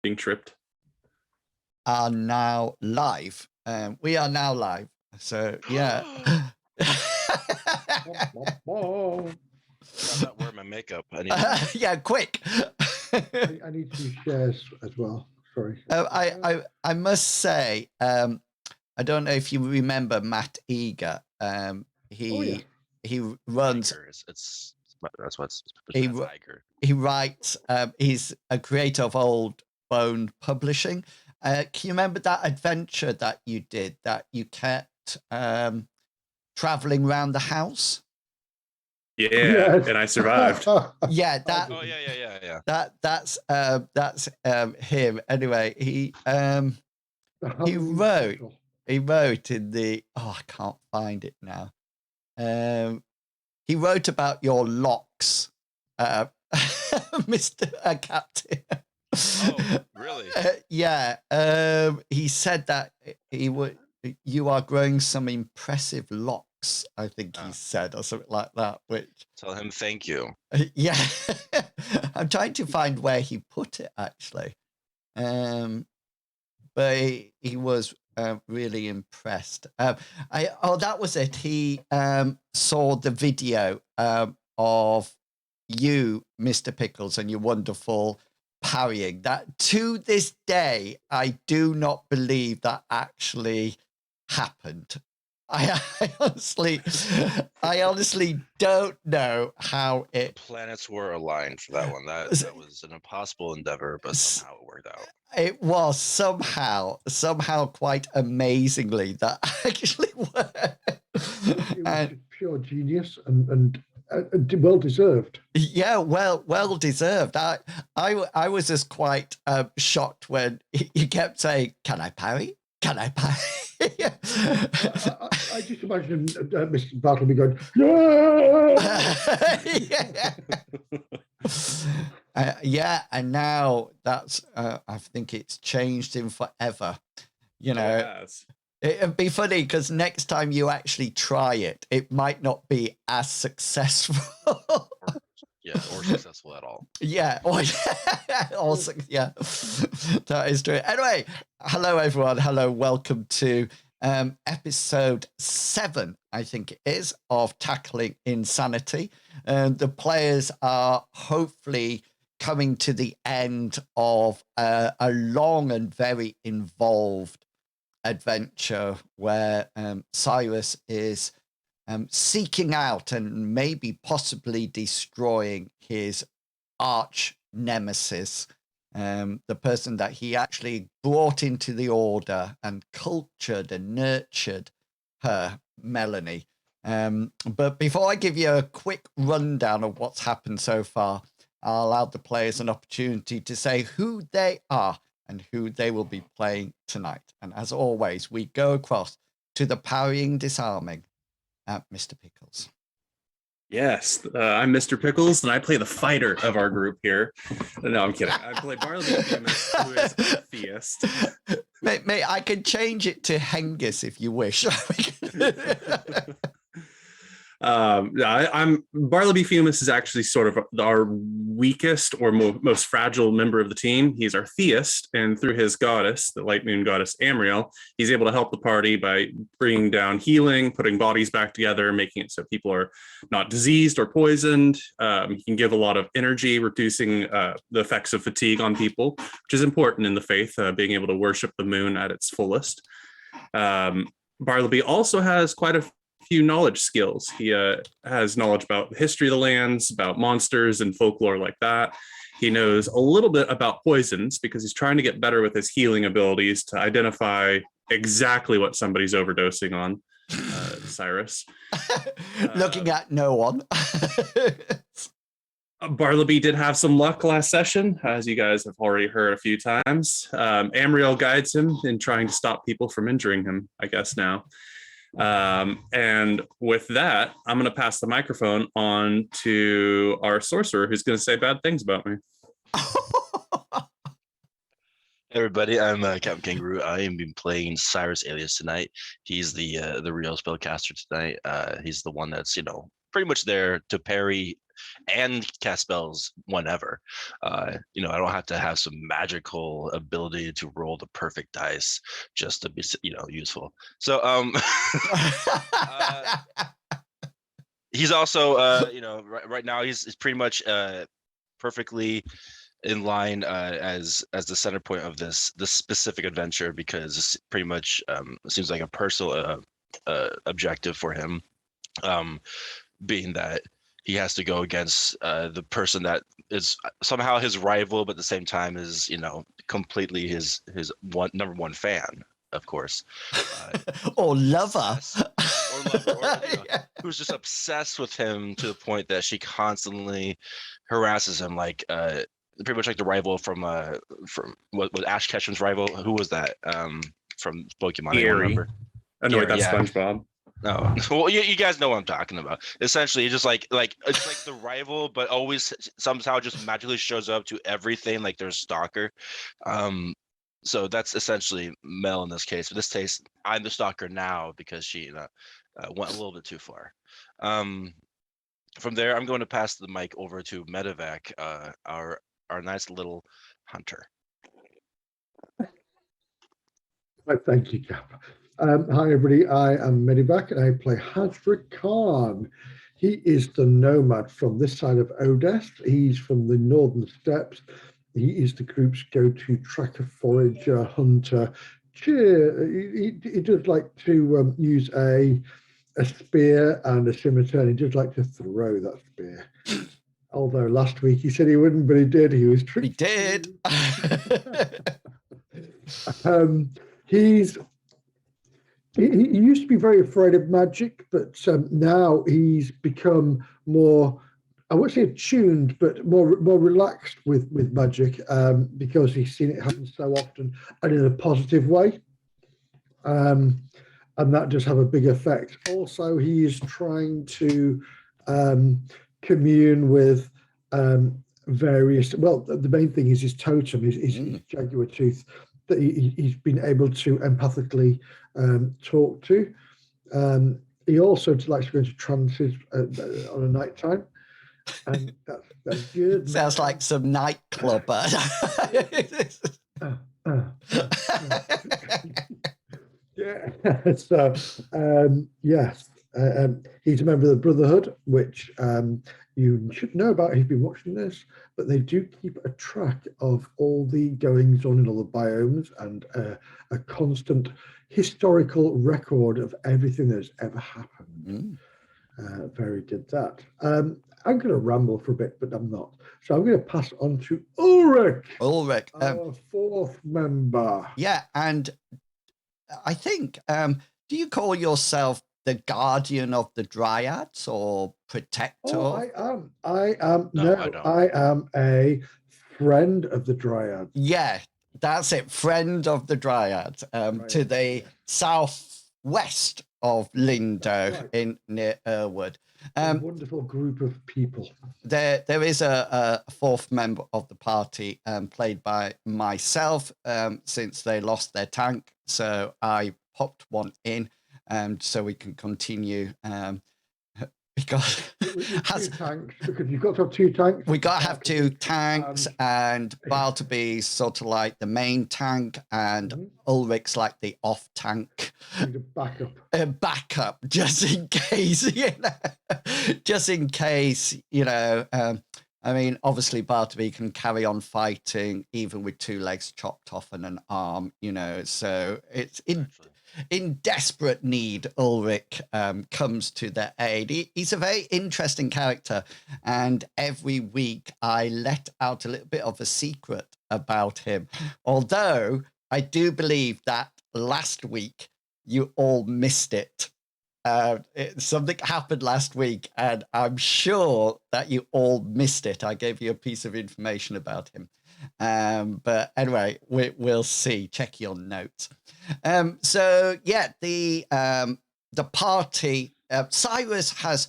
being tripped. Are now live. We are now live. So yeah. I'm not wearing my makeup. Yeah, quick. I need to do shares as well. Sorry. I must say, I don't know if you remember Matt Eager. He runs. That's what's Tiger. He writes. He's a creator of Old Bone Publishing. Can you remember that adventure that you did? That you kept traveling around the house. Yeah, yes. And I survived. Yeah, that. Oh yeah. That's him. Anyway, he wrote in the. Oh, I can't find it now. He wrote about your locks, Mr. Captain. Oh, really? Yeah. He said that you are growing some impressive locks, I think he said, or something like that. Which tell him thank you. Yeah. I'm trying to find where he put it actually. But he was really impressed. That was it. He saw the video of you, Mr. Pickles, and your wonderful parrying. That to this day, I do not believe that actually happened. I honestly don't know how it. The planets were aligned for that one. That was an impossible endeavor, but somehow it worked out. It was somehow quite amazingly that actually worked. It was pure genius and well deserved. Yeah, well deserved. I was just quite shocked when he kept saying, "Can I parry? Can I parry?" I just imagine Mr. Bartleby going, "Yeah." Yeah, and now that's I think it's changed him forever. You know, it'd be funny because next time you actually try it, it might not be as successful. Or successful at all. Yeah, yeah, that is true. Anyway, hello everyone. Hello, welcome to episode 7, I think it is, of Tackling Insanity. The players are hopefully coming to the end of a long and very involved adventure where Cyrus is seeking out and maybe possibly destroying his arch nemesis, the person that he actually brought into the order and cultured and nurtured her, Melanie. But before I give you a quick rundown of what's happened so far, I'll allow the players an opportunity to say who they are and who they will be playing tonight. And as always, we go across to the parrying disarming. Mr. Pickles. Yes, I'm Mr. Pickles, and I play the fighter of our group here. No, I'm kidding. I play Bartleby, who is a theist. Mate, I can change it to Hengist if you wish. I'm Bartleby Fumus is actually sort of our weakest or most fragile member of the team. He's our theist, and through his goddess, the light moon goddess Amriel, he's able to help the party by bringing down healing, putting bodies back together, making it so people are not diseased or poisoned. He can give a lot of energy, reducing the effects of fatigue on people, which is important in the faith, being able to worship the moon at its fullest. Bartleby also has quite a few knowledge skills. He has knowledge about the history of the lands, about monsters and folklore like that. He knows a little bit about poisons because he's trying to get better with his healing abilities to identify exactly what somebody's overdosing on. Cyrus. Looking at no one. Bartleby did have some luck last session, as you guys have already heard a few times. Amriel guides him in trying to stop people from injuring him, I guess now. And with that, I'm going to pass the microphone on to our sorcerer, who's going to say bad things about me. Hey everybody, I'm Captain Kangaroo. I am been playing Cyrus alias tonight. He's the real spellcaster tonight. He's the one that's pretty much there to parry and cast spells whenever. I don't have to have some magical ability to roll the perfect dice just to be useful. So he's also right now he's pretty much perfectly in line as the center point of this specific adventure, because it's pretty much seems like a personal objective for him, being that he has to go against the person that is somehow his rival, but at the same time is completely his number one fan, of course, or lover. who's just obsessed with him to the point that she constantly harasses him, like pretty much like the rival from what was Ash Ketchum's rival. Who was that? From Pokemon? I don't remember. Oh no, wait, that's Yeah. SpongeBob. Oh, well, you guys know what I'm talking about. Essentially, it's just like it's like the rival, but always somehow just magically shows up to everything, like their stalker. So that's essentially Mel in this case. In this case, I'm the stalker now because she went a little bit too far. From there, I'm going to pass the mic over to Medevac, our nice little hunter. Right, thank you, Cap. Hi, everybody. I am Medevac, and I play Hadric Khan. He is the nomad from this side of Odess. He's from the northern steppes. He is the group's go-to tracker, forager, hunter. He does like to use a spear and a scimitar, and he does like to throw that spear. Although last week he said he wouldn't, but he did. He was tricked. He did. He used to be very afraid of magic, but now he's become more, I won't say attuned, but more relaxed with magic, because he's seen it happen so often and in a positive way. And that does have a big effect. Also, he is trying to commune with various, well, the main thing is his totem, his jaguar tooth, that he's been able to empathically talk to. He also likes to go into trances on a night time, and that's good. Sounds like some nightclub. Yeah. So yes, he's a member of the Brotherhood, which you should know about if you've been watching this, but they do keep a track of all the goings on in all the biomes and a constant historical record of everything that has ever happened. Very good that. I'm going to ramble for a bit, but I'm not. So I'm going to pass on to Ulrich. Our fourth member. Yeah, and I think, do you call yourself the guardian of the dryads or protector? Oh, I am. No, No, I don't. I am a friend of the dryads. Yeah, that's it. Friend of the dryads, to the southwest of Lindo, right. near Irwood. A wonderful group of people. There is a fourth member of the party, played by myself, since they lost their tank. So I popped one in, so we can continue. Because tanks, because you've got to have two tanks. We got to have two tanks, and Bartleby's sort of like the main tank, and Ulrich's like the off tank. Need a backup. A backup, just in case, just in case, I mean, obviously Bartleby can carry on fighting even with two legs chopped off and an arm, so it's in desperate need. Ulrich comes to their aid. He's a very interesting character, and every week I let out a little bit of a secret about him, although I do believe that last week you all missed it. Something happened last week, and I'm sure that you all missed it. I gave you a piece of information about him. But anyway, we'll see. Check your notes. So yeah, the party, Cyrus has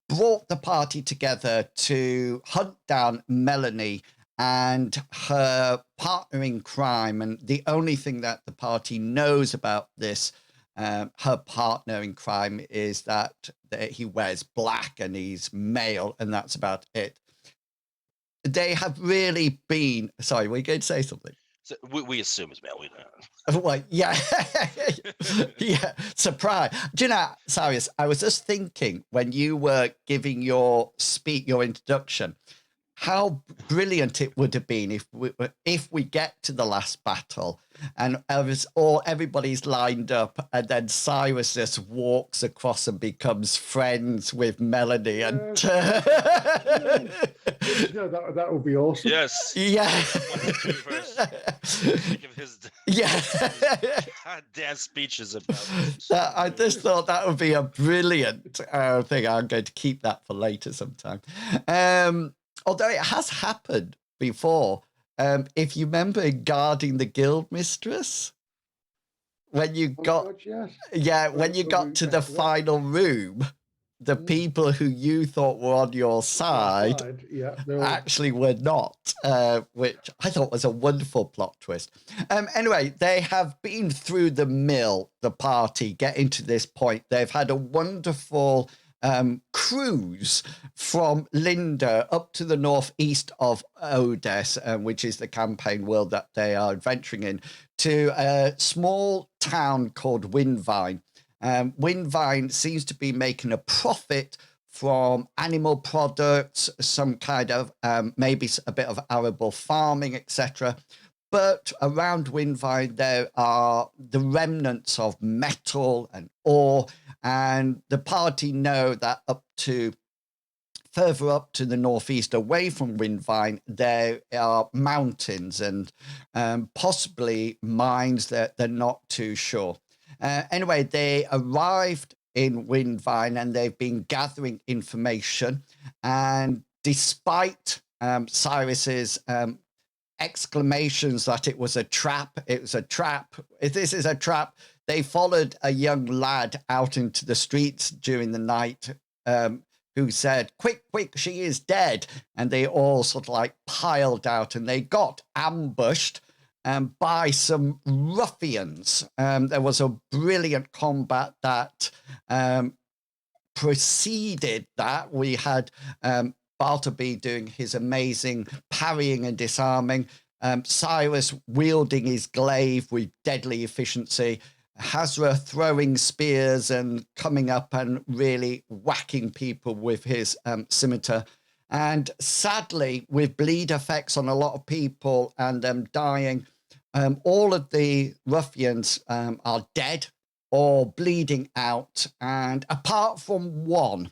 brought the party together to hunt down Melanie and her partner in crime. And the only thing that the party knows about this her partner in crime is that he wears black and he's male, and that's about it. They have really been. Sorry, were you going to say something? So we assume it's male. We don't. Well, yeah, yeah. Surprise! Do you know, Cyrus? I was just thinking when you were giving your speech, your introduction, how brilliant it would have been if we get to the last battle and everybody's lined up, and then Cyrus just walks across and becomes friends with Melanie, and no, that would be awesome. Yes. yeah, Think of his goddamn speeches about. I just thought that would be a brilliant thing. I'm going to keep that for later sometime. Although it has happened before. If you remember in Guarding the Guild Mistress, when you got when you got to the final room, the people who you thought were on your side actually were not, which I thought was a wonderful plot twist. Anyway, they have been through the mill, the party, getting to this point. They've had a wonderful cruise from Linda up to the northeast of Odessa, which is the campaign world that they are adventuring in, to a small town called Windvine. Windvine seems to be making a profit from animal products, some kind of maybe a bit of arable farming, etc. But around Windvine, there are the remnants of metal and ore, and the party know that further up to the northeast, away from Windvine, there are mountains and possibly mines that they're not too sure. Anyway, they arrived in Windvine and they've been gathering information. And despite Cyrus's exclamations that it was a trap, if this is a trap, they followed a young lad out into the streets during the night who said, quick, she is dead. And they all sort of like piled out and they got ambushed by some ruffians. There was a brilliant combat that preceded that. We had Bartleby doing his amazing parrying and disarming, Cyrus wielding his glaive with deadly efficiency, Hazra throwing spears and coming up and really whacking people with his scimitar. And sadly, with bleed effects on a lot of people and them dying, all of the ruffians are dead or bleeding out. And apart from one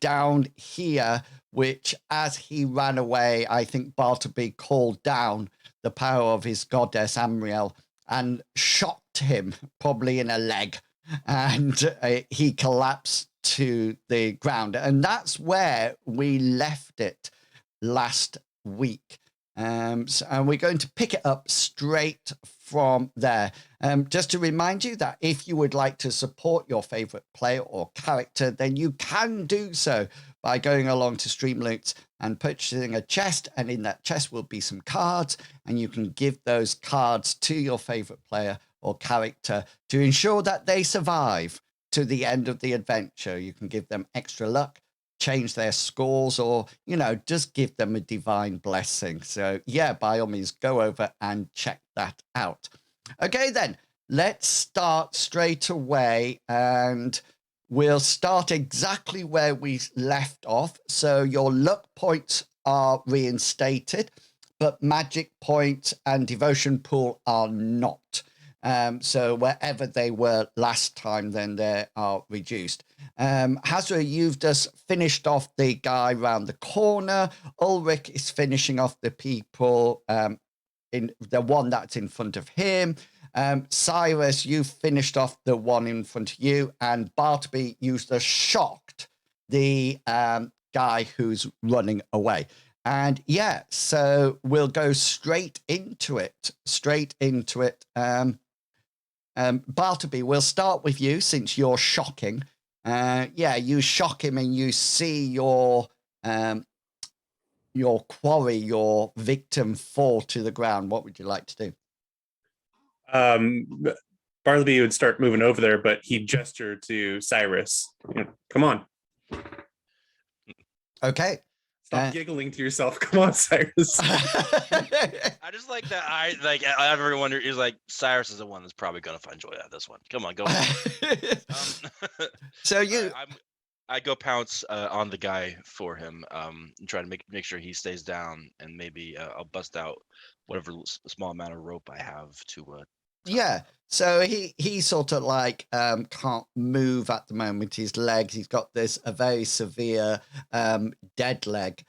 down here, which as he ran away, I think Bartleby called down the power of his goddess Amriel and shot him probably in a leg, and he collapsed to the ground. And that's where we left it last week. And we're going to pick it up straight from there. Just to remind you that if you would like to support your favorite player or character, then you can do so by going along to Streamloots and purchasing a chest. And in that chest will be some cards, and you can give those cards to your favorite player or character to ensure that they survive to the end of the adventure. You can give them extra luck, change their scores, or, you know, just give them a divine blessing. So yeah, by all means, go over and check that out. Okay, then let's start straight away, and we'll start exactly where we left off. So your luck points are reinstated, but magic points and devotion pool are not. So wherever they were last time, then they are reduced. Hazra, you've just finished off the guy round the corner. Ulrich is finishing off the people in the one that's in front of him. Cyrus, you finished off the one in front of you, and Bartleby, you just shocked the guy who's running away. And yeah, so we'll go straight into it. Bartleby, we'll start with you since you're shocking. Yeah, you shock him and you see your quarry, your victim fall to the ground. What would you like to do? Bartleby would start moving over there, but he'd gesture to Cyrus. Come on. Okay. Stop giggling to yourself. Come on, Cyrus. I just like that. Everyone is like, Cyrus is the one that's probably gonna find joy out of this one. Come on, go. So you, I go pounce on the guy for him, and try to make sure he stays down, and maybe I'll bust out whatever small amount of rope I have to. yeah. So he sort of like can't move at the moment. His legs, he's got a very severe dead leg.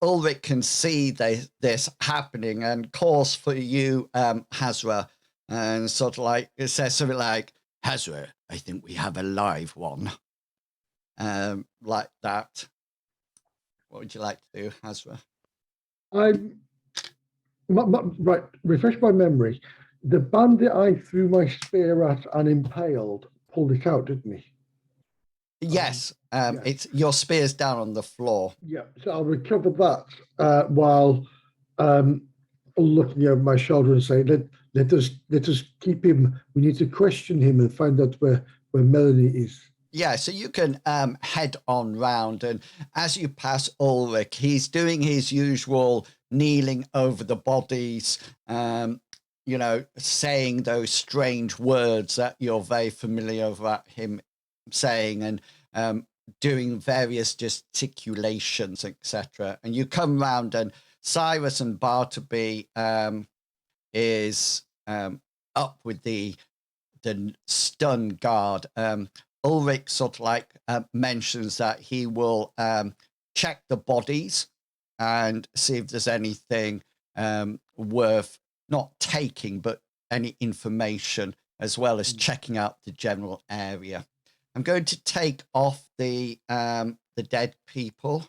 Ulrich can see this happening, and calls for you, Hazra, and sort of like it says something like, "Hazra, I think we have a live one." Like that. What would you like to do, Hazra? Right, refresh my memory. The bandit I threw my spear at and impaled pulled it out, didn't he? Yes. Yeah. It's your spear's down on the floor. Yeah, so I'll recover that while looking over my shoulder and saying, let us keep him. We need to question him and find out where Melanie is. Yeah, so you can head on round, and as you pass Ulrich, he's doing his usual kneeling over the bodies, saying those strange words that you're very familiar about him saying, and doing various gesticulations, etc. And you come round, and Cyrus and Bartleby is up with the stun guard. Ulrich sort of like mentions that he will check the bodies and see if there's anything worth not taking, but any information, as well as checking out the general area. I'm going to take off the dead people,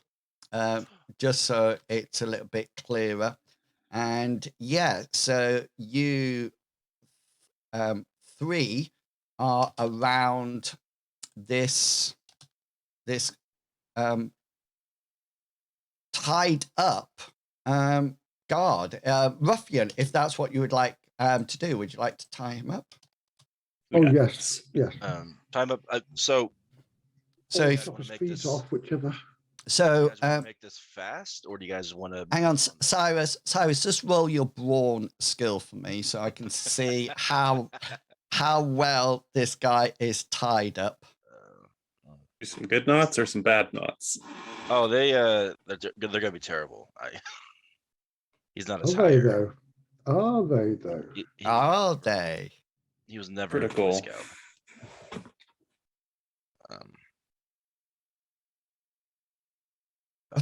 just so it's a little bit clearer. And yeah, so you three are around this tied up guard, ruffian, if that's what you would like to do. Would you like to tie him up? Oh yes. Time up. So if chop his feet off, whichever. So make this fast, or do you guys want to hang on, Cyrus, just roll your brawn skill for me so I can see how well this guy is tied up. Some good knots or some bad knots? Oh, they're gonna be terrible. He's not as Are they high. though? Are they though? Are they? He was never critical. a Boy Scout.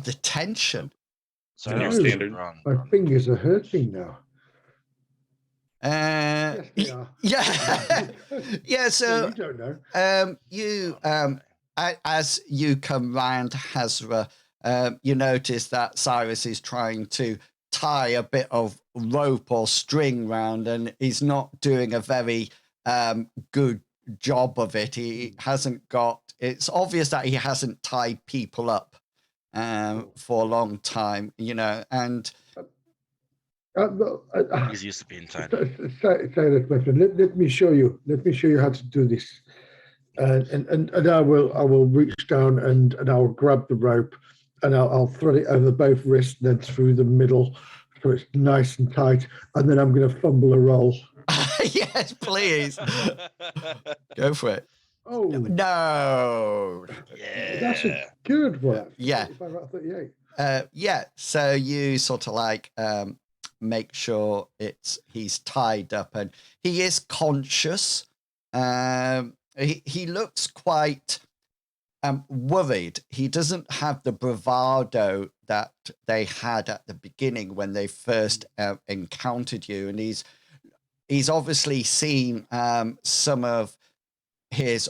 The tension. So No standard. My fingers are hurting now. Yes, they are. Yeah. Yeah, so you don't know. As you come round Hazra, you notice that Cyrus is trying to tie a bit of rope or string round, and he's not doing a very good job of it. He hasn't got, it's obvious that he hasn't tied people up for a long time, and he's used to being tied. Cyrus, my friend, let me show you. Let me show you how to do this. And I will reach down and I'll grab the rope and I'll thread it over both wrists, then through the middle, so it's nice and tight. And then I'm going to fumble a roll. Yes, please. Go for it. Oh no! Yeah, that's a good one. Yeah. 38. Yeah. So you sort of like make sure he's tied up, and he is conscious. He looks quite worried. He doesn't have the bravado that they had at the beginning when they first encountered you, and he's obviously seen some of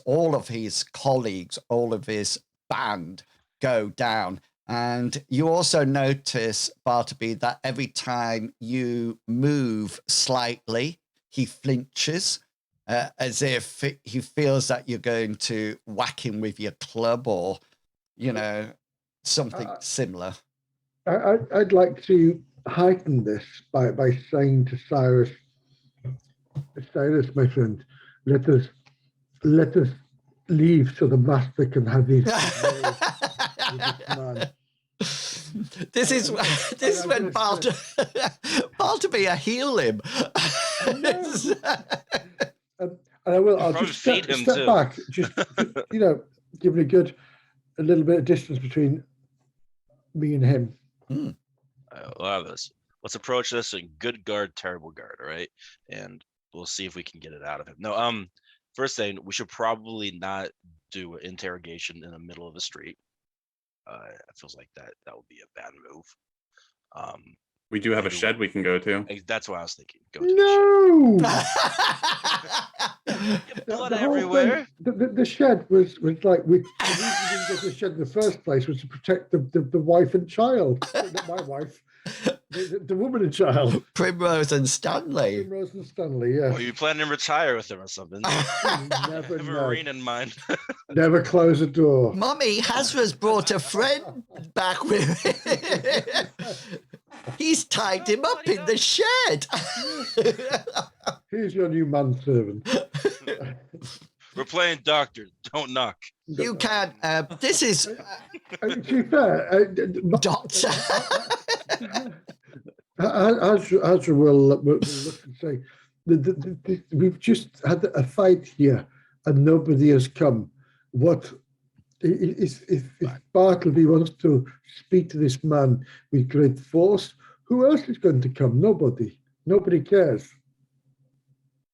all of his colleagues, all of his band go down. And you also notice, Bartleby, that every time you move slightly, he flinches, as if he feels that you're going to whack him with your club or, something similar. I'd like to heighten this by saying to Cyrus, Cyrus, my friend, let us leave so the master can have his way with this man. This is when Bartleby heal him. And I will. I'll Probably just feed step him too. back, just giving a little bit of distance between me and him. Let's approach this in good guard, terrible guard. All right, and we'll see if we can get it out of him. No, first thing, we should probably not do an interrogation in the middle of the street. It feels like that would be a bad move. We do have a shed we can go to. That's what I was thinking. Go to the No. shed. Blood The whole everywhere. thing, the shed was like the reason we didn't get the shed in the first place was to protect the wife and child. Not my wife, the woman and child. Primrose and Stanley. Primrose and Stanley. Yeah. Well, you planning to retire with him or something? Never, Have a ring in mind. never close a door. Mummy, Hazra's brought a friend back with him. He's tied him up in the shed. Here's your new manservant. We're playing doctor. Don't knock. You can't. This is To be fair, Doctor. Azra will look and say, we've just had a fight here and nobody has come. What if Bartleby wants to speak to this man with great force, who else is going to come? Nobody cares.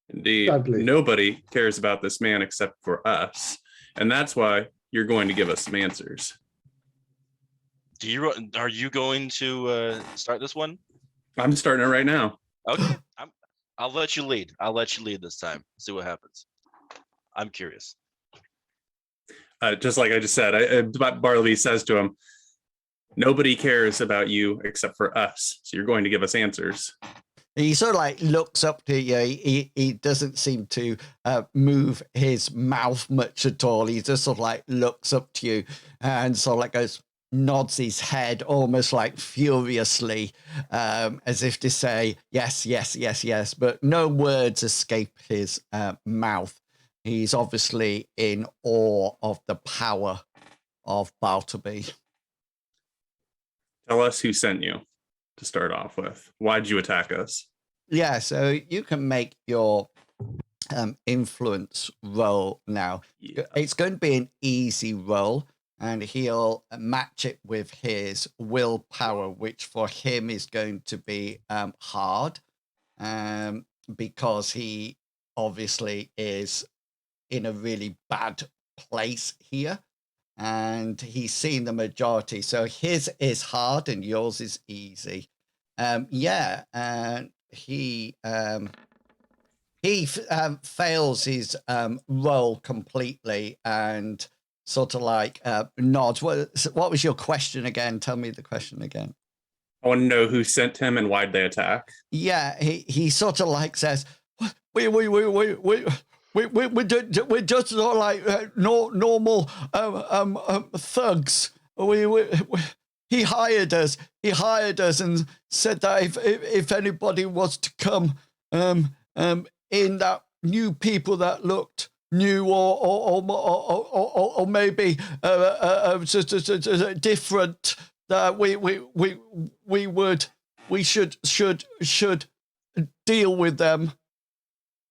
Indeed, Sadly. nobody cares about this man except for us, and that's why you're going to give us some answers. Are you going to start this one? I'm starting it right now. Okay, I'll let you lead. I'll let you lead this time. See what happens. I'm curious. Just like I just said, Bartleby says to him, nobody cares about you except for us. So you're going to give us answers. He sort of like looks up to you. He doesn't seem to move his mouth much at all. He just sort of like looks up to you and sort of like nods his head almost like furiously, as if to say, yes, yes, yes, yes. But no words escape his mouth. He's obviously in awe of the power of Bartleby. Tell us who sent you to start off with. Why'd you attack us? Yeah, so you can make your influence roll now. Yeah. It's going to be an easy roll, and he'll match it with his willpower, which for him is going to be hard, because he obviously is in a really bad place here, and he's seen the majority. So his is hard and yours is easy. He fails his role completely and sort of like nods. What was your question again? Tell me the question again. I want to know who sent him and why'd they attack. Yeah, he sort of like says, we're just not like normal thugs. He hired us and said that if anybody was to come in, that new people that looked new or maybe different, that we should deal with them.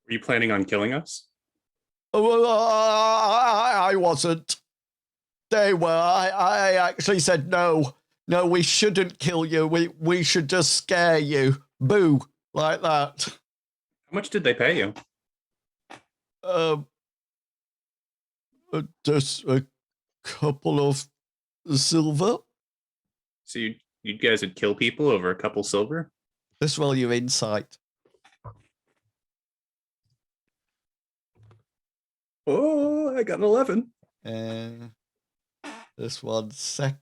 Were you planning on killing us? I wasn't. They were. I actually said no. No, we shouldn't kill you. We should just scare you. Boo, like that. How much did they pay you? Just a couple of silver. So you guys would kill people over a couple silver? Just roll your insight. Oh, I got an 11. Just 1 second.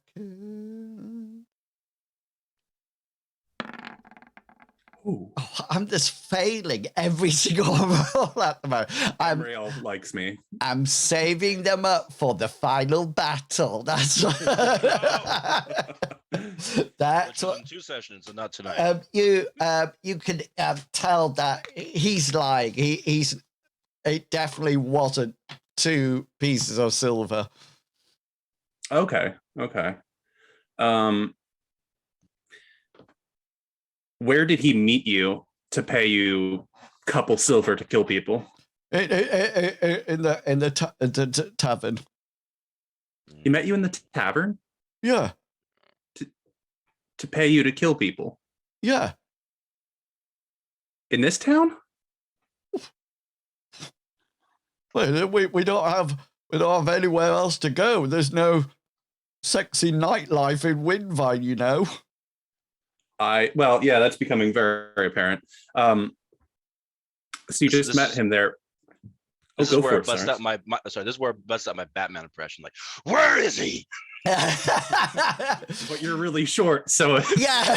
Ooh. Oh, I'm just failing every single roll at the moment. Real likes me. I'm saving them up for the final battle. That's That's Which is what in 2 sessions and not tonight. you can tell that he's lying. It definitely wasn't 2 pieces of silver. Okay. Where did he meet you to pay you a couple silver to kill people? In the tavern. He met you in the tavern Yeah, to pay you to kill people yeah. in this town? Well, we don't have anywhere else to go. There's no sexy nightlife in Windvine, you know. Well, yeah, that's becoming very, very apparent. So you just met him there. This is where I bust out my this is where I bust out my Batman impression. Like, where is he? But you're really short, so Yeah.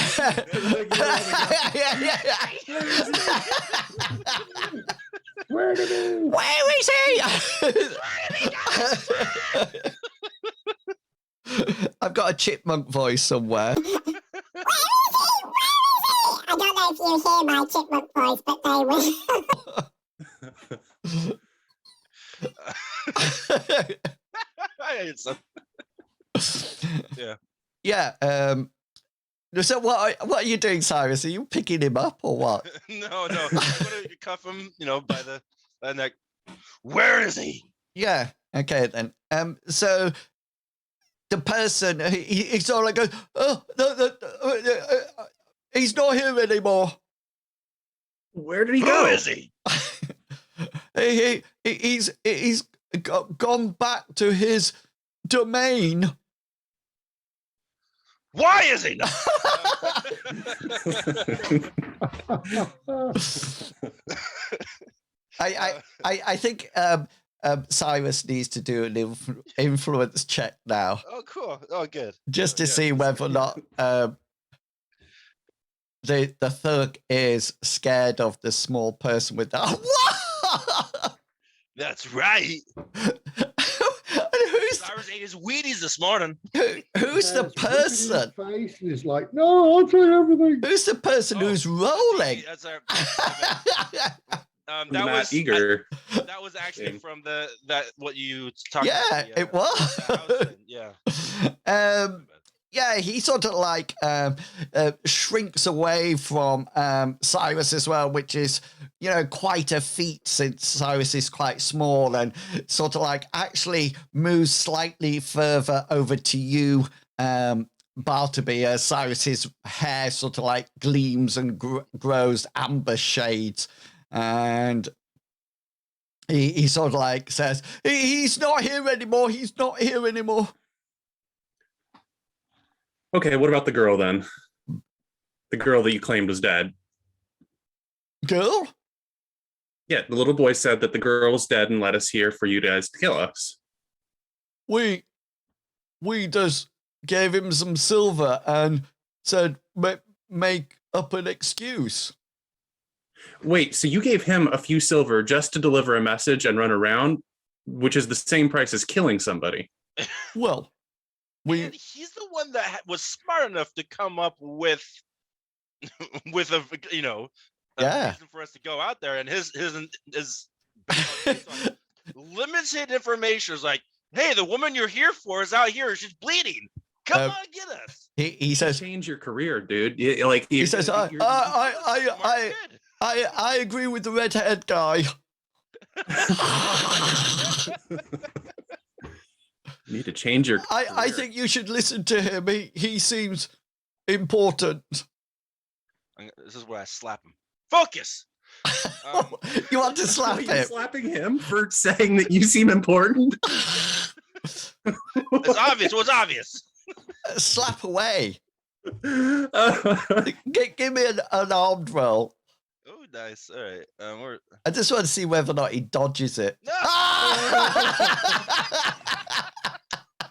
Where is he? I've got a chipmunk voice somewhere. I don't know if you hear my chipmunk voice, but they will. Yeah. So what are you doing, Cyrus? Are you picking him up or what? No. I'm gonna cuff him, by the neck. Where is he? Yeah. Okay then. So the person he's all like, oh, he's not here anymore. where did he Who go? is he? He's gone back to his domain. Why is he not? I think Cyrus needs to do an influence check now, Oh, cool. Oh, good. just to Yeah. see whether or not the thug is scared of the small person with that. That's right. Who's Cyrus ate his Wheaties this morning. who's the person? Face and he's like, no, I'll tell you everything. Who's the person who's rolling? That's our. That That was eager. that was actually from what you talked Yeah, about. it was. the house thing, yeah. Yeah, he sort of like shrinks away from Cyrus as well, which is, quite a feat since Cyrus is quite small, and sort of like actually moves slightly further over to you, Bartleby, as Cyrus's hair sort of like gleams and grows amber shades. And he sort of like says, he's not here anymore. He's not here anymore. Okay, what about the girl then? The girl that you claimed was dead. Girl? Yeah, the little boy said that the girl was dead and led us here for you guys to kill us. We just gave him some silver and said, make up an excuse. Wait, so you gave him a few silver just to deliver a message and run around, which is the same price as killing somebody? Well, And he's the one that was smart enough to come up with a Yeah. reason for us to go out there, and his limited information is like, hey, the woman you're here for is out here, she's bleeding, come on, get us. he says, Change your career, dude. he says, I agree with the red-haired guy. You need to change your career. I think you should listen to him. He seems important. This is where I slap him. Focus. You want to slap Wait, you're him? slapping him for saying that you seem important? It's obvious. What's obvious? Slap away. Give me an armed roll. Oh, nice. All right. I just want to see whether or not he dodges it. No!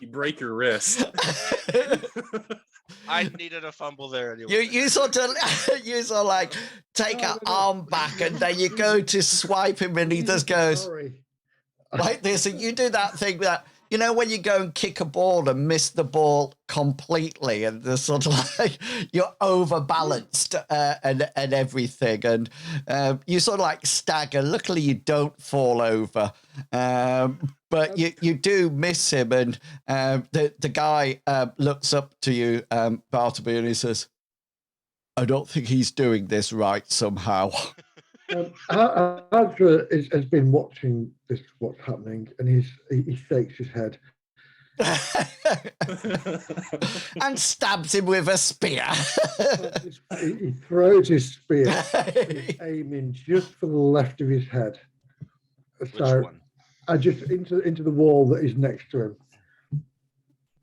You break your wrist. I needed a fumble there anyway. You sort of like take an arm back and then you go to swipe him and he just goes Sorry. like this, and you do that thing that you know when you go and kick a ball and miss the ball completely, and the sort of like you're overbalanced and everything, and you sort of like stagger. Luckily, you don't fall over, but you do miss him, and the guy looks up to you, Bartleby, and he says, "I don't think he's doing this right somehow." Andrew has been watching what's happening, and he shakes his head. And stabs him with a spear. He throws his spear, aiming just for the left of his head. Which So one? I just into the wall that is next to him.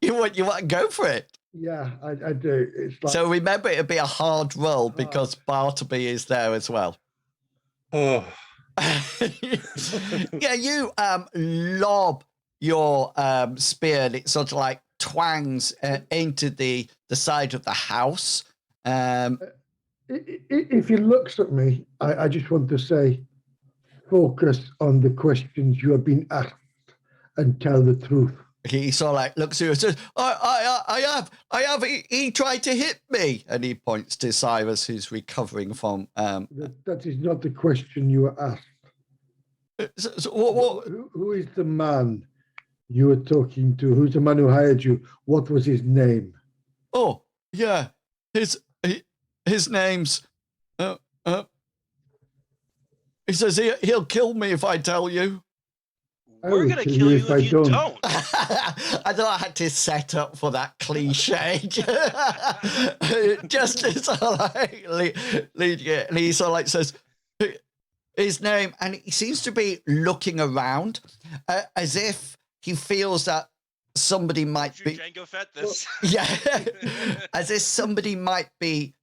You want to go for it? Yeah, I do. It's like, So remember, it'll be a hard roll because Bartleby is there as well. Oh, Yeah, you lob your spear, and it sort of like twangs into the side of the house. if he looks at me, I just want to say, focus on the questions you have been asked and tell the truth. He sort of like looks at you and says, I have. He tried to hit me. And he points to Cyrus, who's recovering from... That is not the question you were asked. So what? Who is the man you were talking to? Who's the man who hired you? What was his name? Oh, yeah. His name's... he says he'll kill me if I tell you. We're will gonna kill kill you you if I if you don't. don't. I thought I had to set up for that cliche. Just to sort of like lead you. And he sort of like says his name, and he seems to be looking around as if he feels that somebody might be. Django Fett this. Yeah, as if somebody might be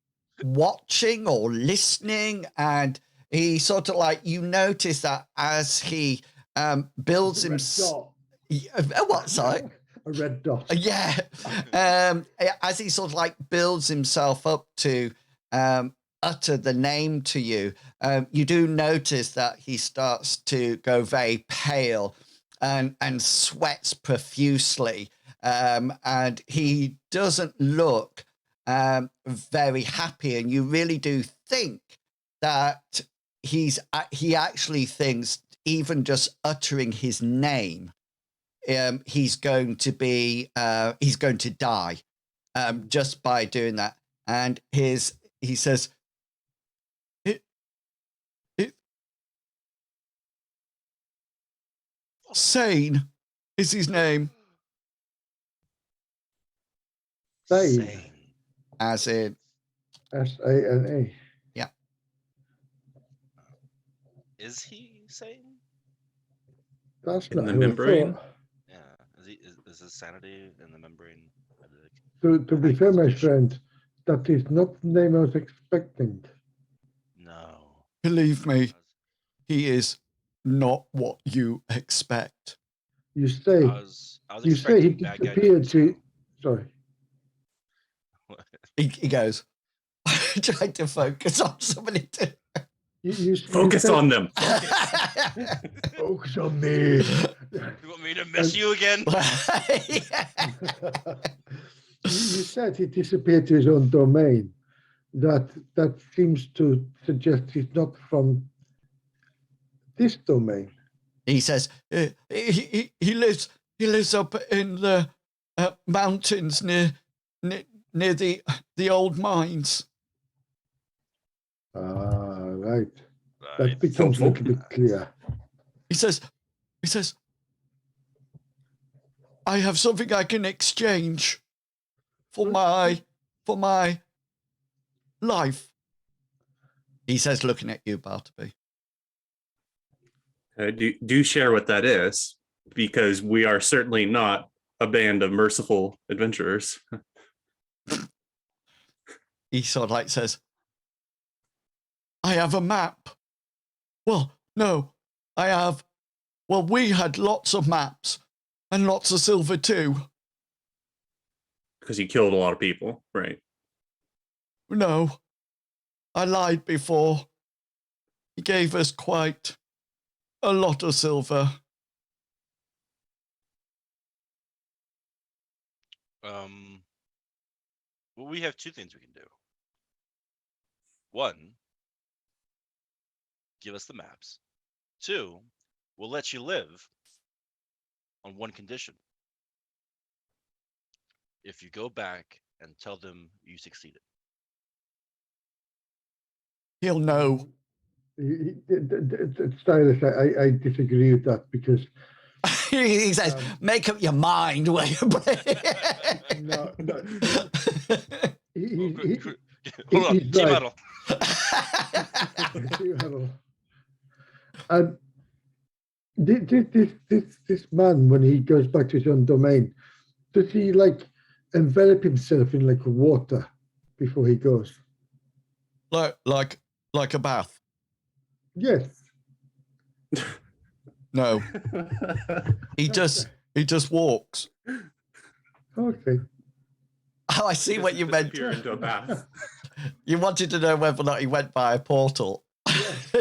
watching or listening, and he sort of like, you notice that as he builds himself. What? Sorry. A red dot. Yeah. As he sort of like builds himself up to utter the name to you, you do notice that he starts to go very pale and sweats profusely. And he doesn't look very happy. And you really do think that he actually thinks even just uttering his name, he's going to die just by doing that. And he says, Sane is his name. Sane. As in Sane. Yeah. Is he sane? That's In not the who I membrane? thought. Yeah. Is his sanity in the membrane? To be fair, my friend, that is not the name I was expecting. No. Believe me, he is not what you expect. You say I was you say he expecting bad guy disappeared names, to. Sorry. He goes, I tried to focus on somebody to You focus said, on them. Focus on me. You want me to miss you again? You said he disappeared to his own domain. That seems to suggest he's not from this domain. He says he lives up in the mountains near the old mines. Right. That Right. becomes a little bit clear. He says, I have something I can exchange for my life. He says, looking at you, Bartleby. Do share what that is, because we are certainly not a band of merciful adventurers. He sort of like says, I have a map. Well, no, we had lots of maps and lots of silver too. Because he killed a lot of people, right? No, I lied before. He gave us quite a lot of silver. Well, we have two things we can do. One, give us the maps. Two, we'll let you live on one condition. If you go back and tell them you succeeded. He'll know. Cyrus, I disagree with that because He says, make up your mind where you play. no, Hold on, he's team right. huddle. Team huddle. This man, when he goes back to his own domain, does he like envelop himself in like water before he goes? like a bath. Yes. No. He just walks. Okay. Oh, I see what you meant. Disappear into a bath. You wanted to know whether or not he went by a portal.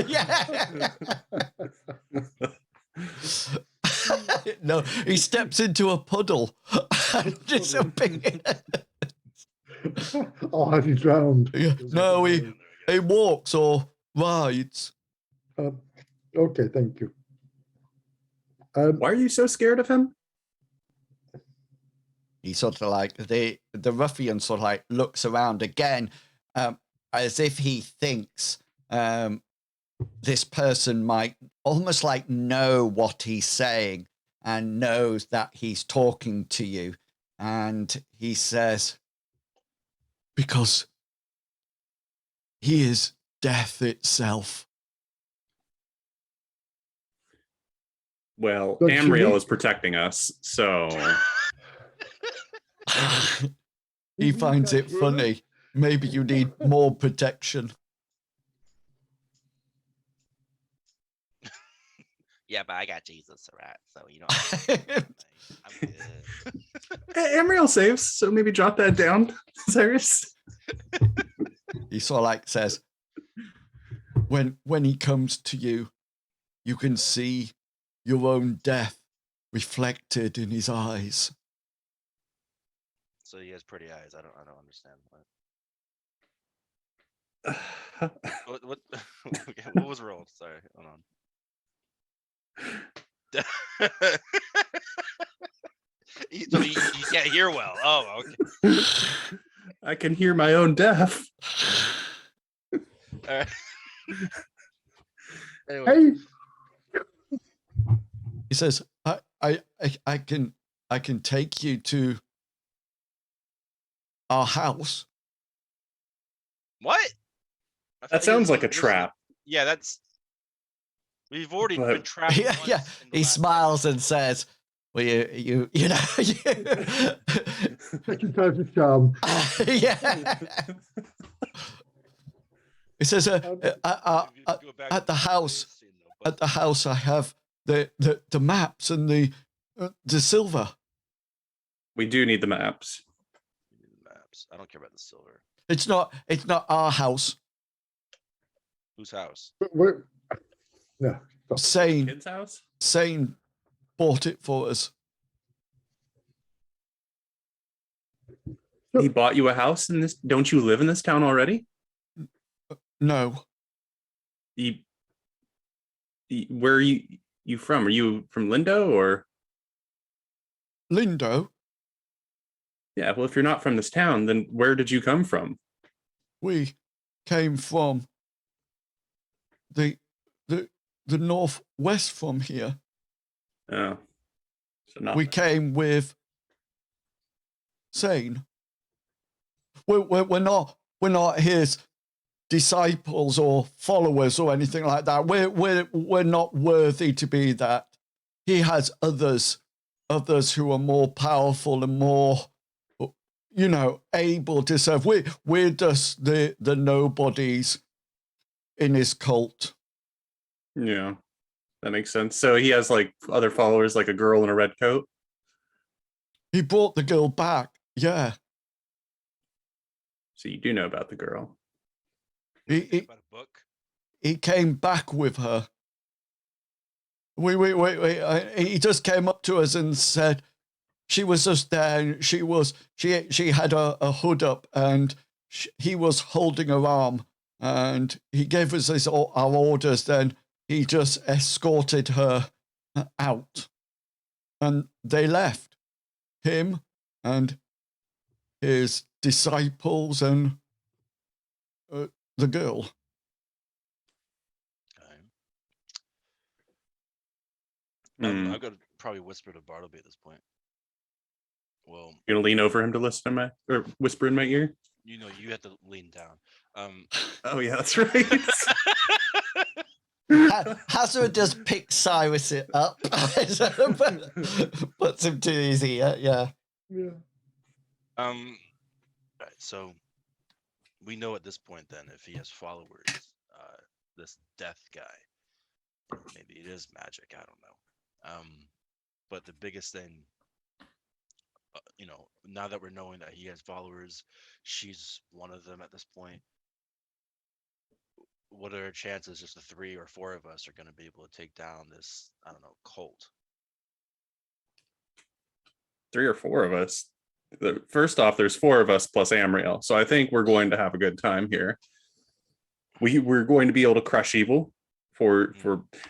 Yeah. No, he steps into a puddle. Disappear. Oh, has he drowned? No, he walks or rides. Okay, thank you. Why are you so scared of him? He sort of like the ruffian sort of like looks around again, as if he thinks this person might almost like know what he's saying and knows that he's talking to you. And he says, because he is death itself. Well, Don't you Amriel need- is protecting us, so He finds it funny. Maybe you need more protection. Yeah, but I got Jesus, right? So you know, I'm good. Amriel saves. So maybe jot that down, Cyrus. He sort of like says, when he comes to you, you can see your own death reflected in his eyes. So he has pretty eyes. I don't understand. What okay, what was rolled? Sorry, hold on. So you can't hear well. Oh, okay. I can hear my own death. All right. Anyway, Hey, He says, I can take you to our house. what? I That thought sounds like a this- trap. Yeah, that's. We've already But- been trapped. Yeah, once yeah. in the He last- smiles and says, well, you know, second time's a charm. yeah. He says, If you go back at to the house, scene, though, at the house, I have the maps and the silver. We do need the maps. maps. I don't care about the silver. It's not our house. Whose house? No, stop. Sane Kid's house? bought it for us. He bought you a house in this. Don't you live in this town already? No, Where are you from? Are you from Lindo or? Lindo. Yeah, well, if you're not from this town, then where did you come from? We came from the northwest from here. Oh, so not. We came with Sane. We're not his disciples or followers or anything like that. We're not worthy to be that. He has others who are more powerful and more, able to serve. We're just the nobodies in his cult. Yeah, that makes sense. So he has like other followers, like a girl in a red coat. He brought the girl back. Yeah. So you do know about the girl. He About a book. he came back with her. He just came up to us and said, she was just there. She had a hood up, and he was holding her arm, and he gave us our orders. Then he just escorted her out, and they left him and his disciples and the girl. Okay. Hmm. I'm gonna probably whisper to Bartleby at this point. Well, You're gonna lean over him to listen to or whisper in my ear. you know, you have to lean down. Oh yeah, that's right. Hazard just picks Cyrus it up, puts him to his ear. Yeah. Yeah. Right, so we know at this point then if he has followers, this death guy, maybe it is magic. I don't know. But the biggest thing, you know, now that we're knowing that he has followers, she's one of them at this point. What are our chances just the 3 or 4 of us are going to be able to take down this, I don't know, cult? 3 or 4 of us. First off, there's 4 of us plus Amriel, so I think we're going to have a good time here. We're going to be able to crush evil. For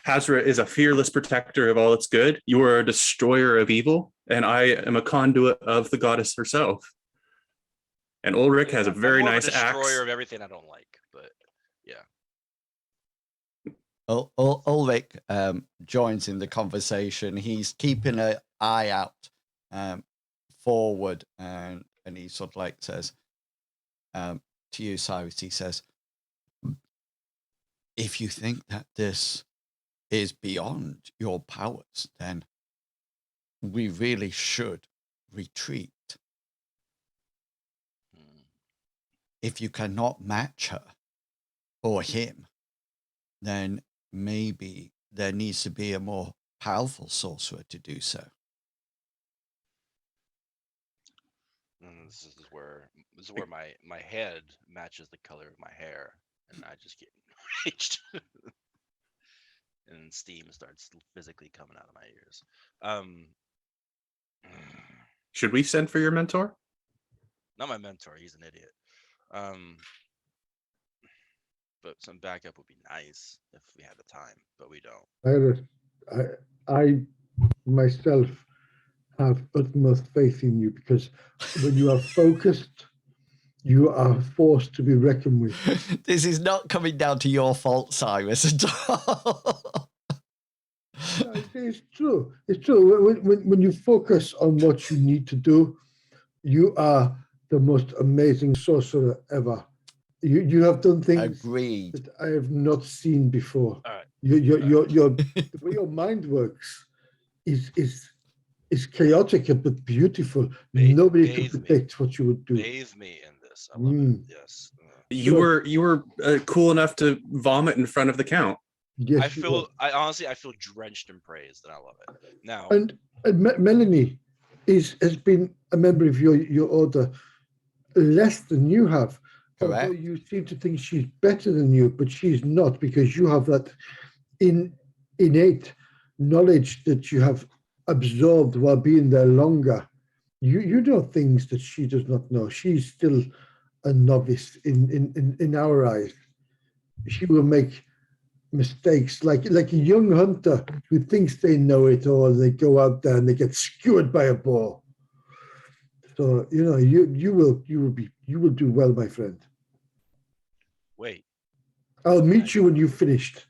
Hazra is a fearless protector of all that's good. You are a destroyer of evil, and I am a conduit of the goddess herself. And Ulrich has a very nice axe. Destroyer of everything I don't like, but yeah. Ulrich joins in the conversation. He's keeping an eye out forward, and he sort of like says to you, Cyrus, he says, if you think that this is beyond your powers, then we really should retreat. If you cannot match her or him, then maybe there needs to be a more powerful sorcerer to do so. And this is where my head matches the color of my hair, and I just get enraged. And steam starts physically coming out of my ears. Should we send for your mentor? Not my mentor, he's an idiot. But some backup would be nice if we had the time, but we don't. I myself have utmost faith in you, because when you are focused, you are forced to be reckoned with. This is not coming down to your fault, Cyrus, at all. No, it's true. It's true. When you focus on what you need to do, you are the most amazing sorcerer ever. You have done things Agreed. that I have not seen before. All right. The way your mind works is chaotic but beautiful. Nobody could predict what you would do. Bathe me in this. I love it. Yes. You were cool enough to vomit in front of the Count. Yes, I honestly feel drenched in praise, and I love it. Now, and Melanie has been a member of your order less than you have. Correct. Although you seem to think she's better than you, but she's not, because you have that innate knowledge that you have absorbed while being there longer. You know things that she does not know. She's still a novice in our eyes. She will make mistakes like a young hunter who thinks they know it all. They go out there and they get skewered by a boar. So you will do well, my friend. wait. I'll meet you when you've finished.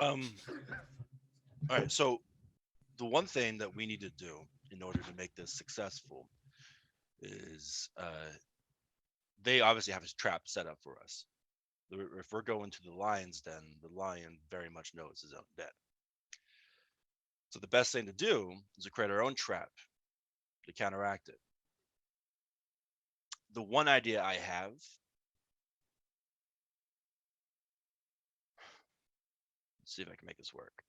All right. So the one thing that we need to do in order to make this successful is they obviously have a trap set up for us. If we're going to the lion's den, the lion very much knows his own den. So the best thing to do is to create our own trap to counteract it. The one idea I have, let's see if I can make this work.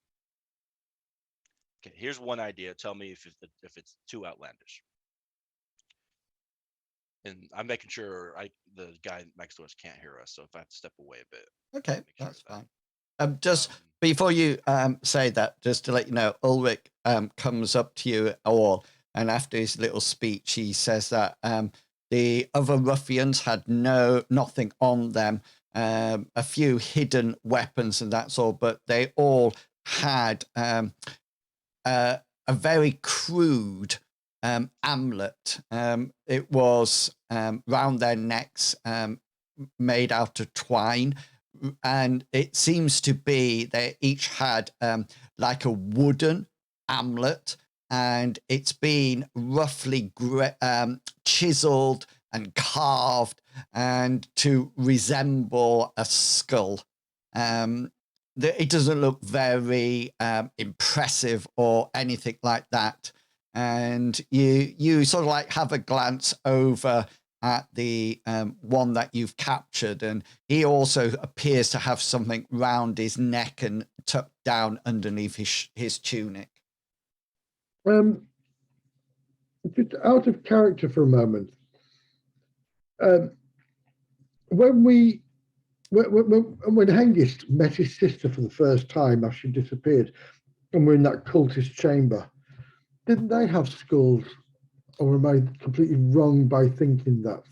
Okay, here's one idea. Tell me if it's too outlandish. And I'm making sure the guy next to us can't hear us. So if I have to step away a bit. Okay, make sure that's of that. fine. Just before you say that, just to let you know, Ulrich comes up to you all, and after his little speech, he says that the other ruffians had nothing on them, a few hidden weapons, and that's all. But they all had a very crude amulet. It was round their necks, made out of twine, and it seems to be they each had like a wooden amulet, and it's been roughly chiseled and carved and to resemble a skull. It doesn't look very impressive or anything like that. And you sort of like have a glance over at the one that you've captured, and he also appears to have something round his neck and tucked down underneath his tunic. Just out of character for a moment. When Hengist met his sister for the first time after she disappeared, and we're in that cultist chamber, didn't they have skulls? Or am I completely wrong by thinking that?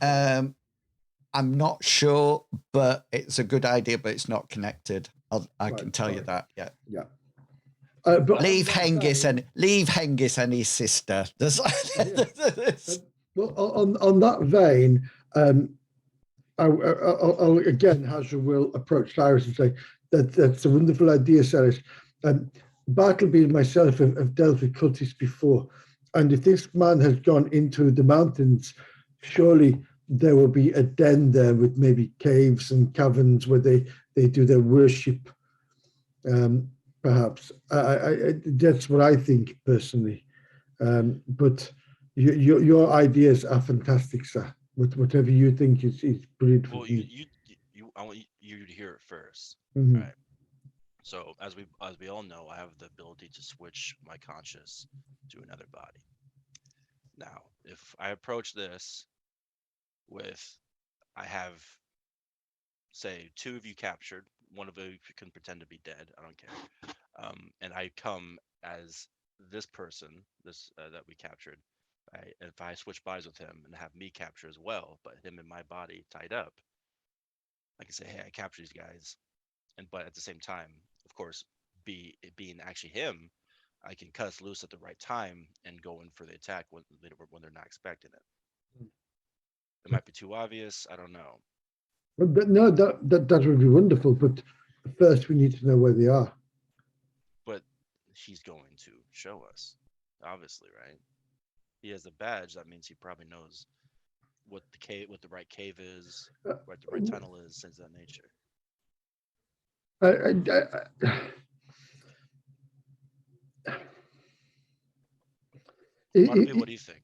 I'm not sure, but it's a good idea, but it's not connected. I can tell you that. Yeah. Yeah. But leave Hengist and his sister. Well, on that vein, I'll again, Hazra will approach Cyrus and say that's a wonderful idea, Cyrus. Bartleby and myself have dealt with cultists before, and if this man has gone into the mountains, surely there will be a den there with maybe caves and caverns where they do their worship. Perhaps that's what I think personally. But your ideas are fantastic, sir. Whatever you think is brilliant. Well, I want you to hear it first, right? So as we all know, I have the ability to switch my conscious to another body. Now, if I approach this with, I have, say, 2 of you captured, one of you can pretend to be dead, I don't care, and I come as this person, that we captured, right? And if I switch bodies with him and have me capture as well, but him in my body tied up, I can say, hey, I captured these guys, but at the same time, of course, being actually him, I can cut us loose at the right time and go in for the attack when they're not expecting it. It might be too obvious. I don't know. But no, that would be wonderful. But first, we need to know where they are. But he's going to show us, obviously, right? He has a badge. That means he probably knows what the right cave is, what the right tunnel is, things of that nature. What do you think?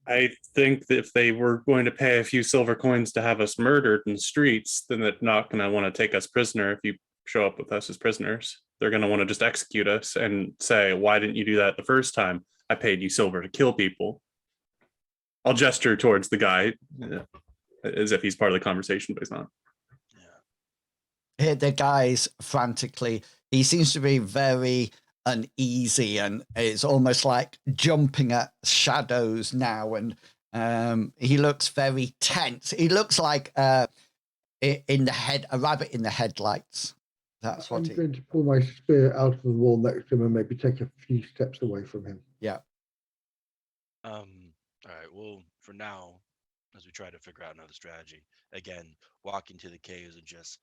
I think that if they were going to pay a few silver coins to have us murdered in the streets, then they're not going to want to take us prisoner if you show up with us as prisoners. They're going to want to just execute us and say, why didn't you do that the first time? I paid you silver to kill people. I'll gesture towards the guy as if he's part of the conversation, but he's not. Here, the guy's frantically, he seems to be very uneasy, and it's almost like jumping at shadows now, and he looks very tense. He looks like a rabbit in the headlights. That's what I'm going to pull my spear out of the wall next to him and maybe take a few steps away from him. Yeah. All right. Well, for now, as we try to figure out another strategy, again, walking to the caves and just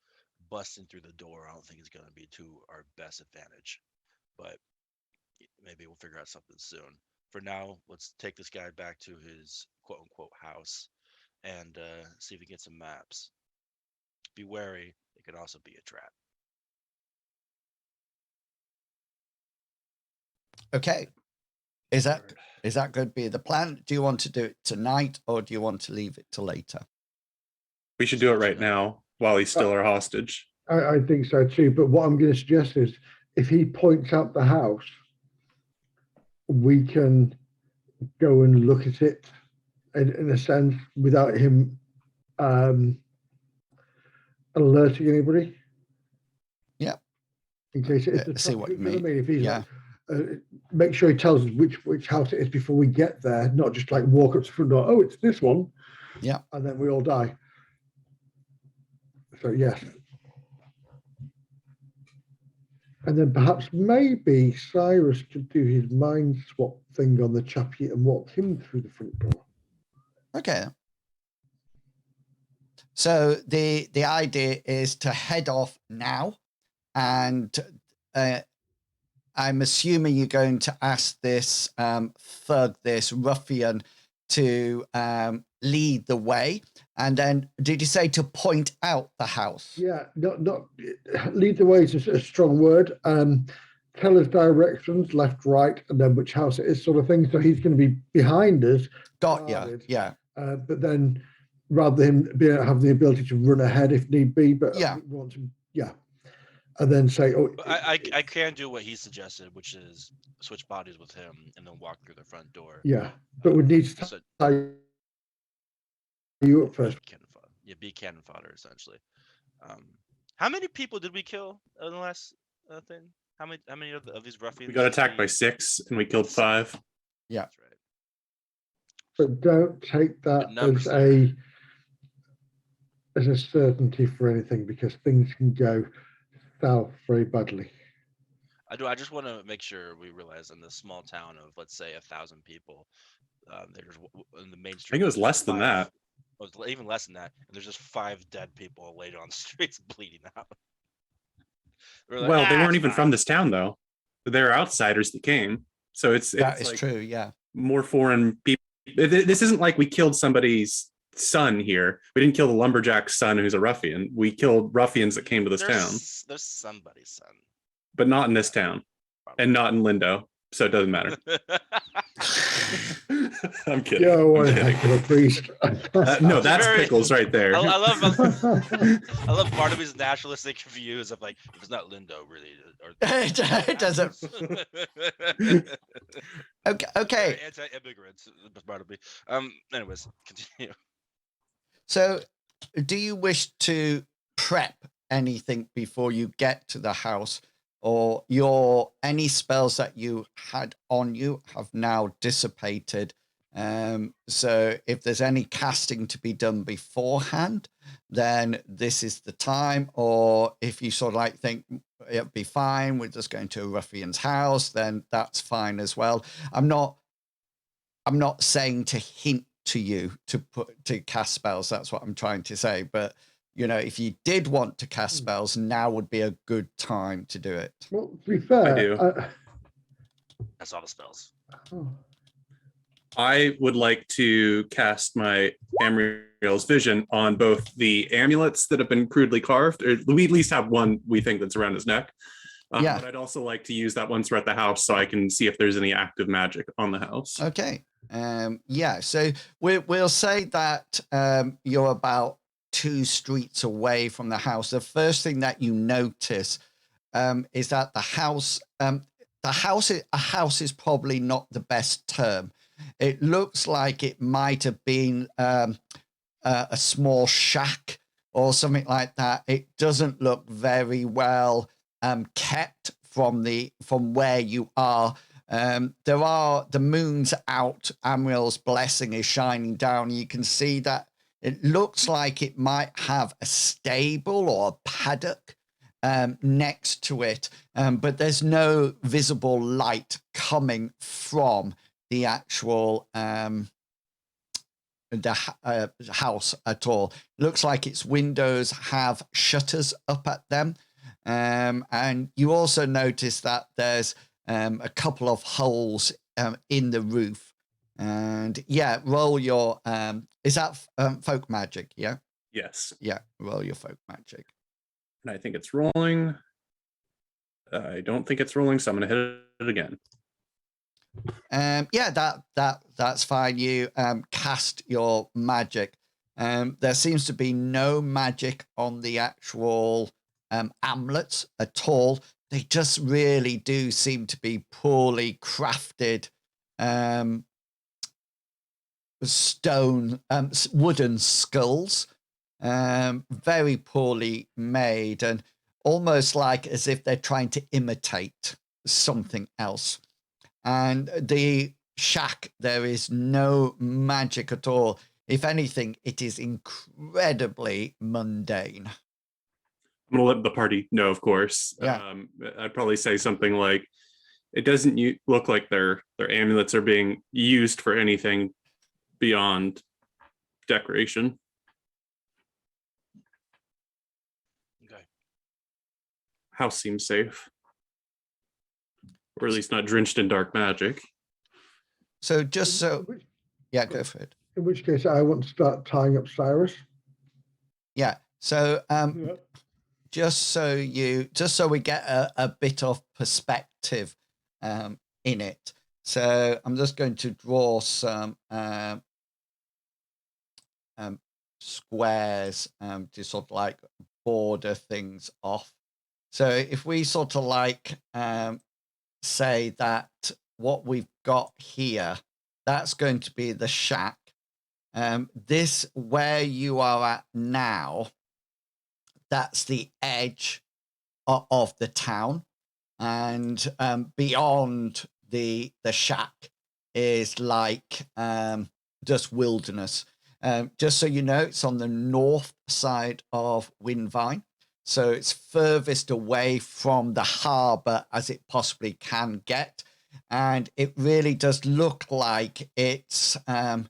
busting through the door, I don't think is going to be to our best advantage. But maybe we'll figure out something soon. For now, let's take this guy back to his quote-unquote house and see if we can get some maps. Be wary. It could also be a trap. Okay. Is that going to be the plan? Do you want to do it tonight, or do you want to leave it till later? We should do it right now while he's still our hostage. I think so too. But what I'm going to suggest is, if he points out the house, we can go and look at it in a sense without him alerting anybody. Yeah. in case it is the see trap. what you know what I mean. mean? If he's Yeah. like, make sure he tells us which house it is before we get there, not just like walk up to the front door. Oh, it's this one. Yeah. And then we all die. So yes. And then perhaps maybe Cyrus could do his mind swap thing on the chappie and walk him through the front door. Okay. So the idea is to head off now, and I'm assuming you're going to ask this thug, this ruffian, to lead the way. And then, did you say to point out the house? Yeah, not lead the way is a strong word. Tell us directions, left, right, and then which house it is, sort of thing. So he's going to be behind us. Got you. Yeah. But then, rather than him have the ability to run ahead if need be, but Yeah. we want to, and then say, "Oh, I can do what he suggested, which is switch bodies with him and then walk through the front door. yeah." But we need to So- tie you up first. Be cannon fodder essentially. How many people did we kill in the last thing? How many of these ruffians? We got attacked by 6 and we killed 5. Yeah. That's right. But don't take that Good numbers as a certainty for anything, because things can go south very badly. I just want to make sure we realize in this small town of, let's say, 1,000 people, there's in the main street. I think it was less than that. It was even less than that. And there's just 5 dead people laid on the streets bleeding out. Like, Well, they weren't even fine. from this town though. They're outsiders that came. So it's That is like true. Yeah. more foreign people. This isn't like we killed somebody's son here. We didn't kill the lumberjack's son who's a ruffian. We killed ruffians that came to this town. There's somebody's son. But not in this town. And not in Lindo. So it doesn't matter. I'm kidding. Yeah, I'm what a kidding. heck of a priest. No, that's Pickles right there. I love Barnaby's nationalistic views of like, if it's not Lindo, really. Or, It doesn't. Okay. Anti-immigrants, Barnaby. Anyways, continue. So, do you wish to prep anything before you get to the house, or any spells that you had on you have now dissipated? So, if there's any casting to be done beforehand, then this is the time. Or if you sort of like think it'll be fine, we're just going to a ruffian's house, then that's fine as well. I'm not saying to hint to you to cast spells. That's what I'm trying to say. But if you did want to cast spells, now would be a good time to do it. Well, to be fair, I do. That's all the spells. I would like to cast my Amriel's vision on both the amulets that have been crudely carved. Or we at least have one we think that's around his neck. Yeah. But I'd also like to use that once we're at the house so I can see if there's any active magic on the house. Okay. So we'll say that you're about 2 streets away from the house. The first thing that you notice is that the house is probably not the best term. It looks like it might have been a small shack or something like that. It doesn't look very well kept from where you are. The moon's out. Amriel's blessing is shining down. You can see that it looks like it might have a stable or a paddock next to it, but there's no visible light coming from the actual house at all. Looks like its windows have shutters up at them, and you also notice that there's a couple of holes in the roof. And roll your is that folk magic? Yes. Roll your folk magic. And I think it's rolling. I don't think it's rolling, so I'm going to hit it again. That's fine. You cast your magic. There seems to be no magic on the actual amulets at all. They just really do seem to be poorly crafted stone, wooden skulls, very poorly made. And almost like as if they're trying to imitate something else. And the shack, there is no magic at all. If anything, it is incredibly mundane. I'm gonna let the party know, of course. Yeah. I'd probably say something like, "It doesn't look like their amulets are being used for anything beyond decoration." Okay. House seems safe, or at least not drenched in dark magic. So just so, In which, yeah, go for it. in which case, I want to start tying up Cyrus. Yeah. So Yeah. just so we get a bit of perspective in it. So I'm just going to draw some squares to sort of like border things off. So if we sort of like say that what we've got here, that's going to be the shack. This where you are at now, that's the edge of the town, and beyond the shack is like just wilderness. Just so you know, it's on the north side of Windvine, so it's furthest away from the harbour as it possibly can get, and it really does look like it's the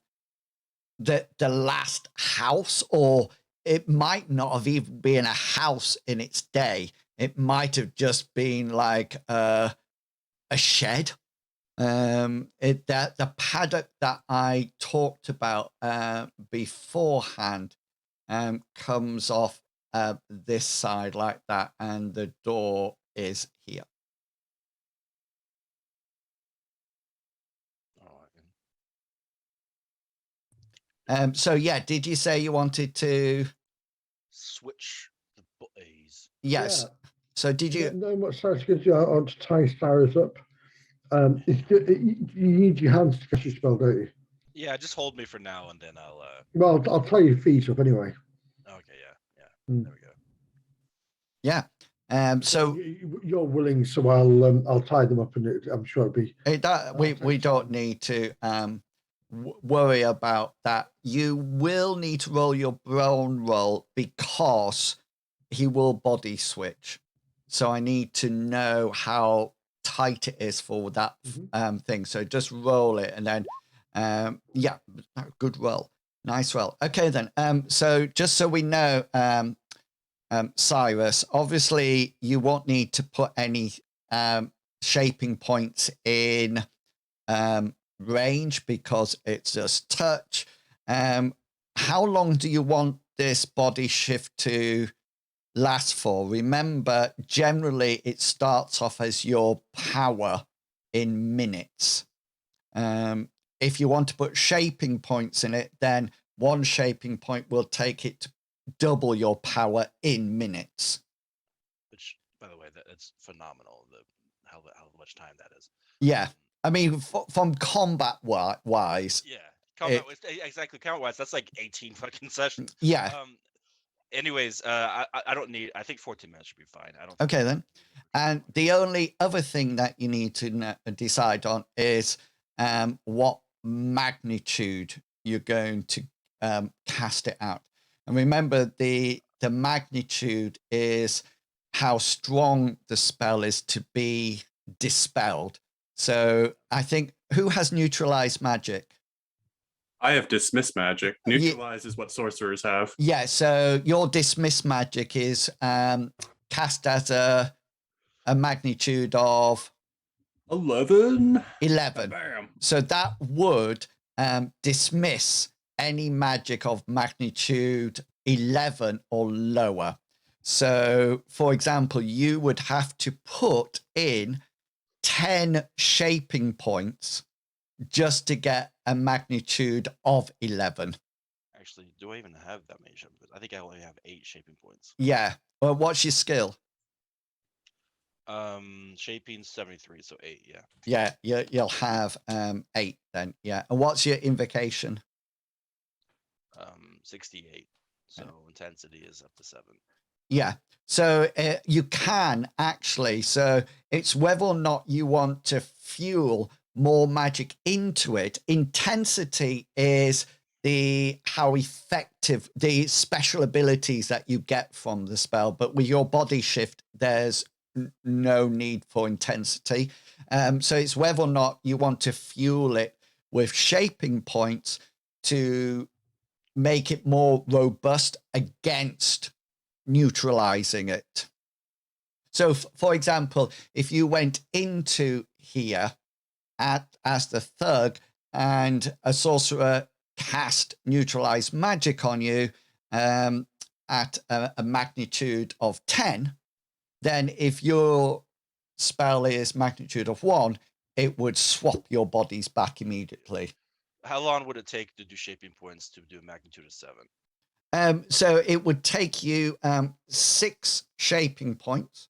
last house, or it might not have even been a house in its day. It might have just been like a shed. The paddock that I talked about beforehand comes off this side like that, and the door is here. So yeah, did you say you wanted to Switch the butties. Yes. Yeah. So did you? No, what Cyrus gives you, I want to tie Cyrus up. You need your hands to cast your spell, don't you? Yeah, just hold me for now, and then I'll. Well, I'll tie your feet up anyway. Okay, yeah. Mm. There we go. Yeah. So You're willing, so I'll tie them up, and I'm sure it'll be. we don't need to worry about that. You will need to roll your brawn roll because he will body switch. So I need to know how tight it is for that thing. So just roll it, and then yeah, good roll, nice roll. Okay then. So just so we know, Cyrus, obviously you won't need to put any shaping points in range because it's just touch. How long do you want this body shift to last for? Remember, generally it starts off as your power in minutes. If you want to put shaping points in it, then one shaping point will take it to double your power in minutes. Which, by the way, that's phenomenal. How much time that is. Yeah, I mean, from combat wise. Yeah, combat exactly. Combat wise, that's like 18 fucking sessions. Yeah. Anyways, I don't need. I think 14 minutes should be fine. I don't. Okay then. And the only other thing that you need to decide on is what magnitude you're going to cast it out. And remember, the magnitude is how strong the spell is to be dispelled. So I think, who has neutralized magic? I have dismiss magic. Neutralize is what sorcerers have. Yeah, so your dismiss magic is cast as a magnitude of 11. 11. Bam. So that would dismiss any magic of magnitude 11 or lower. So, for example, you would have to put in 10 shaping points just to get a magnitude of 11. Actually, do I even have that many shaping points? I think I only have 8 shaping points. Yeah. Well, what's your skill? Shaping 73, so 8. Yeah, you'll have 8 then. Yeah. And what's your invocation? 68. So intensity is up to 7. Yeah. So you can actually, so it's whether or not you want to fuel more magic into it. Intensity is how effective the special abilities that you get from the spell, but with your body shift, there's no need for intensity. So it's whether or not you want to fuel it with shaping points to make it more robust against neutralizing it. So, for example, if you went into here as the thug and a sorcerer cast neutralize magic on you at a magnitude of 10, then if your spell is magnitude of 1, it would swap your bodies back immediately. How long would it take to do shaping points to do a magnitude of 7? So it would take you 6 shaping points.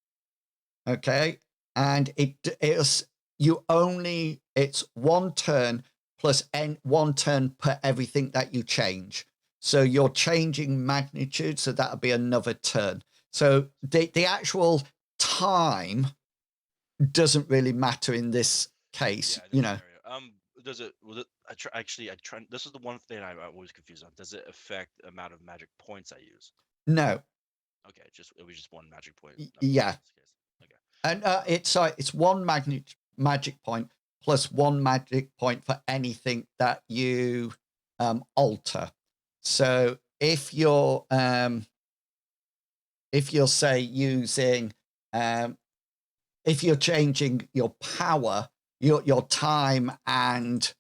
Okay. And it's one turn plus 1 turn per everything that you change. So you're changing magnitude. So that'll be another turn. So the actual time doesn't really matter in this case, you know. Does it? I try. This is the one thing I'm always confused on. Does it affect the amount of magic points I use? No. Okay, it was just 1 magic point. Yeah. Okay. And it's 1 magic point plus 1 magic point for anything that you alter. So if you're say using if you're changing your power, your time and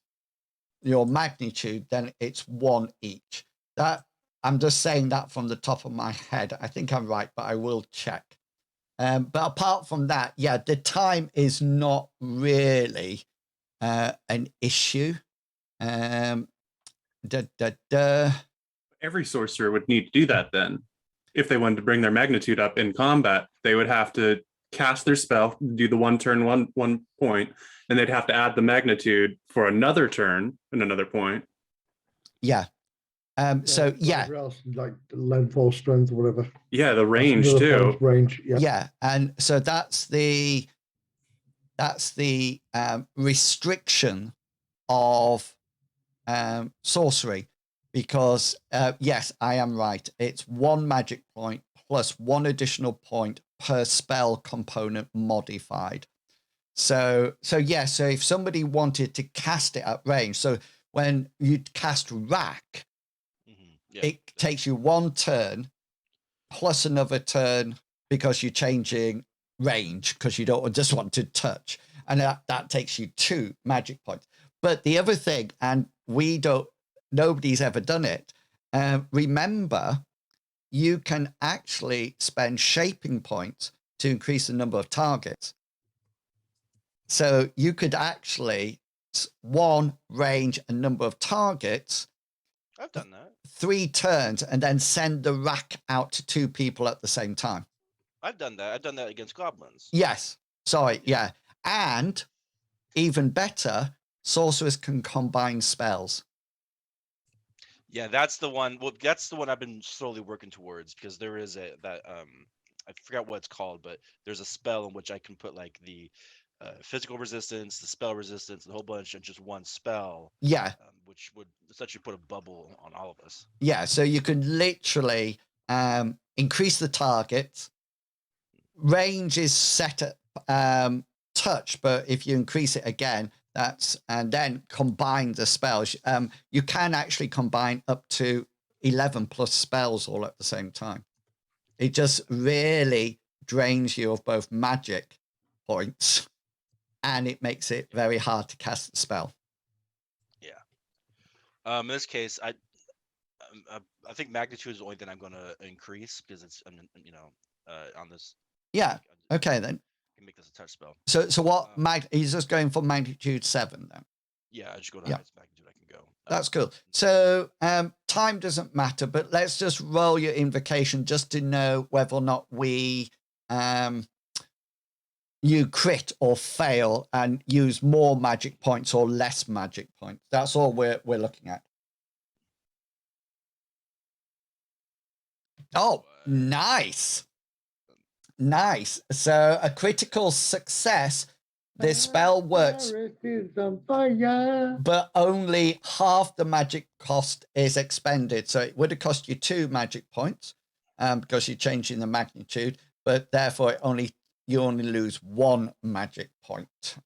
your magnitude, then it's 1 each. That I'm just saying that from the top of my head. I think I'm right, but I will check. But apart from that, yeah, the time is not really an issue. Every sorcerer would need to do that then. If they wanted to bring their magnitude up in combat, they would have to cast their spell, do the 1 turn, one point, and they'd have to add the magnitude for another turn and another point. Yeah. So yeah, else, like length or strength or whatever. Yeah, the range too. Range. Yeah. Yeah, and so that's the restriction of sorcery, because yes, I am right. It's 1 magic point plus 1 additional point per spell component modified. So yeah, so if somebody wanted to cast it at range, so when you cast rack, it takes you 1 turn plus another turn because you're changing range because you don't just want to touch, and that takes you 2 magic points. But the other thing, and nobody's ever done it, remember, you can actually spend shaping points to increase the number of targets. So you could actually 1 range a number of targets. I've done that. 3 turns and then send the rack out to 2 people at the same time. I've done that. I've done that against goblins. Yes. Sorry. Yeah. And even better, sorcerers can combine spells. Yeah, that's the one. Well, that's the one I've been slowly working towards, because there is I forgot what it's called, but there's a spell in which I can put like the physical resistance, the spell resistance, and a whole bunch in just 1 spell. Yeah. Which would essentially put a bubble on all of us. Yeah. So you can literally increase the target. Range is set at touch, but if you increase it again, and then combine the spells. You can actually combine up to 11 plus spells all at the same time. It just really drains you of both magic points, and it makes it very hard to cast the spell. Yeah. In this case, I think magnitude is the only thing I'm going to increase, because it's on this. Yeah. Okay then. Can make this a touch spell. So what he's just going for magnitude 7 then? Yeah, I just go to highest magnitude I can go. That's cool. So time doesn't matter, but let's just roll your invocation just to know whether or not you crit or fail and use more magic points or less magic points. That's all we're looking at. Oh, nice. Nice. So a critical success. This spell works, Cyrus is on fire. but only half the magic cost is expended. So it would have cost you 2 magic points because you're changing the magnitude, but therefore you only lose 1 magic point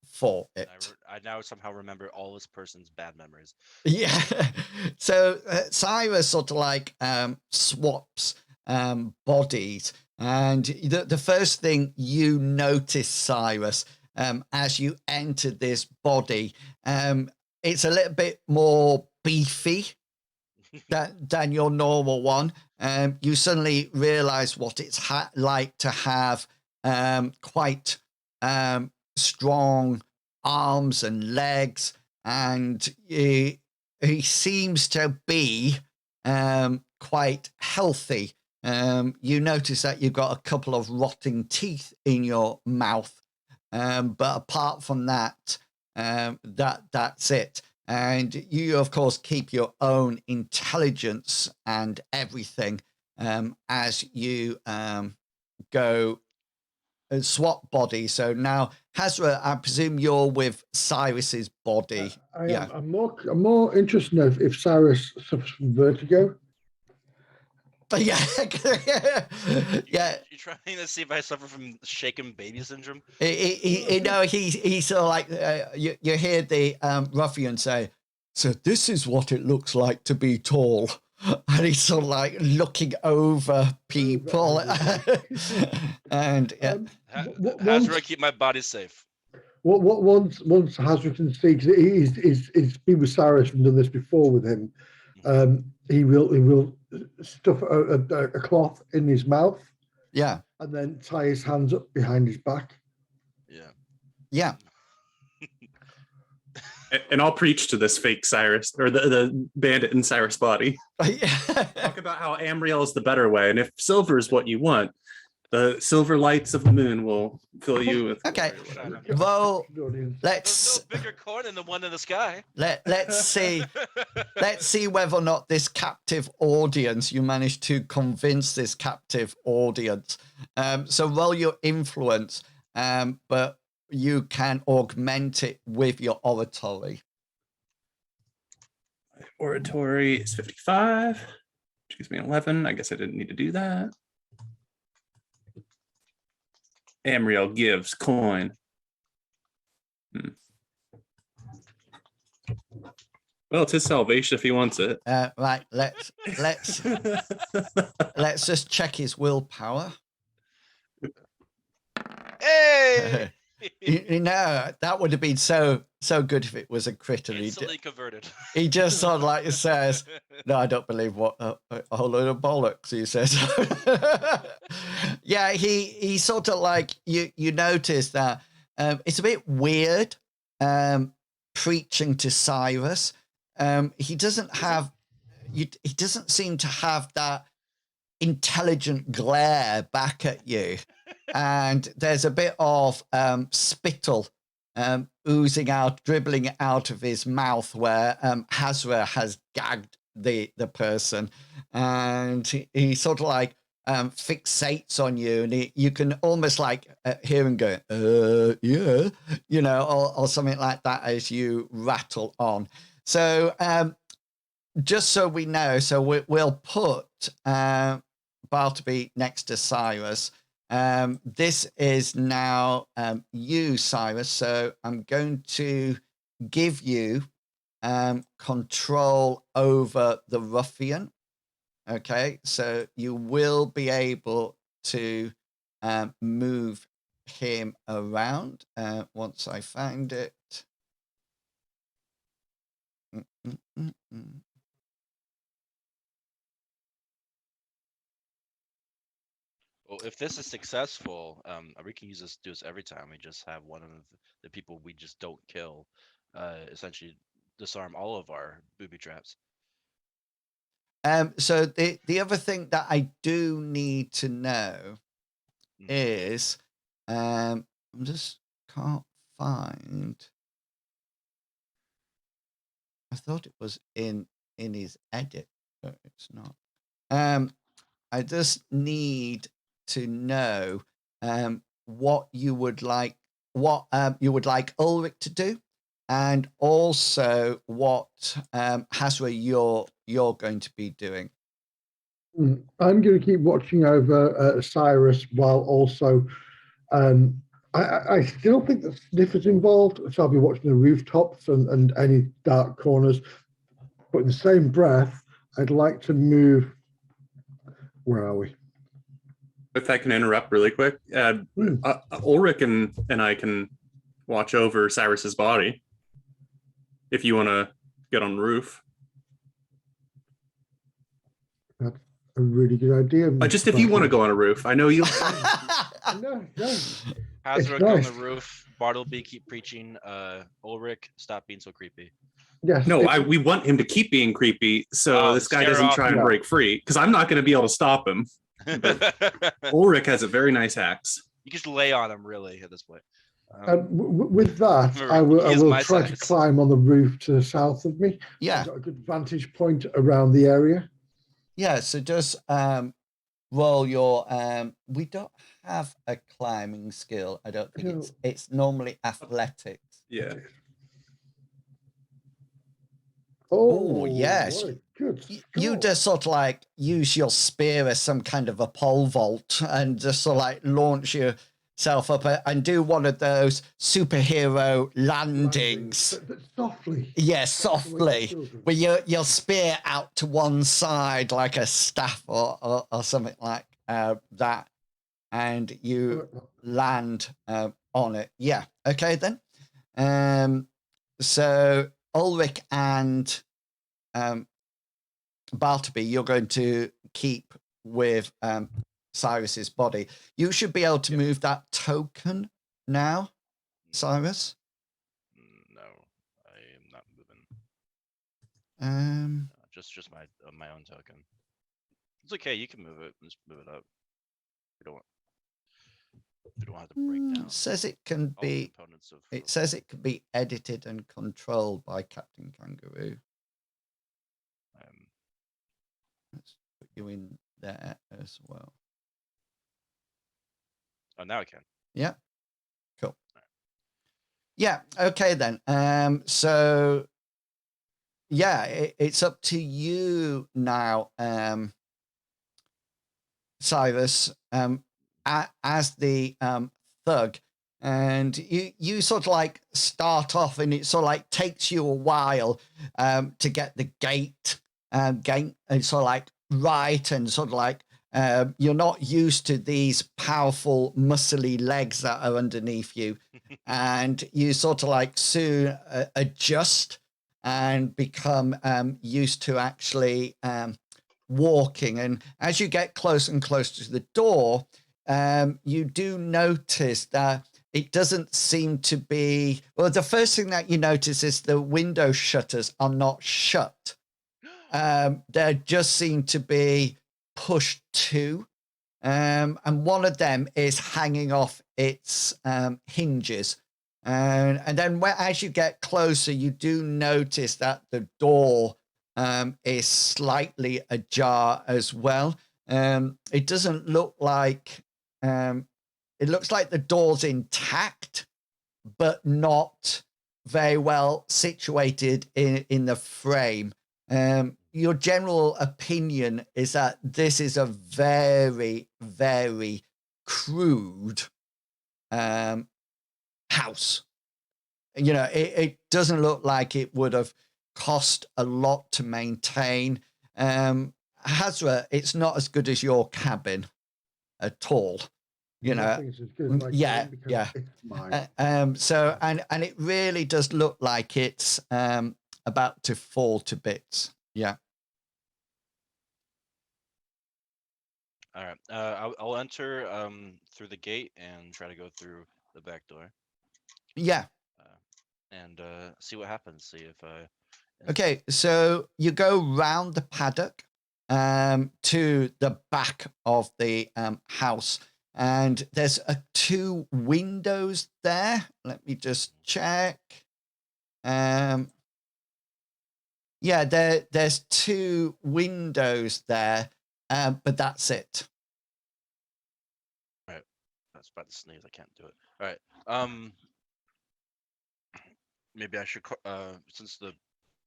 for it. I now somehow remember all this person's bad memories. Yeah. So Cyrus sort of like swaps bodies. And the first thing you notice, Cyrus, as you enter this body, it's a little bit more beefy than your normal one. You suddenly realize what it's like to have quite strong arms and legs, and he seems to be quite healthy. You notice that you've got a couple of rotting teeth in your mouth, but apart from that, that's it. And you, of course, keep your own intelligence and everything as you go swap body. So now, Hazra, I presume you're with Cyrus's body. Yeah. I'm more interested in if Cyrus suffers from vertigo. But yeah, yeah. You trying to see if I suffer from shaken baby syndrome? He's sort of like you hear the ruffian say, "So this is what it looks like to be tall," and he's sort of like looking over people, and yeah. How's I keep my body safe? What once Hazard can see, because he's been with Cyrus and done this before with him. He will stuff a cloth in his mouth, Yeah, and then tie his hands up behind his back. Yeah. And I'll preach to this fake Cyrus, or the bandit in Cyrus' body. Talk about how Amriel is the better way, and if silver is what you want, the silver lights of the moon will fill you with. Okay. Well, let's. There's no bigger corn than the one in the sky. Let's see. Let's see whether or not this captive audience, you manage to convince this captive audience. So roll your influence, but you can augment it with your oratory. Oratory is 55, which gives me 11. I guess I didn't need to do that. Amriel gives coin. Well, it's his salvation if he wants it. Right, let's just check his willpower. Hey! You know, that would have been so good if it was a crit. And Instantly converted. He just sort of like says, "No, I don't believe what a whole load of bollocks," he says. Yeah, he sort of like you notice that it's a bit weird preaching to Cyrus. He doesn't seem to have that intelligent glare back at you, and there's a bit of spittle oozing out, dribbling out of his mouth where Hazra has gagged the person, and he sort of like fixates on you, and you can almost like hear him go, yeah, you know, or something like that as you rattle on. So just so we know, so we'll put Bartleby next to Cyrus. This is now you, Cyrus. So I'm going to give you control over the ruffian. Okay, so you will be able to move him around once I find it. Well, if this is successful, we can do this every time. We just have one of the people we just don't kill, essentially disarm all of our booby traps. So the other thing that I do need to know is, I just can't find. I thought it was in his edit, but it's not. I just need to know what you would like Ulrich to do, and also what Hazra you're going to be doing. I'm going to keep watching over Cyrus while also. I still think that Sniff is involved, so I'll be watching the rooftops and any dark corners. But in the same breath, I'd like to move. Where are we? If I can interrupt really quick, Ulrich and I can watch over Cyrus's body. If you want to get on the roof, That's a really good idea. just if you want to go on a roof, I know you. No. Hazard on the roof. Bartleby, keep preaching. Ulrich, stop being so creepy. Yes. No, we want him to keep being creepy, so this guy doesn't try and break free. Because I'm not going to be able to stop him. But Ulrich has a very nice axe. You just lay on him, really, at this point. With that, I will try to climb on the roof to the south of me. Yeah. I've got a good vantage point around the area. Yeah, so just roll your we don't have a climbing skill. I don't think it's normally athletics. Yeah. Oh yes. Good. You just sort of like use your spear as some kind of a pole vault and just sort of like launch yourself up and do one of those superhero landings. But softly. Yeah, softly. With your spear out to one side like a staff or something like that. And you land on it. Yeah. Okay then. So Ulrich and Bartleby, you're going to keep with Cyrus's body. You should be able to move that token now, Cyrus. No, I am not moving. Just my own token. It's okay. You can move it. Just move it up. We don't have to break down. It says it can be. It says it can be edited and controlled by Captain Kangaroo. Let's put you in there as well. Oh, now I can. Yeah. Cool. Yeah. Okay then. So yeah, it's up to you now, Cyrus, as the thug. And you sort of like start off, and it sort of like takes you a while to get the gate and sort of like right, and sort of like you're not used to these powerful muscly legs that are underneath you, and you sort of like soon adjust and become used to actually walking. And as you get closer and closer to the door, you do notice that it doesn't seem to be, well, the first thing that you notice is the window shutters are not shut. They just seem to be pushed to, and one of them is hanging off its hinges. And then as you get closer, you do notice that the door is slightly ajar as well. It doesn't look like, it looks like the door's intact, but not very well situated in the frame. Your general opinion is that this is a very, very crude house. You know, it doesn't look like it would have cost a lot to maintain. Hazra, it's not as good as your cabin at all. You know, yeah. So and it really does look like it's about to fall to bits. Yeah. All right. I'll enter through the gate and try to go through the back door. Yeah. And see what happens. See if Okay, so you go round the paddock to the back of the house, and there's 2 windows there. Let me just check. Yeah, there's 2 windows there, but that's it. was about to sneeze. I can't do it. All right. Maybe I should, since the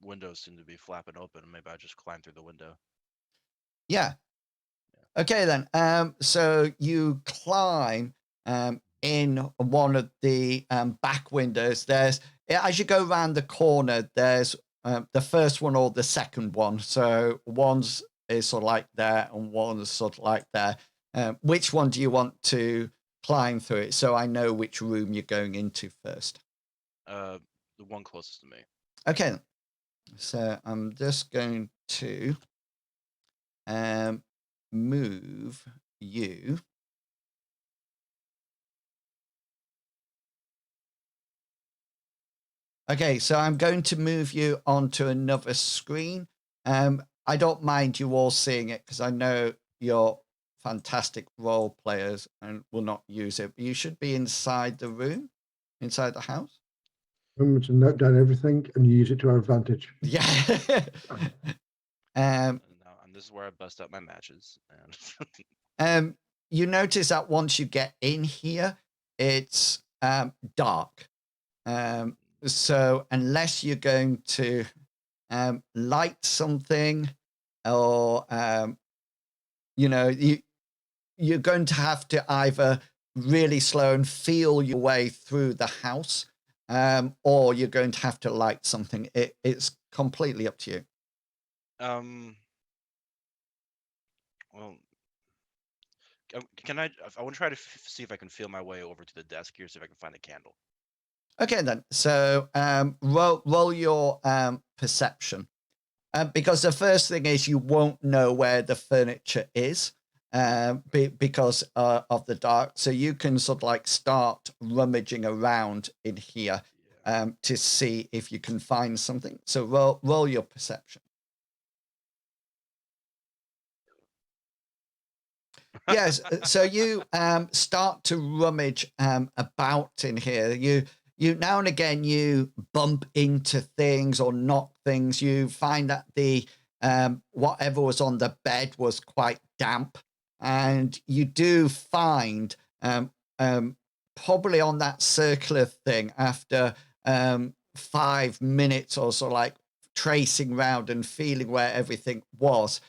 windows seem to be flapping open, maybe I just climb through the window. Yeah. Okay then. So you climb in one of the back windows. There's, as you go around the corner, there's the first one or the second one. So one's is sort of like there and one's sort of like there. Which one do you want to climb through it? So I know which room you're going into first. The one closest to me. Okay. So I'm just going to move you. Okay, so I'm going to move you onto another screen. I don't mind you all seeing it because I know you're fantastic role players and will not use it. But you should be inside the room, inside the house. Remember to note down everything and use it to our advantage. Yeah. And this is where I bust out my matches. And You notice that once you get in here, it's dark. So unless you're going to light something, or you're going to have to either really slow and feel your way through the house, or you're going to have to light something. It's completely up to you. Well, can I want to try to see if I can feel my way over to the desk here, see if I can find a candle. Okay, then. So roll your perception, because the first thing is you won't know where the furniture is because of the dark. So you can sort of like start rummaging around in here to see if you can find something. So roll your perception. Yes. So you start to rummage about in here. You now and again you bump into things or knock things. You find that the whatever was on the bed was quite damp, and you do find probably on that circular thing after 5 minutes or so, like tracing round and feeling where everything was.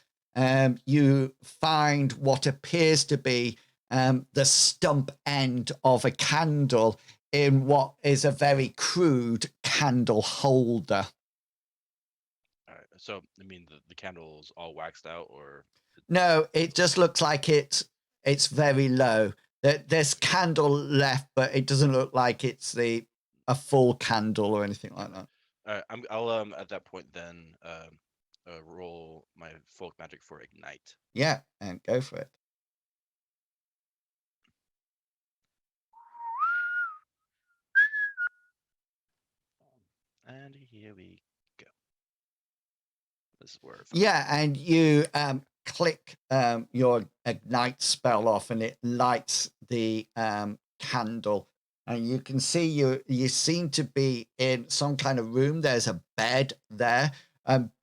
You find what appears to be the stump end of a candle in what is a very crude candle holder. All right. So, I mean, the candle's all waxed out, or? No, it just looks like it's very low. There's candle left, but it doesn't look like it's a full candle or anything like that. All right. I'll at that point then roll my folk magic for ignite. Yeah, and go for it. And here we go. This is where. Yeah, and you click your ignite spell off, and it lights the candle. And you can see you seem to be in some kind of room. There's a bed there.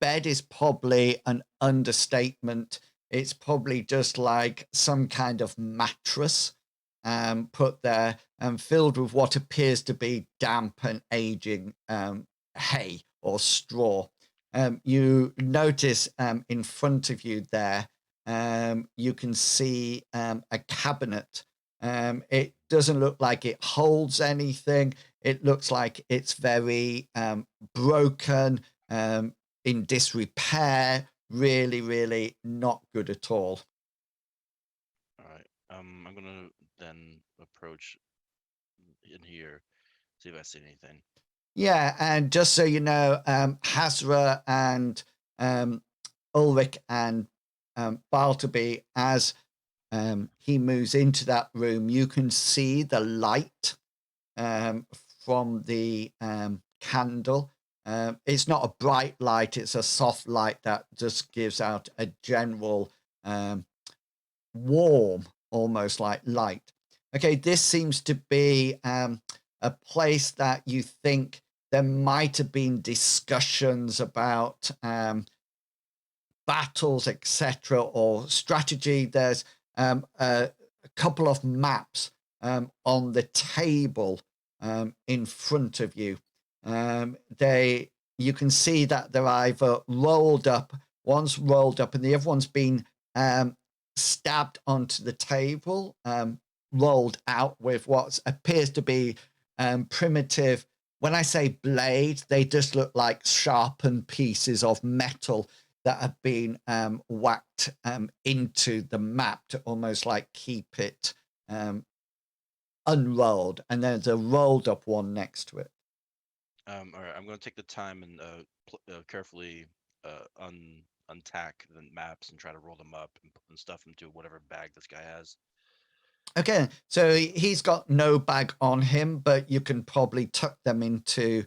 Bed is probably an understatement. It's probably just like some kind of mattress put there and filled with what appears to be damp and aging hay or straw. You notice in front of you there, you can see a cabinet. It doesn't look like it holds anything. It looks like it's very broken, in disrepair, really, really not good at all. All right. I'm gonna then approach in here, see if I see anything. Yeah, and just so you know, Hazra and Ulrich and Bartleby, as he moves into that room, you can see the light from the candle. It's not a bright light, it's a soft light that just gives out a general warm, almost like light. Okay, this seems to be a place that you think there might have been discussions about battles, etc., or strategy. There's a couple of maps on the table in front of you. You can see that they're either rolled up, one's rolled up, and the other one's been stabbed onto the table, rolled out with what appears to be primitive. When I say blades, they just look like sharpened pieces of metal that have been whacked into the map to almost like keep it unrolled. And there's a rolled up one next to it. All right, I'm going to take the time and carefully untack the maps and try to roll them up and stuff into whatever bag this guy has. Okay, so he's got no bag on him, but you can probably tuck them into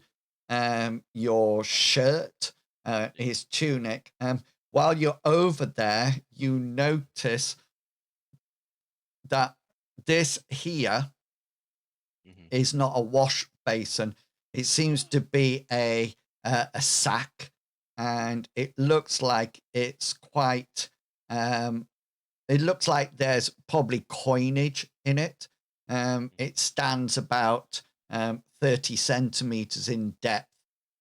your shirt, his tunic. While you're over there, you notice that this here is not a wash basin. It seems to be a sack, and it looks like it's quite. It looks like there's probably coinage in it. It stands about 30 centimeters in depth,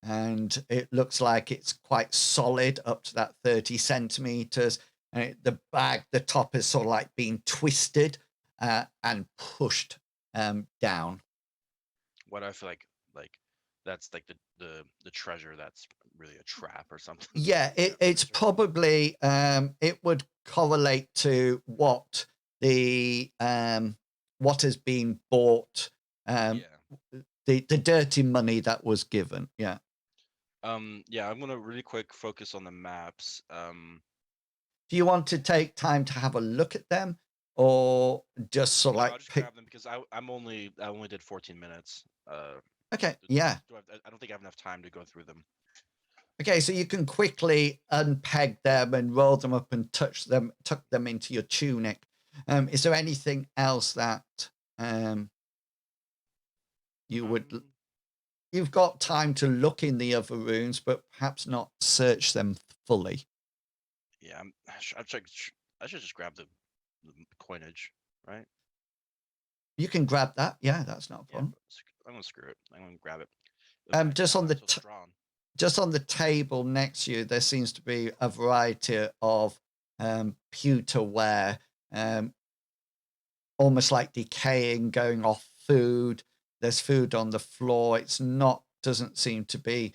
and it looks like it's quite solid up to that 30 centimeters. And the bag, the top is sort of like being twisted and pushed down. What I feel like that's like the treasure that's really a trap or something. Yeah, it's probably it would correlate to what the what has been bought, the dirty money that was given. Yeah. Yeah, I'm gonna really quick focus on the maps. Do you want to take time to have a look at them, or just sort of no, like I'll just pick? grab them because I only did 14 minutes. Okay, yeah. I don't think I have enough time to go through them. Okay, so you can quickly unpeg them and roll them up and tuck them into your tunic. Is there anything else that you would? You've got time to look in the other rooms, but perhaps not search them fully. Yeah, I should just grab the coinage, right? You can grab that. Yeah, that's not a problem. I'm gonna screw it. I'm gonna grab it. Just on the just on the table next to you, there seems to be a variety of pewterware, almost like decaying, going off food. There's food on the floor. It's not, doesn't seem to be,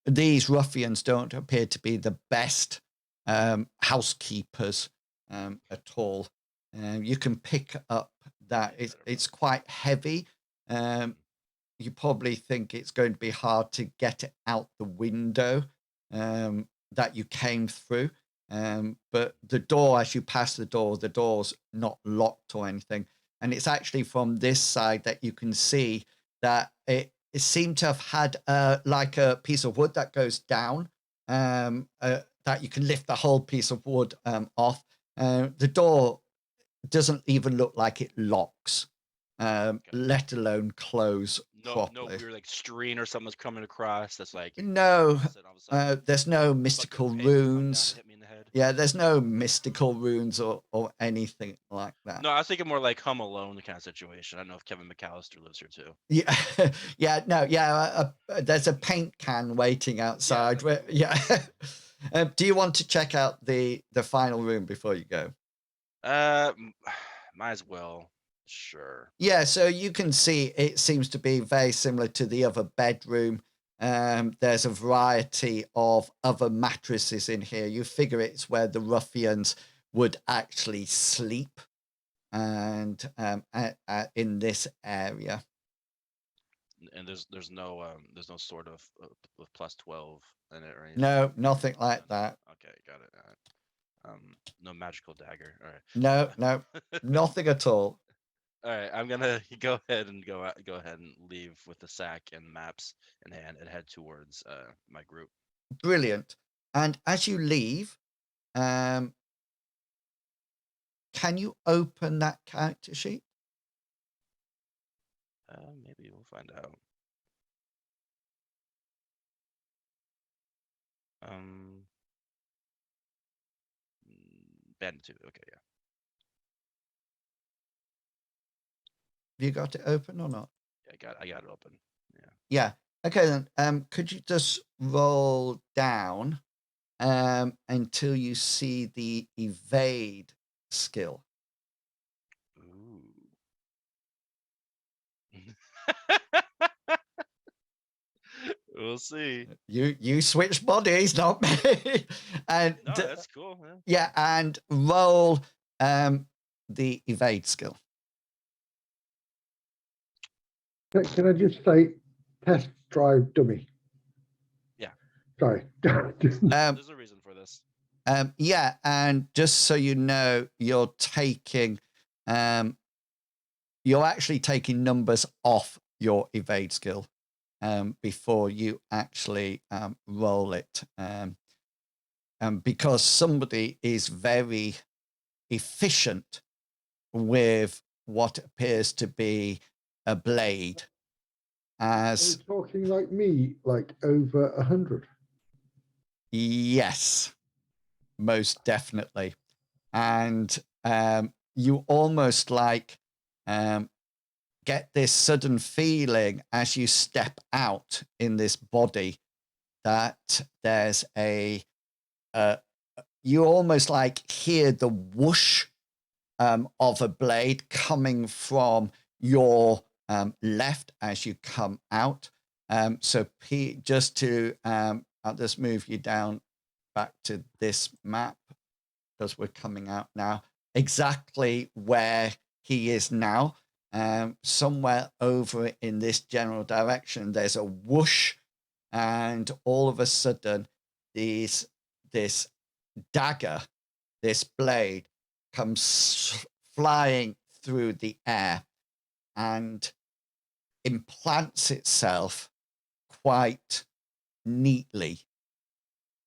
these ruffians don't appear to be the best housekeepers at all. You can pick up that it's quite heavy. You probably think it's going to be hard to get it out the window that you came through. But the door, as you pass the door's not locked or anything. And it's actually from this side that you can see that it seemed to have had like a piece of wood that goes down, that you can lift the whole piece of wood off. The door doesn't even look like it locks, let alone close properly. No weird like screen or something's coming across that's like no. There's no mystical runes. Hit me in the head. Yeah, there's no mystical runes or anything like that. No, I was thinking more like Home Alone kind of situation. I don't know if Kevin McAllister lives here too. Yeah, yeah, no, yeah. There's a paint can waiting outside. Yeah. Do you want to check out the final room before you go? Might as well. Sure. Yeah, so you can see it seems to be very similar to the other bedroom. There's a variety of other mattresses in here. You figure it's where the ruffians would actually sleep, and in this area. And there's no sort of plus 12 in it or anything. No, nothing like that. Okay, got it. No magical dagger. All right. No, nothing at all. All right, I'm gonna go ahead and leave with the sack and maps in hand and head towards my group. Brilliant. And as you leave, can you open that character sheet? Maybe we'll find out. Banditude. Okay, yeah. you got it open or not? I got it open. Yeah. Okay then. Could you just roll down until you see the evade skill? Ooh. We'll see. You switch bodies, not me. And No, that's cool. Yeah. yeah, and roll the evade skill. Can I just say, test drive dummy? Yeah. Sorry. There's a reason for this. Yeah, and just so you know, you're actually taking numbers off your evade skill before you actually roll it. Because somebody is very efficient with what appears to be a blade. Are As you talking like me, like over 100? yes, most definitely. And you almost like get this sudden feeling as you step out in this body that there's you almost like hear the whoosh of a blade coming from your left as you come out. So just to, I'll just move you down back to this map because we're coming out now. Exactly where he is now. Somewhere over in this general direction, there's a whoosh, and all of a sudden, this dagger, this blade, comes flying through the air and implants itself quite neatly.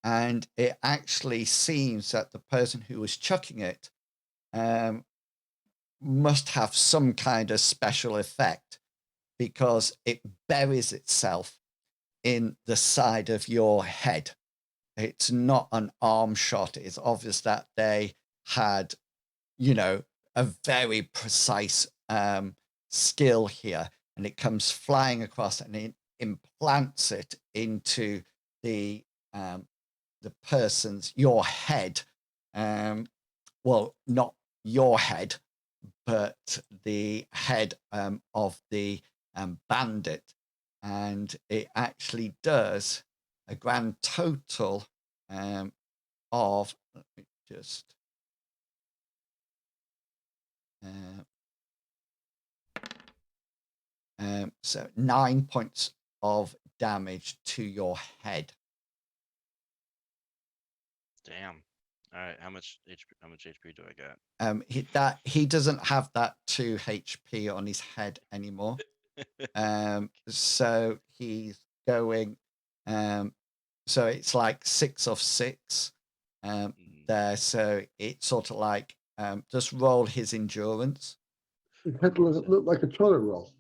And it actually seems that the person who was chucking it must have some kind of special effect because it buries itself in the side of your head. It's not an arm shot. It's obvious that they had, a very precise skill here, and it comes flying across and it implants it into the your head. Well, not your head, but the head of the bandit. And it actually does a grand total of, let me just, so 9 points of damage to your head. Damn. All right. How much HP do I got? He doesn't have that 2 HP on his head anymore. So he's going. So it's like 6 of 6 there. So it's sort of like just roll his endurance. It had to look like a toilet roll.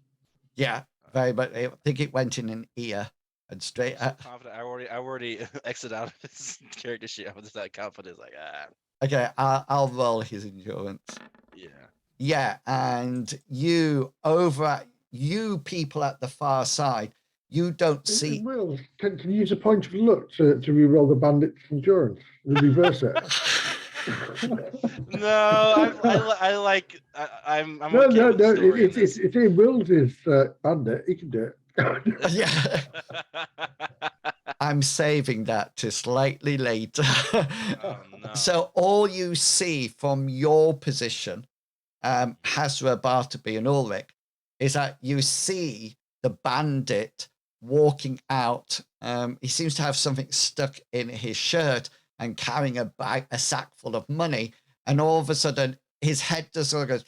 Yeah, very much. I think it went in an ear and straight. I'm so confident. I already exited out of his character sheet. I was that confident. Like Okay, I'll roll his endurance. Yeah. Yeah, and you people at the far side, you don't see. Will, can you use a point of luck to re-roll the bandit's endurance? Reverse it. No, I like. I'm No, okay no, with the no. story in this. It's in Will's bandit. He can do it. Yeah, I'm saving that to slightly later. Oh, no. So all you see from your position, Hazra, Bartleby, and Ulrich, is that you see the bandit walking out. He seems to have something stuck in his shirt and carrying a sack full of money. And all of a sudden, his head just sort of goes,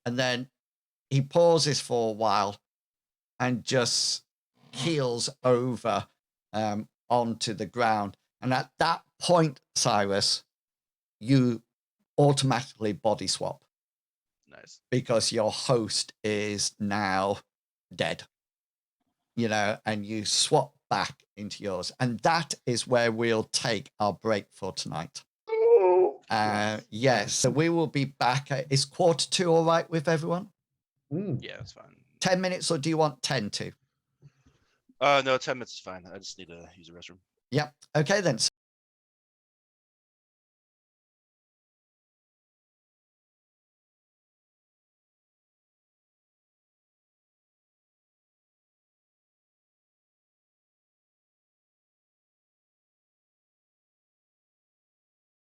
and then he pauses for a while and just keels over onto the ground. And at that point, Cyrus, you automatically body swap. Nice. Because your host is now dead, and you swap back into yours. And that is where we'll take our break for tonight. Yes, so we will be back. Is 1:45 all right with everyone? Yeah, that's fine. 10 minutes, or do you want 10 to? No, 10 minutes is fine. I just need to use the restroom. Yep. Okay, then.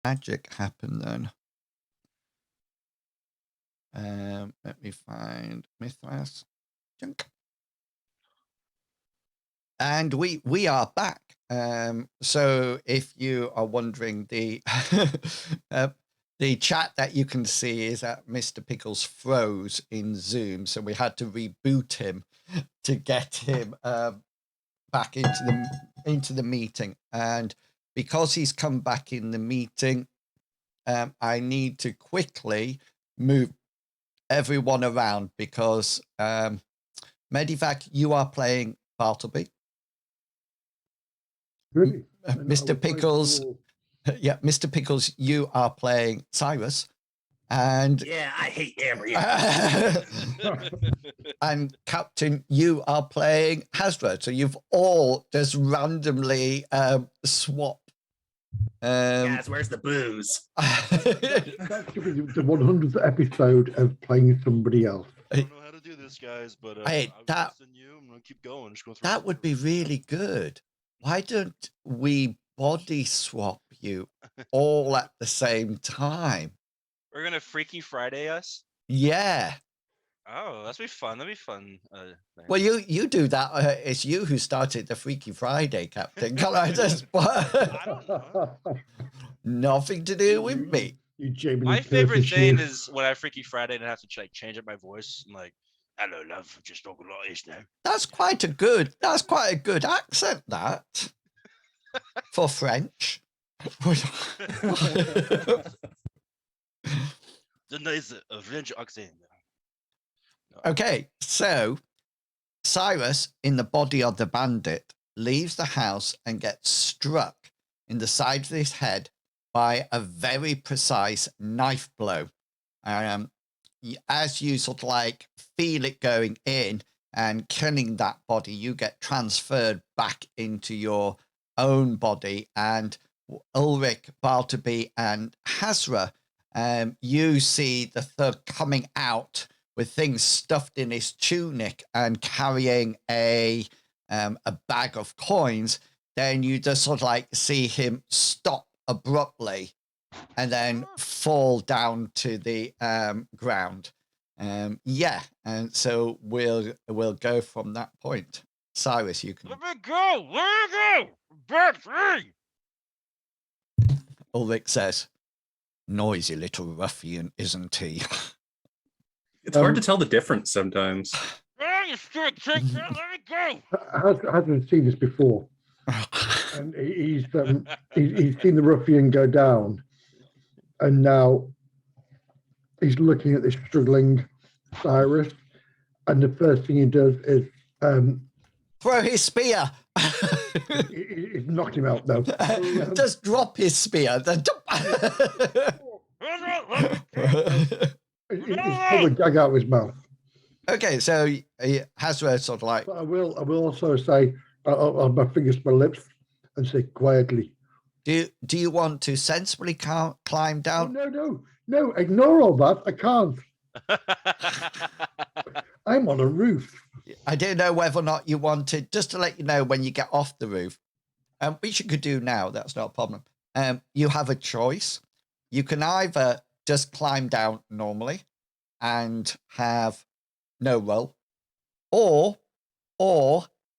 Magic happen then. Let me find Mythras. Junk. And we are back. So if you are wondering, the the chat that you can see is that Mr. Pickles froze in Zoom, so we had to reboot him to get him back into the meeting. And because he's come back in the meeting, I need to quickly move everyone around because Medivac, you are playing Bartleby. Really? Mr. Pickles, yeah, Mr. Pickles, you are playing Cyrus. And Yeah, I hate Amber. and Captain, you are playing Hasbro. So you've all just randomly swapped. Guys, where's the booze? That should be the 100th episode of playing somebody else. I don't know how to do this, guys, but Hey, I'm that- trusting you. I'm gonna keep going. Just go through That would be really good. Why don't we body swap you all at the same time? We're gonna Freaky Friday us. Yeah. Oh, that'd be fun. That'd be fun. Thing. Well, you do that. It's you who started the Freaky Friday, Captain. Can I just? I don't know. Nothing to do with me. You Jamie My Lee favorite Curtis, thing you. is when I Freaky Friday and I have to like change up my voice and like, hello, love, just talk a lot this now. That's quite a good accent, that for French. The nice French accent. Okay, so Cyrus, in the body of the bandit, leaves the house and gets struck in the side of his head by a very precise knife blow. As you sort of like feel it going in and killing that body, you get transferred back into your own body. And Ulrich, Bartleby, and Hazra, you see the thug coming out with things stuffed in his tunic and carrying a bag of coins. Then you just sort of like see him stop abruptly and then fall down to the ground. Yeah, and so we'll go from that point. Cyrus, you can. Let me go! Let me go! Bad free! Ulrich says, "Noisy little ruffian, isn't he?" It's hard to tell the difference sometimes. You stupid trick! Let me go! Hasn't seen this before, and he's seen the ruffian go down, and now he's looking at this struggling Cyrus, and the first thing he does is Throw his spear. he's knocked him out though. Just drop his spear. Then He's pulled a gag out of his mouth. okay, so he has sort of like. But I will also say, I'll my fingers to my lips and say quietly. Do you want to sensibly climb down? No, ignore all that. I can't. I'm on a roof. I don't know whether or not you wanted, just to let you know when you get off the roof, which you could do now, that's not a problem. You have a choice. You can either just climb down normally and have no roll, or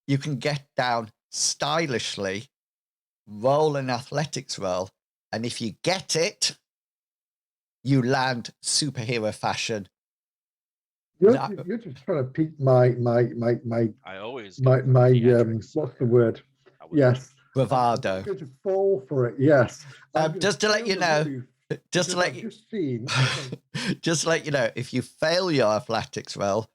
you can get down stylishly, roll an athletics roll, and if you get it, you land superhero fashion. You're just trying to pique my I always my theatrics. what's the word? Yes. Bravado. I'm going to fall for it. Yes. Just to let you know, just to let you, just to let you know, if you fail your athletics roll,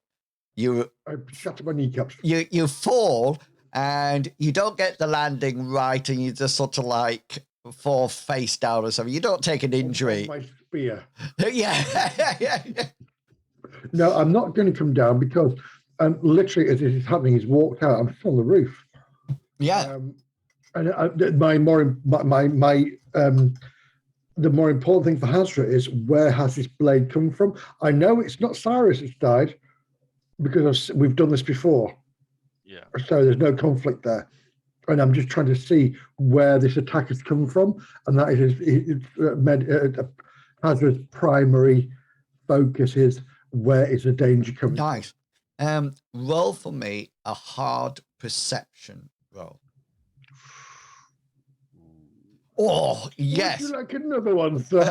I shatter my kneecaps. you fall and you don't get the landing right, and you just sort of like fall face down or something. You don't take an injury. My spear. Yeah. No, I'm not going to come down because literally as it is happening, he's walked out. I'm still on the roof. Yeah. And the more important thing for Hazra is, where has this blade come from? I know it's not Cyrus that's died because we've done this before. Yeah. So there's no conflict there. And I'm just trying to see where this attack has come from. And that is Hazra's primary focus is, where is the danger coming from? Nice. Roll for me a hard perception roll. Oh, yes. Would you like another one, sir?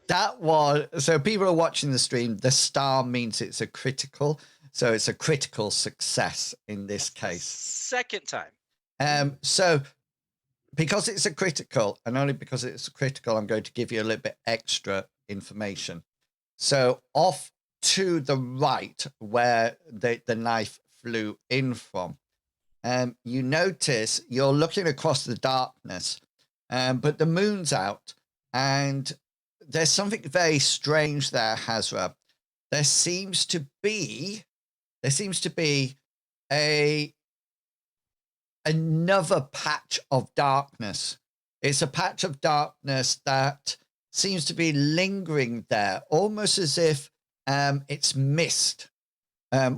That was, so people are watching the stream. The star means it's a critical. So it's a critical success in this case. Second time. So because it's a critical, and only because it's a critical, I'm going to give you a little bit extra information. So off to the right, where the knife flew in from, you notice you're looking across the darkness, but the moon's out, and there's something very strange there, Hazra. There seems to be another patch of darkness. It's a patch of darkness that seems to be lingering there, almost as if it's mist,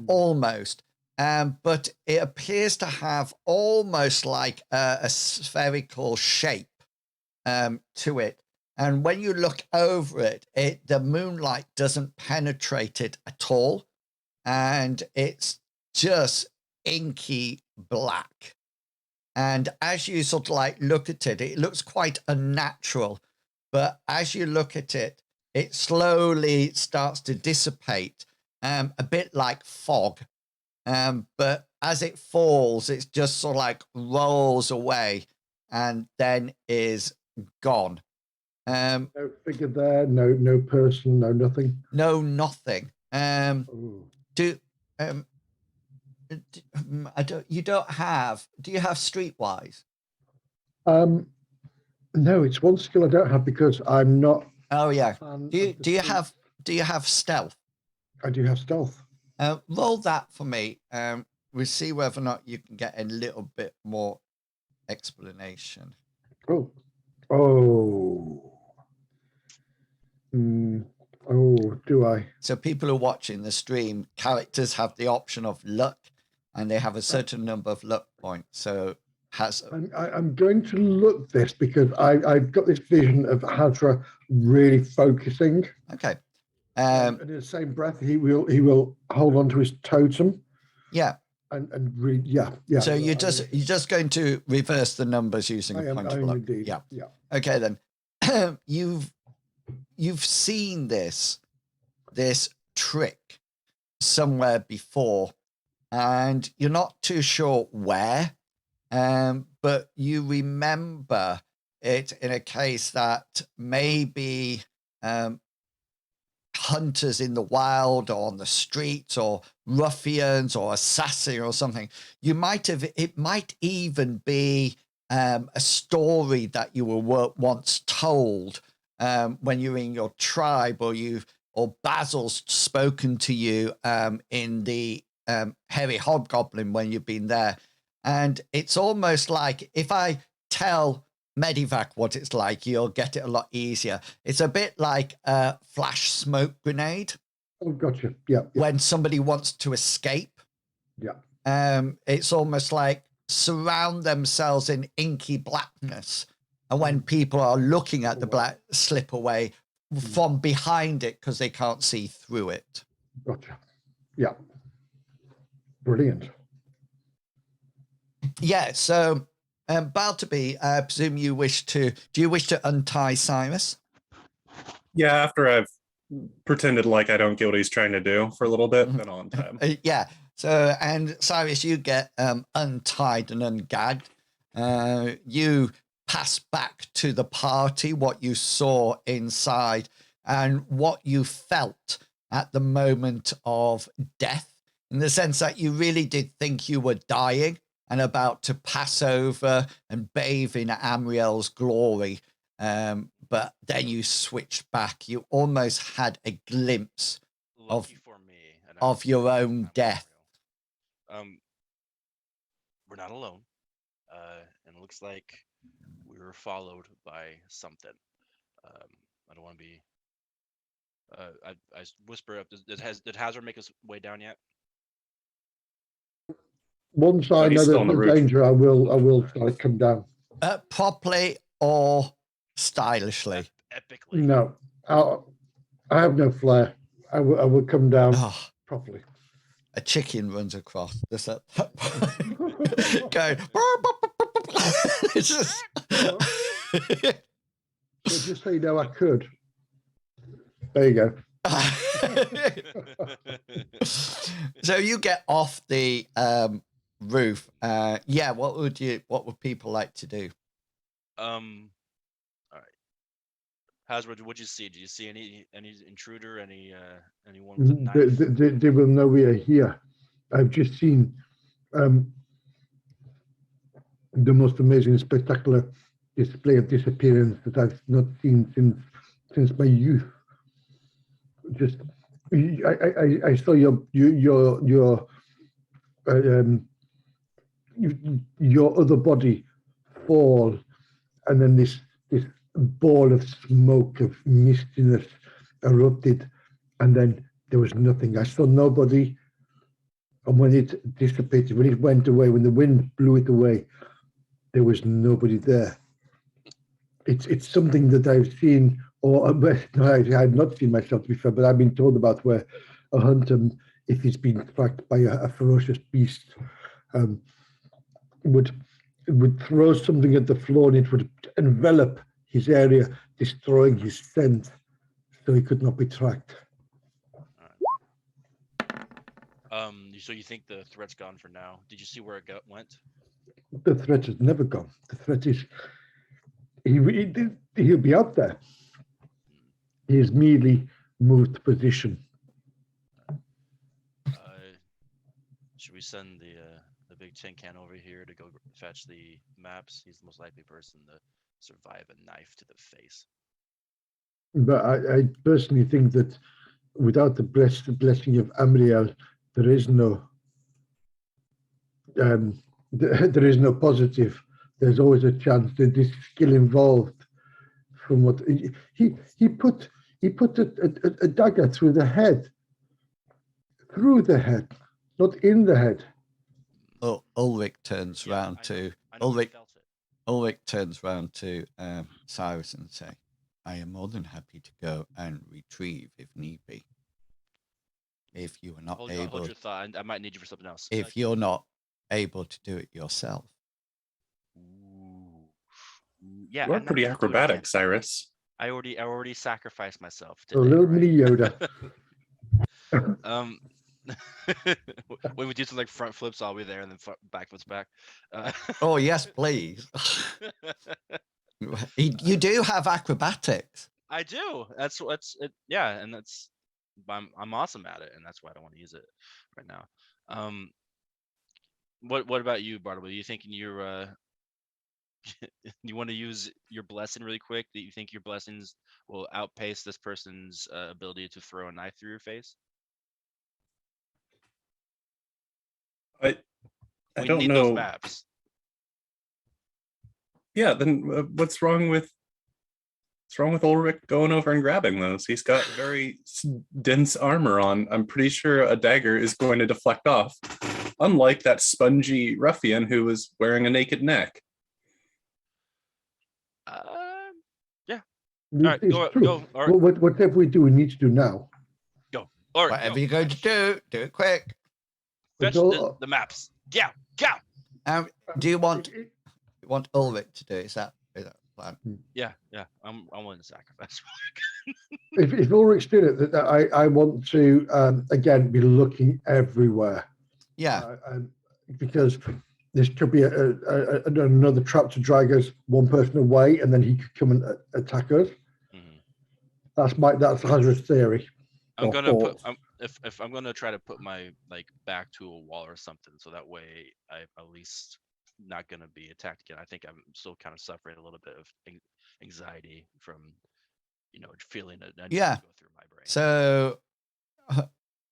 almost. But it appears to have almost like a spherical shape to it. And when you look over it, the moonlight doesn't penetrate it at all. And it's just inky black. And as you sort of like look at it, it looks quite unnatural. But as you look at it, it slowly starts to dissipate, a bit like fog. But as it falls, it's just sort of like rolls away and then is gone. No figure there, no person, no nothing. No, nothing. Do you have Streetwise? No, it's one skill I don't have because I'm not. Oh yeah. Do you have stealth? I do have stealth. Roll that for me. We'll see whether or not you can get a little bit more explanation. Do I? So people who are watching the stream, characters have the option of luck, and they have a certain number of luck points. So I'm going to look this because I've got this vision of Hazra really focusing. Okay. And in the same breath, he will hold on to his totem. Yeah. And read. Yeah. So you're just going to reverse the numbers using a point of luck. Indeed. Yeah. Yeah. Okay then. You've seen this trick somewhere before, and you're not too sure where, but you remember it in a case that maybe hunters in the wild or on the streets or ruffians or assassin or something. It might even be a story that you were once told when you were in your tribe, or Basil's spoken to you in the hairy hobgoblin when you've been there. And it's almost like, if I tell Medivac what it's like, you'll get it a lot easier. It's a bit like a flash smoke grenade. Oh, gotcha. Yeah. When somebody wants to escape. Yeah. It's almost like surround themselves in inky blackness. And when people are looking at the black, slip away from behind it because they can't see through it. Gotcha. Yeah. Brilliant. Yeah. So, Baltaby, I presume do you wish to untie Cyrus? Yeah, after I've pretended like I don't get what he's trying to do for a little bit, then I'll untie him. Yeah. So, and Cyrus, you get untied and ungagged. You pass back to the party what you saw inside and what you felt at the moment of death, in the sense that you really did think you were dying and about to pass over and bathe in Amriel's glory. But then you switched back. You almost had a glimpse lucky for me, and of your own I'm death. We're not alone, and it looks like we were followed by something. I don't want to be. I whisper up. Did Hazard make his way down yet? Once I he's know still there's on the no roof. danger, I will try to come down. Properly or stylishly? Epically. No, I have no flair. I will come down Oh, properly. a chicken runs across. Just going. It's just. So just so you know, I could. There you go. So you get off the roof. Yeah, what would people like to do? All right. Hazard, what'd you see? Did you see any intruder? Anyone with a knife? They will know we are here. I've just seen the most amazing, spectacular display of disappearance that I've not seen since my youth. Just, I saw your other body fall, and then this ball of smoke, of mistiness erupted, and then there was nothing. I saw nobody, and when it dissipated, when it went away, when the wind blew it away, there was nobody there. It's something that I've seen, or no, I have not seen myself before, but I've been told about where a hunter, if he's been tracked by a ferocious beast, would throw something at the floor and it would envelop his area, destroying his scent, so he could not be tracked. So you think the threat's gone for now? Did you see where it went? The threat has never gone. The threat is he'll be out there. He has merely moved position. Should we send the big tin can over here to go fetch the maps? He's the most likely person to survive a knife to the face. But I personally think that without the blessing of Amriel, there is no positive. There's always a chance that this skill involved. From what he put a dagger through the head, not in the head. Oh, Ulrich turns round to Ulrich turns round to Cyrus and say, "I am more than happy to go and retrieve if need be. If you are not hold able, your thought. I might need you for something else. if you're not able to do it yourself." Ooh. Yeah, You're I'm not pretty gonna do it acrobatic, again. Cyrus. I already sacrificed myself A today. little right? mini Yoda. When we do something like front flips, I'll be there, and then back flips back. Oh yes, please. You do have acrobatics. I do. That's it. Yeah, and I'm awesome at it, and that's why I don't want to use it right now. What about you, Bartleby? You thinking you're you want to use your blessing really quick? Do you think your blessings will outpace this person's ability to throw a knife through your face? I We don't need know. those maps. Yeah, then what's wrong with Ulrich going over and grabbing those? He's got very dense armor on. I'm pretty sure a dagger is going to deflect off, unlike that spongy ruffian who was wearing a naked neck. Yeah. It's All right, true. go. All right. Whatever we do, we need to do now. Go. All right, Whatever go. you're going to do it quick. Fetch all- the maps. Go. Do you want Ulrich to do it? Is that the plan? Yeah. I'm willing to sacrifice. If Ulrich's doing it, I want to again be looking everywhere. Yeah. Because this could be another trap to drag us one person away, and then he could come and attack us. Mm-hmm. That's Hazard's theory. I'm gonna thought. if I'm gonna try to put my back to a wall or something, so that way I'm at least not gonna be attacked again. I think I'm still kind of suffering a little bit of anxiety from feeling a Yeah. go through my brain. So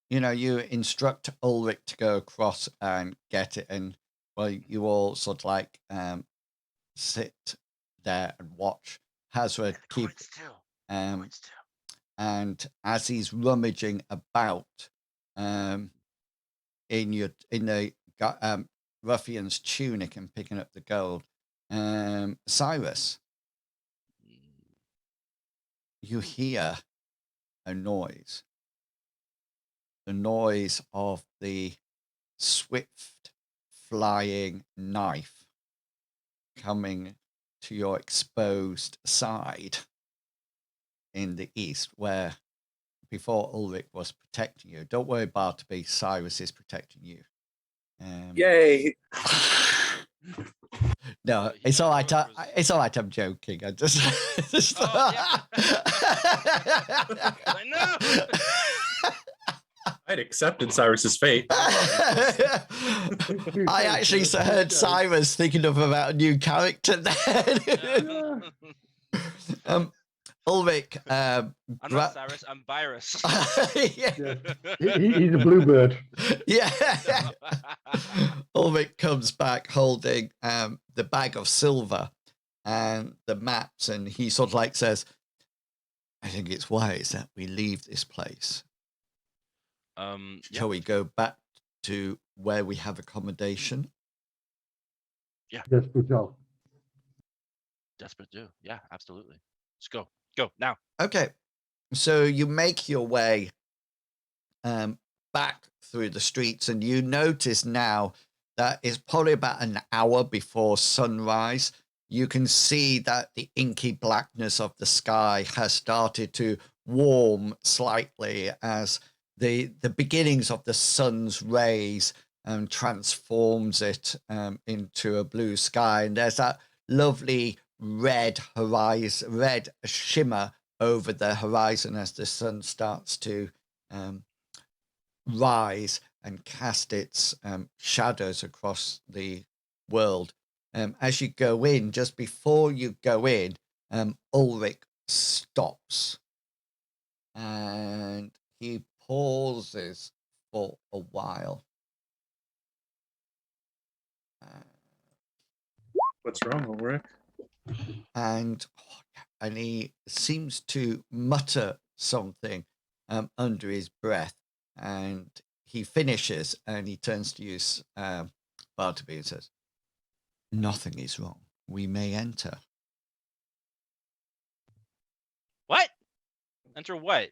you instruct Ulrich to go across and get it, and well, you all sort of like sit there and watch Hazra keep. And as he's rummaging about in the ruffian's tunic and picking up the gold, Cyrus, you hear a noise. The noise of the swift flying knife coming to your exposed side in the east, where before Ulrich was protecting you. Don't worry, Bartleby, Cyrus is protecting you. Yay! No, it's all right. It's all right. I'm joking. I just. I know. I'd accepted Cyrus's fate. I actually heard Cyrus thinking about a new character then. Ulrich. I'm not Cyrus. I'm Virus. Yeah. He's a bluebird. Yeah. Ulrich comes back holding the bag of silver and the maps, and he sort of like says, I think it's wise that we leave this place. Shall we go back to where we have accommodation? Yeah. Yes, we shall. Desperate do. Yeah, absolutely. Let's go. Go now. Okay. So you make your way back through the streets, and you notice now that it's probably about an hour before sunrise. You can see that the inky blackness of the sky has started to warm slightly as the beginnings of the sun's rays transforms it into a blue sky. And there's that lovely red horizon, red shimmer over the horizon as the sun starts to rise and cast its shadows across the world. As you go in, just before you go in, Ulrich stops and he pauses for a while. What's wrong, Ulrich? And he seems to mutter something under his breath, and he finishes and he turns to you, Bartleby, and says, nothing is wrong. We may enter. What? Enter what?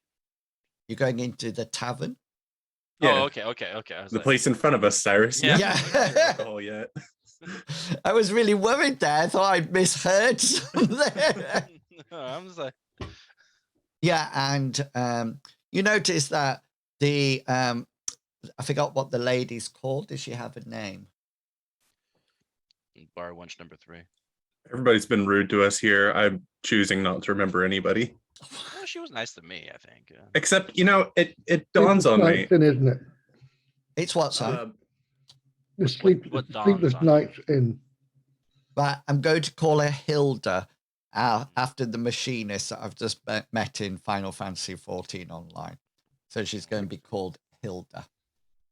You're going into the tavern? Yeah. Oh, okay. I was The like, place in front of us, Cyrus. Yeah. Yeah. Alcohol yet? I was really worried there. I thought I'd misheard something. I'm just like, Yeah, and you notice that the I forgot what the lady's called. Does she have a name? bar wench number 3. Everybody's been rude to us here. I'm choosing not to remember anybody. Well, she was nice to me, I think. Except, it dawns on me. Nights in, isn't it? It's what, sorry? The what dawns sleepless on you? nights in. Right, I'm going to call her Hilda after the machinist that I've just met in Final Fantasy 14 online. So she's going to be called Hilda.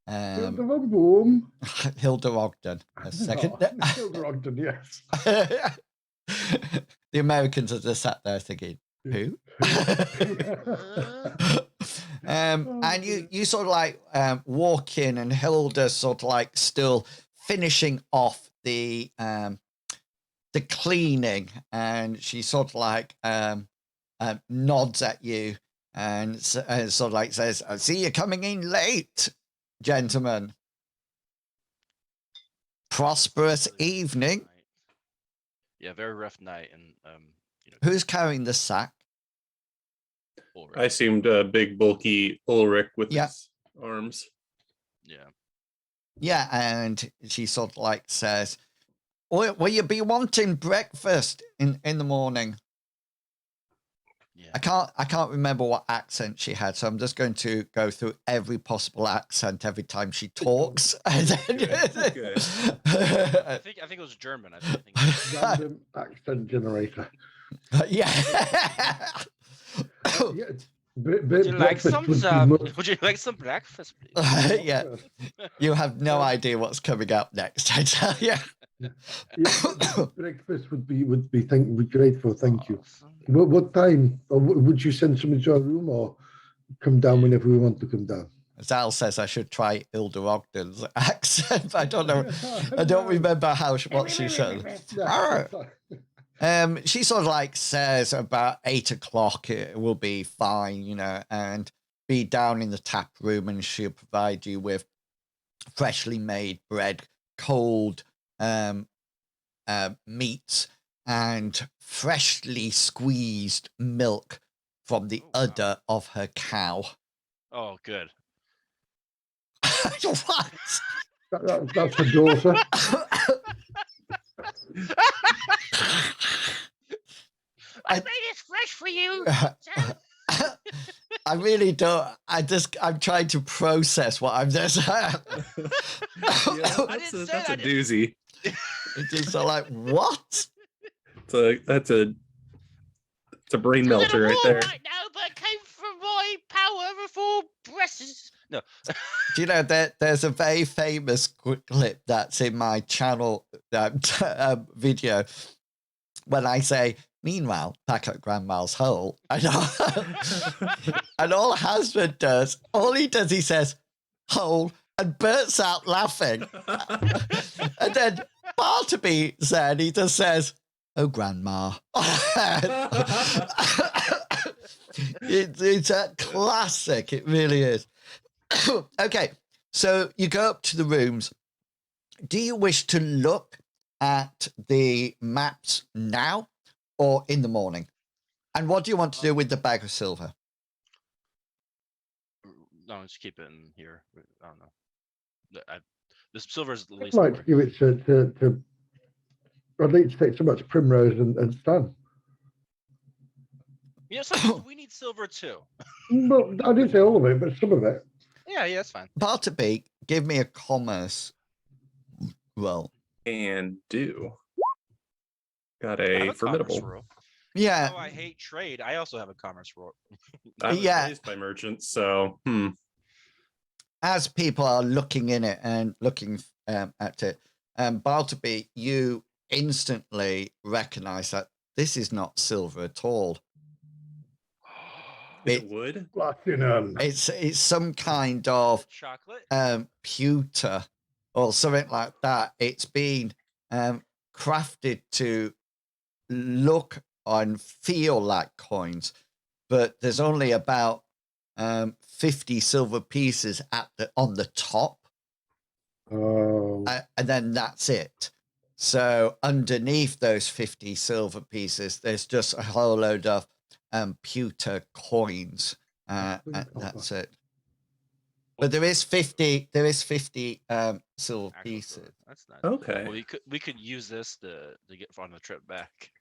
Boom. Hilda Ogden. A second. Hilda Ogden, yes. The Americans are just sat there thinking, who? And you sort of like walk in, and Hilda sort of like still finishing off the cleaning, and she sort of like nods at you and sort of like says, I see you coming in late, gentlemen. Prosperous evening. Yeah, very rough night, and Who's carrying the sack? Ulrich. I assumed a big, bulky Ulrich with Yeah. his arms. Yeah. Yeah, and she sort of like says, will you be wanting breakfast in the morning? Yeah. I can't remember what accent she had, so I'm just going to go through every possible accent every time she talks. And then, Good. I think it was German. I think. Random accent generator. Yeah. Yeah, Would you like breakfast some? would be much. Would you like some breakfast, please? Yeah, you have no idea what's coming up next. I tell you. Yeah, breakfast would be grateful. Thank you. Awesome. What time? Or would you send someone to our room or come down whenever we want to come down? Zal says I should try Ilda Ogden's accent. I don't know. I don't remember what she said. She sort of like says about 8 o'clock it will be fine, you know, and be down in the tap room, and she'll provide you with freshly made bread, cold meats, and freshly squeezed milk from the udder of her cow. Oh, good. What? That's her daughter. I made it fresh for you. I really don't. I'm trying to process what I'm just. That's a doozy. It's just like, what? That's a brain melter right there. Right now, but it came from my powerful breasts. No. Do you know that there's a very famous clip that's in my channel video when I say, meanwhile, back at Grandma's hole, and all husband does, he says, hole, and bursts out laughing. And then Bartleby said, he just says, oh, Grandma. It's a classic. It really is. Okay, so you go up to the rooms. Do you wish to look at the maps now or in the morning? And what do you want to do with the bag of silver? No, just keep it in here. I don't know. This silver is the I'd least. like to give it to I'd like to take so much Primrose and Stan. Yeah, so we need silver too. Well, I didn't say all of it, but some of it. Yeah, that's fine. Bartleby, give me a commerce roll. And do. Got I have a commerce formidable. roll. Yeah. Oh, I hate trade. I also have a commerce roll. I was Yeah. raised by merchants, so As people are looking in it and looking at it, Bartleby, you instantly recognize that this is not silver at all. is it wood? Platinum. It's some kind of Chocolate. pewter or something like that. It's been crafted to look and feel like coins, but there's only about 50 silver pieces on the top, and then that's it. So underneath those 50 silver pieces, there's just a whole load of pewter coins, and that's it. But there is 50 silver Actual pieces. silver. That's nice. Okay. Well, we could use this to get on the trip back.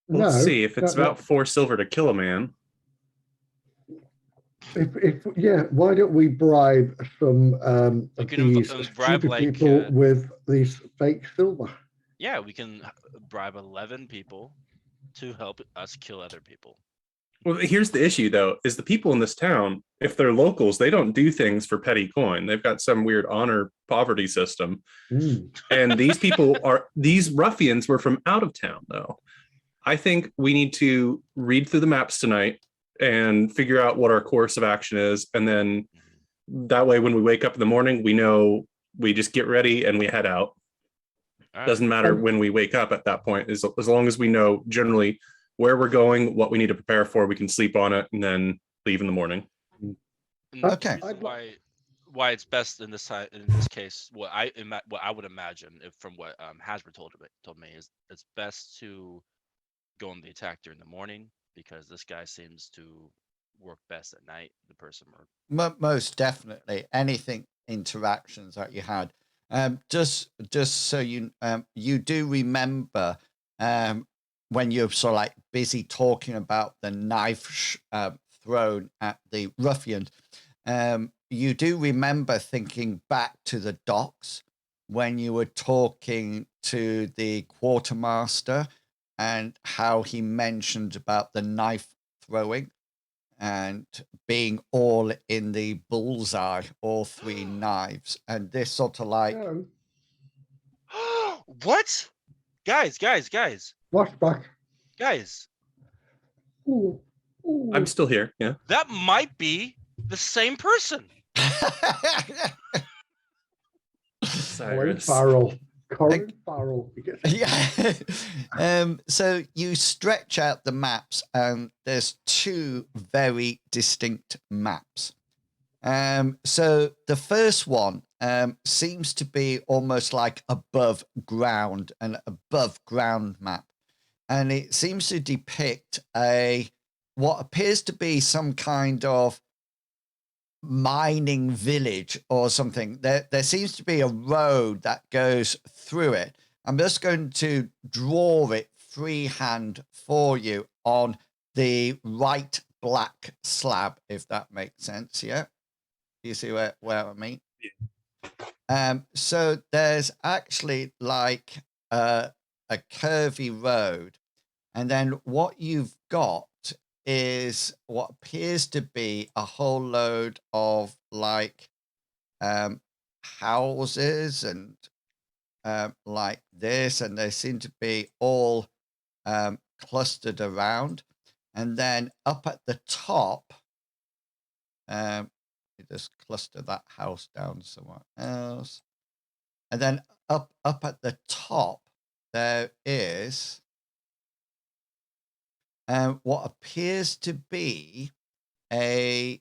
Well, let's see if it's about 4 silver to kill a man. Why don't we bribe some of these bribe, stupid like, people with these fake silver? Yeah, we can bribe 11 people to help us kill other people. Well, here's the issue, though, is the people in this town, if they're locals, they don't do things for petty coin. They've got some weird honor poverty system. And these ruffians were from out of town, though. I think we need to read through the maps tonight and figure out what our course of action is. And then that way, when we wake up in the morning, we know we just get ready and we head out. Doesn't matter when we wake up at that point, as long as we know generally where we're going, what we need to prepare for, we can sleep on it and then leave in the morning. Okay. Why it's best in this case, what I would imagine, if from what Hasbro told me, is it's best to go on the attack during the morning, because this guy seems to work best at night. The person Most definitely. Anything interactions that you had. Just so you do remember when you're sort of like busy talking about the knife thrown at the ruffians, you do remember thinking back to the docks when you were talking to the quartermaster and how he mentioned about the knife throwing. and being all in the bullseye, all 3 knives. And this sort of like, No. What? Guys. Flashback. Ooh. Ooh. I'm still here. Yeah. That might be the same person. Colin Cyrus. Farrell. Colin Farrell. He gets yeah. So you stretch out the maps, and there's 2 very distinct maps. So the first one seems to be almost like above ground, an above ground map, and it seems to depict what appears to be some kind of mining village or something. There seems to be a road that goes through it. I'm just going to draw it freehand for you on the right black slab, if that makes sense. Yeah. You see where I mean? Yeah. So there's actually like a curvy road, and then what you've got is what appears to be a whole load of like houses and like this, and they seem to be all clustered around. And then up at the top, you just cluster that house down somewhere else. And then up at the top, there is what appears to be it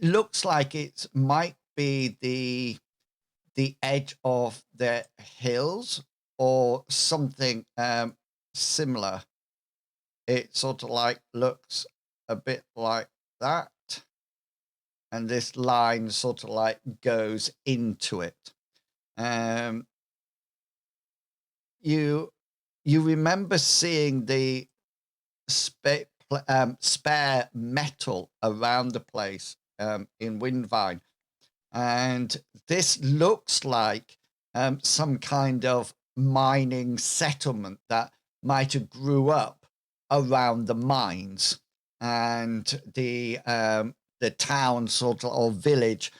looks like it might be the edge of the hills or something similar. It sort of like looks a bit like that. And this line sort of like goes into it. You remember seeing the spare metal around the place in Windvine, and this looks like some kind of mining settlement that might have grew up around the mines, and the town sort of or village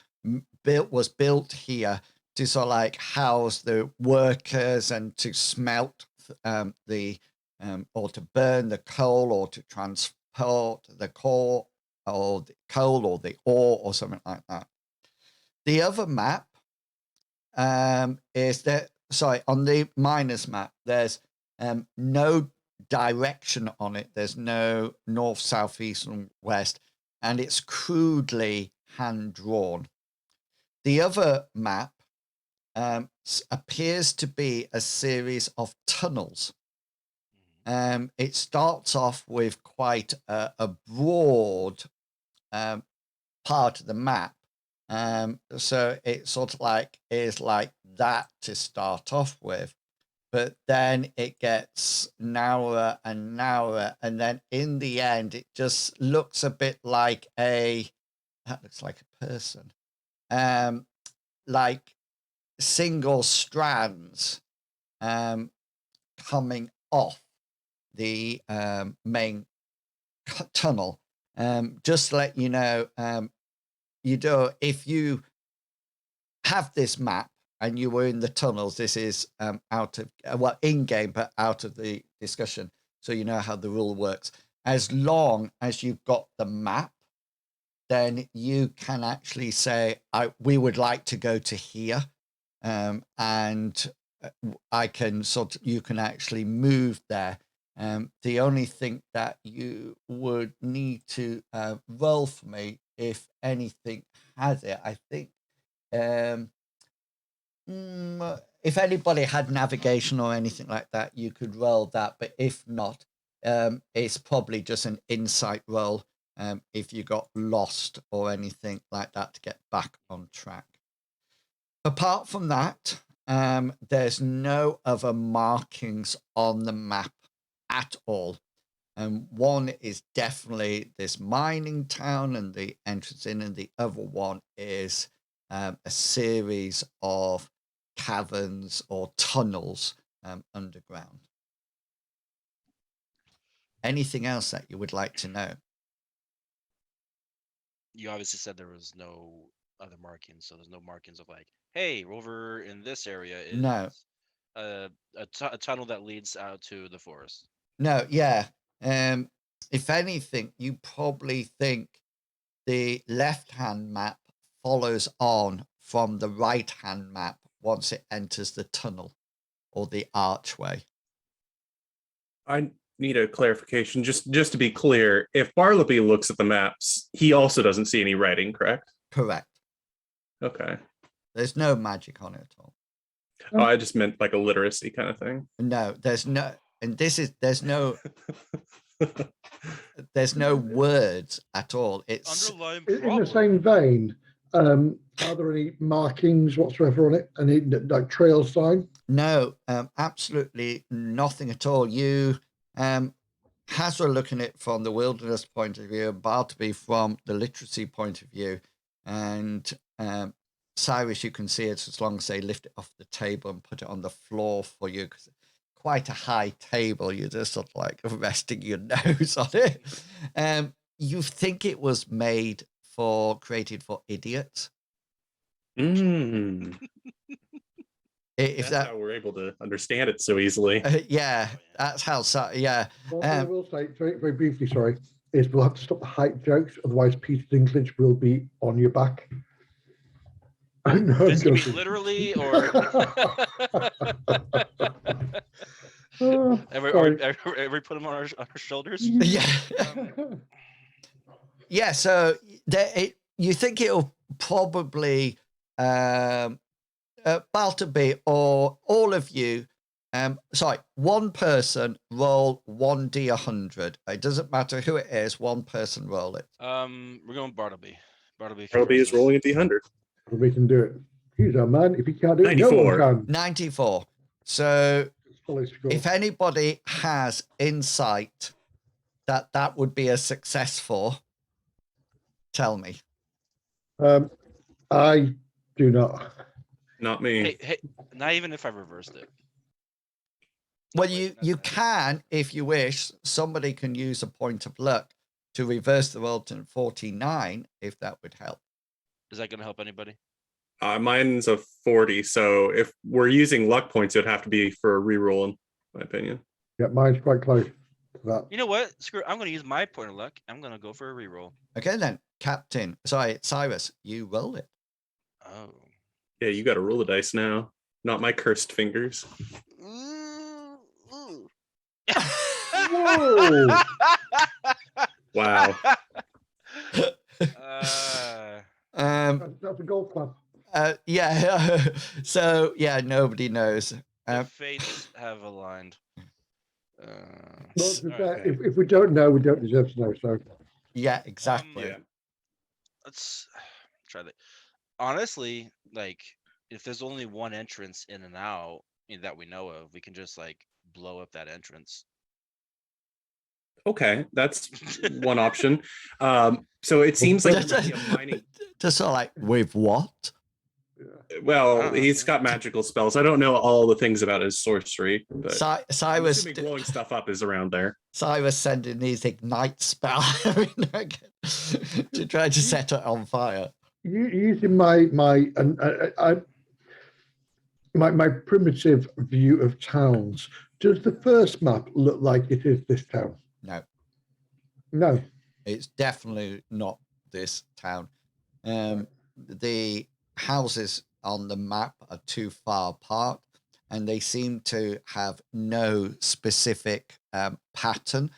was built here to sort of like house the workers and to smelt or to burn the coal or to transport the coal or the ore or something like that. The other map is that, sorry, on the miners map, there's no direction on it. There's no north, south, east, and west, and it's crudely hand drawn. The other map appears to be a series of tunnels. It starts off with quite a broad part of the map. So it sort of like is like that to start off with, but then it gets narrower and narrower, and then in the end it just looks a bit like that looks like a person, like single strands coming off the main tunnel. Just to let you know, if you have this map and you were in the tunnels, this is out of in game, but out of the discussion, so you know how the rule works. As long as you've got the map, then you can actually say, we would like to go to here, and I can you can actually move there. The only thing that you would need to roll for me, if anything has it, I think, if anybody had navigation or anything like that, you could roll that. But if not, it's probably just an insight roll if you got lost or anything like that to get back on track. Apart from that, there's no other markings on the map at all. And one is definitely this mining town and the entrance in, and the other one is a series of caverns or tunnels underground. Anything else that you would like to know? you obviously said there was no other markings, so there's no markings of like, hey, over in this area is No. a tunnel that leads out to the forest. No, yeah. If anything, you probably think the left-hand map follows on from the right-hand map once it enters the tunnel or the archway. I need a clarification. Just to be clear, if Bartleby looks at the maps, he also doesn't see any writing, correct? Correct. Okay. There's no magic on it at all. Oh, I just meant like a literacy kind of thing. No, there's no, and there's no words at all. It's Underlying In the same vein, are there any markings whatsoever on it? Any like trail sign? no, absolutely nothing at all. You, Hazra looking at it from the wilderness point of view, Bartleby from the literacy point of view, and Cyrus, you can see it as long as they lift it off the table and put it on the floor for you, because it's quite a high table. You're just sort of like resting your nose on it. You think it was created for idiots. Mm, If that's how we're able to understand it so easily. yeah, that's how. Yeah, Well, I will say very, very briefly, sorry, is we'll have to stop the hype jokes, otherwise Peter Dinklage will be on your back. No, I'm This could be joking. literally, or every put him on our shoulders. yeah, yeah. So you think it'll probably Balterby or all of you. Sorry, one person roll 1d100. It doesn't matter who it is. One person roll it. We're going Bartleby. Bartleby is rolling at the 100. We can do it. He's our man. If he can't do it, no 94. one can. 94. So Solid score. if anybody has insight that would be a success for, tell me. I do not. Not me. Hey, not even if I reversed it. Well, you can, if you wish. Somebody can use a point of luck to reverse the roll to 49, if that would help. Is that going to help anybody? Mine's a 40, so if we're using luck points, it would have to be for a reroll, in my opinion. Yeah, mine's quite close to that. You know what? Screw it. I'm going to use my point of luck. I'm going to go for a reroll. Okay, then, Cyrus, you roll it. Oh. Yeah, you got to roll the dice now. Not my cursed fingers. Whoa. Wow. That's a golf club. Yeah. So yeah, nobody knows. The fates have aligned. Well, to be fair, if we don't know, we don't deserve to know. So Yeah, exactly. Yeah. Let's try that. Honestly, like if there's only one entrance in and out that we know of, we can just like blow up that entrance. Okay, that's one option. So it seems like there might be a mining. Just sort of like, with what? Well, he's got magical spells. I don't know all the things about his sorcery, but I'm Cyrus assuming blowing stuff up is around there. Cyrus sending his ignite spell every now and again to try to set it on fire. Using my primitive view of towns, does the first map look like it is this town? No, No. it's definitely not this town. The houses on the map are too far apart, and they seem to have no specific pattern.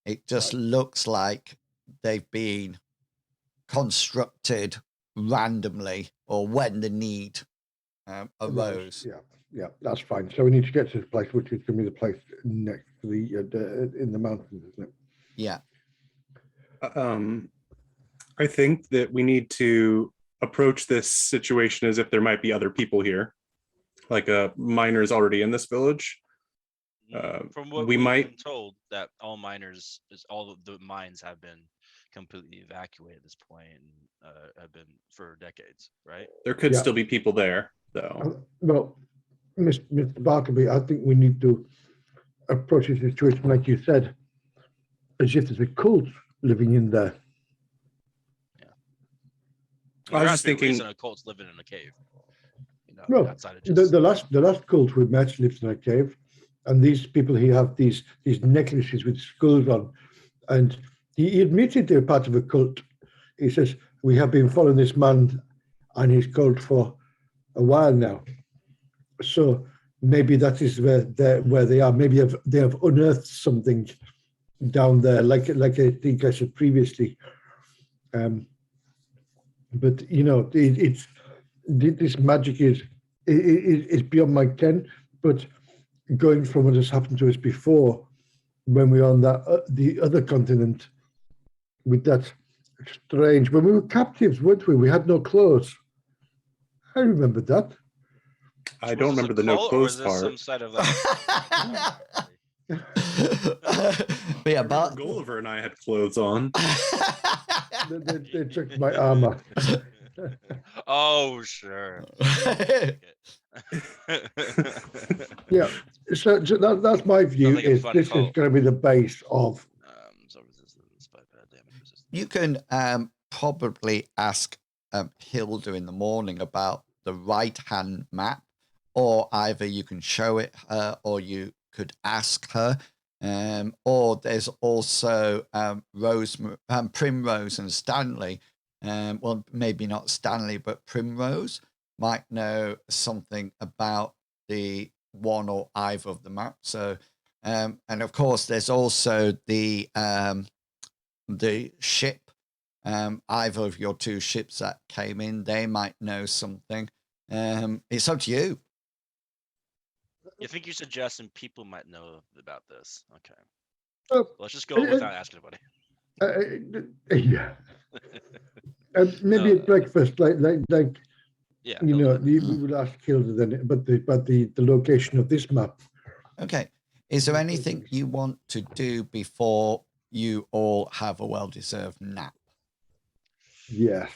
It just looks like they've been constructed randomly or when the need arose. Yeah, that's fine. So we need to get to this place, which is going to be the place next to the in the mountains, isn't it? Yeah. I think that we need to approach this situation as if there might be other people here, like miners already in this village. From what we we've might been told, that all of the mines have been completely evacuated at this point and have been for decades, right? There could still be people there, though. Well, Mr. Bartleby, I think we need to approach the situation like you said, as if there's a cult living in there. So I there was has just to be a thinking- reason a cult's living in a cave. You know, Well, outside of just the last cult we met lives in a cave, and these people here have these necklaces with skulls on, and he admitted they're part of a cult. He says, we have been following this man and his cult for a while now. So maybe that is where they are. Maybe they have unearthed something down there, like I think I said previously. But you know, it's this magic is beyond my ken. But going from what has happened to us before, when we were on that the other continent, with that strange, when we were captives, weren't we? We had no clothes. I remember that. I Was don't this a remember the no cult, or clothes was this some part. sort of like? But yeah, I remember but Gulliver and I had clothes on. They took my armor. Oh sure. Yeah. So that's my view. like a Is fun this is cult. going to be the base of? So resistance, but damage resistance. you can probably ask Hilda in the morning about the right-hand map, or either you can show it her, or you could ask her. Or there's also Primrose and Stanley. Well, maybe not Stanley, but Primrose might know something about the one or either of the maps. So, and of course, there's also the ship. Either of your two ships that came in, they might know something. It's up to you. You think you're suggesting people might know about this? Okay. Oh, Let's just go without asking anybody. Yeah. Maybe No, at breakfast, like Yeah. you know, Hilda. we would ask Hilda then, but the location of this map. Okay. Is there anything you want to do before you all have a well-deserved nap? Yes.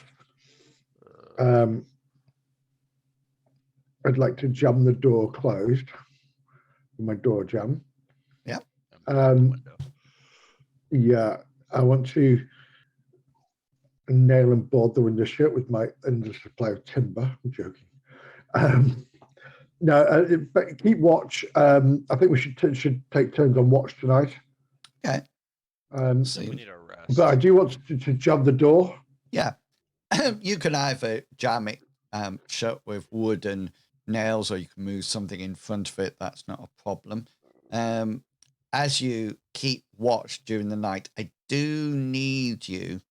I'd like to jam the door closed. My door jam. Yeah. Window. Yeah. I want to nail and board the window shut with my endless supply of timber. I'm joking. No, but keep watch. I think we should take turns on watch tonight. Okay. So we need a rest. But I do want to jam the door. Yeah. You can either jam it shut with wood and nails, or you can move something in front of it. That's not a problem. As you keep watch during the night, I do need you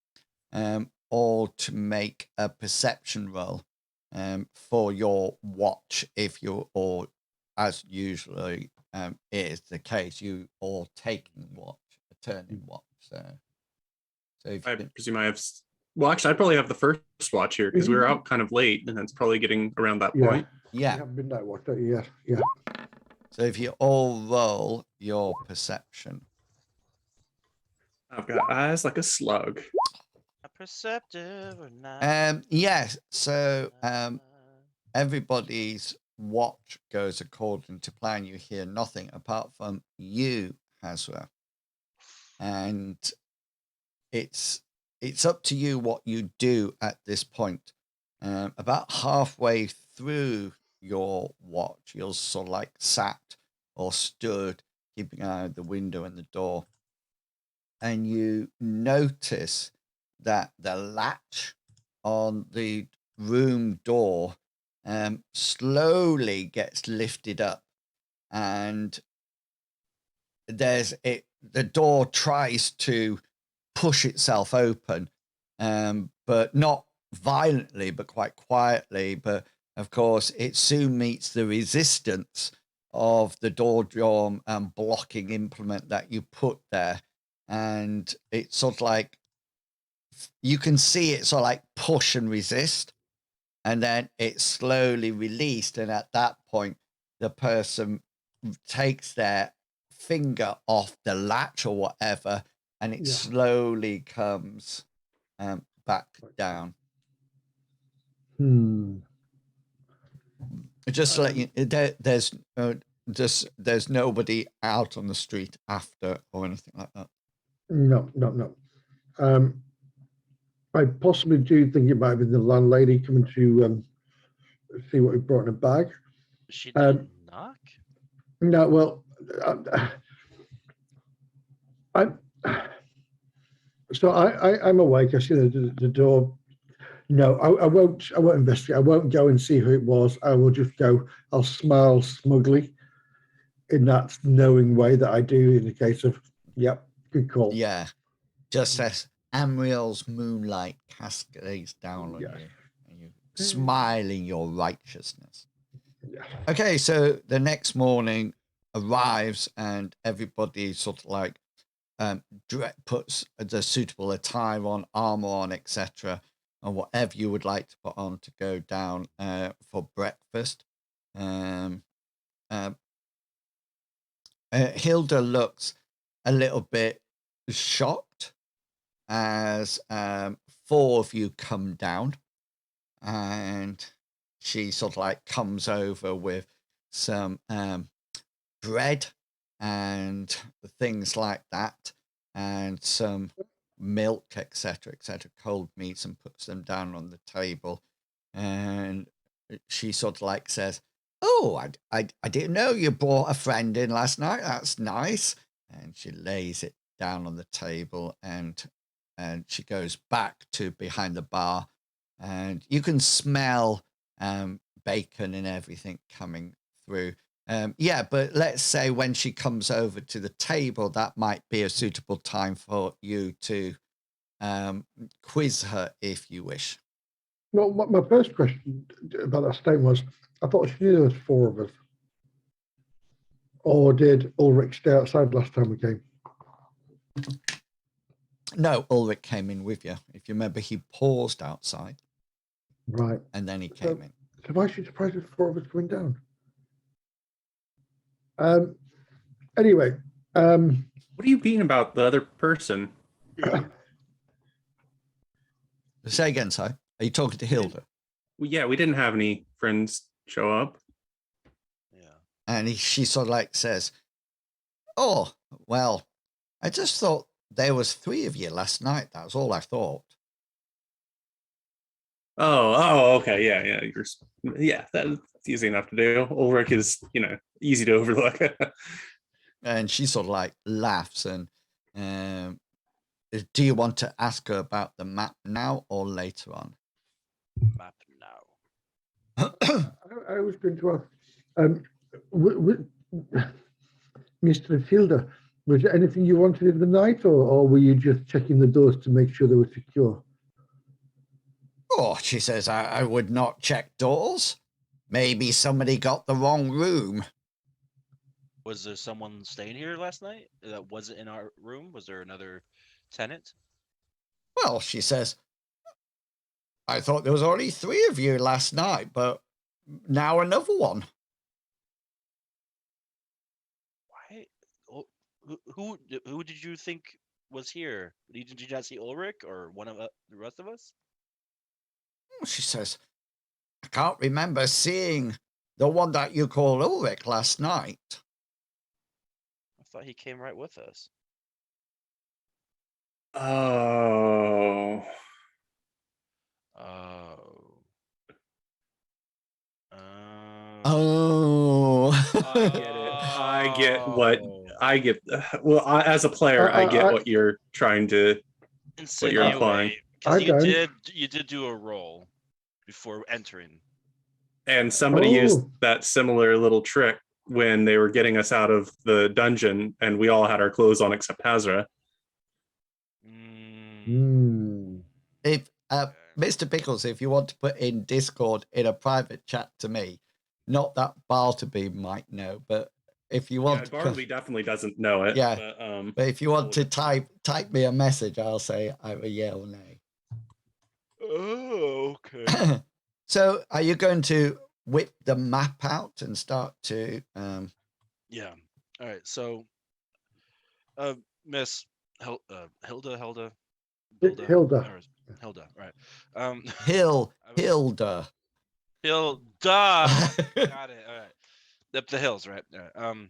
all to make a perception roll for your watch, if you, or as usually is the case, you all taking watch, a turn in watch. So if I you can, presume I have. Well, actually, I'd probably have the first watch here because we were out kind of late, and it's probably getting around that Yeah. point. yeah. You have midnight watch, don't you? Yeah. So if you all roll your perception. I've got eyes like a slug. A perceptive or not? Yes. So everybody's watch goes according to plan. You hear nothing apart from you, Hazra. And it's up to you what you do at this point. About halfway through your watch, you're sort of like sat or stood, keeping an eye on the window and the door. And you notice that the latch on the room door slowly gets lifted up, and the door tries to push itself open, but not violently, but quite quietly. But of course, it soon meets the resistance of the door jamb and blocking implement that you put there. And it's sort of like, you can see it sort of like push and resist, and then it's slowly released. And at that point, the person takes their finger off the latch or whatever, and it slowly comes back down. Just to let you, there's nobody out on the street after or anything like that. No. I possibly do think it might have been the landlady coming to see what we brought in a bag. She didn't knock. No, well, I so I'm awake. I see the door. No, I won't. I won't investigate. I won't go and see who it was. I will just go. I'll smile smugly in that knowing way that I do in the case of, yep, good call. Yeah. Just as Amriel's moonlight cascades down on Yes. you, and you smile in your righteousness. Yeah. Okay, so the next morning arrives, and everybody sort of like puts the suitable attire on, armor on, etc., and whatever you would like to put on to go down for breakfast. Hilda looks a little bit shocked as four of you come down, and she sort of like comes over with some bread and things like that, and some milk, etc., cold meats, and puts them down on the table. And she sort of like says, "Oh, I didn't know you brought a friend in last night. That's nice." And she lays it down on the table, and she goes back to behind the bar, and you can smell bacon and everything coming through. Yeah, but let's say when she comes over to the table, that might be a suitable time for you to quiz her if you wish. Well, my first question about that statement was, I thought she knew there was four of us. Or did Ulrich stay outside last time we came? No, Ulrich came in with you. If you remember, he paused outside. Right. And then he came in. So why is she surprised with four of us coming down? Anyway. What are you being about the other person? Say again, Si. Are you talking to Hilda? Well, yeah, we didn't have any friends show up. Yeah. And she sort of like says, "Oh, well, I just thought there was three of you last night. That was all I thought." Oh, okay, yeah. That's easy enough to do. Ulrich is, easy to overlook. And she sort of like laughs. And do you want to ask her about the map now or later on? Map now. I was going to ask, Mr. Hilda, was there anything you wanted in the night, or were you just checking the doors to make sure they were secure? Oh, she says, I would not check doors. Maybe somebody got the wrong room. Was there someone staying here last night that wasn't in our room? Was there another tenant? Well, she says, I thought there was only three of you last night, but now another one. Why? Who did you think was here? Did you not see Ulrich or one of the rest of us? She says, I can't remember seeing the one that you called Ulrich last night. I thought he came right with us. Oh. Oh. Oh. I get what I get. Well, as a player, I get what you're trying to, what you're implying. Because I don't. you did do a roll before entering. And somebody used that similar little trick when they were getting us out of the dungeon, and we all had our clothes on except Hazra. If Mr. Pickles, if you want to put in Discord in a private chat to me, not that Bartleby might know, but if you want, Bartleby definitely doesn't know it. Yeah, but if you want to type me a message, I'll say either yeah or nay. Oh, okay. So, are you going to whip the map out and start to? Yeah. All right. So, Miss Hilda. Hilda. Right. Hilda. Got it. All right. The hills, right? All right.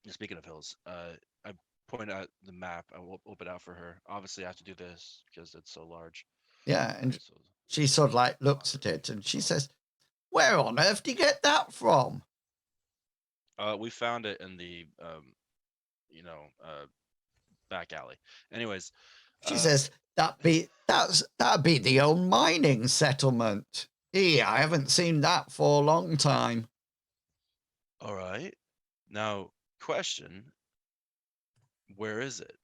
Speaking of hills, I point out the map. I will open it out for her. Obviously, I have to do this because it's so large. Yeah, and Okay, so she sort of like looks at it and she says, "Where on earth did you get that from?" we found it in the back alley. Anyways, She says, that'd be the old mining settlement. Yeah, I haven't seen that for a long time. all right. Now, question: where is it?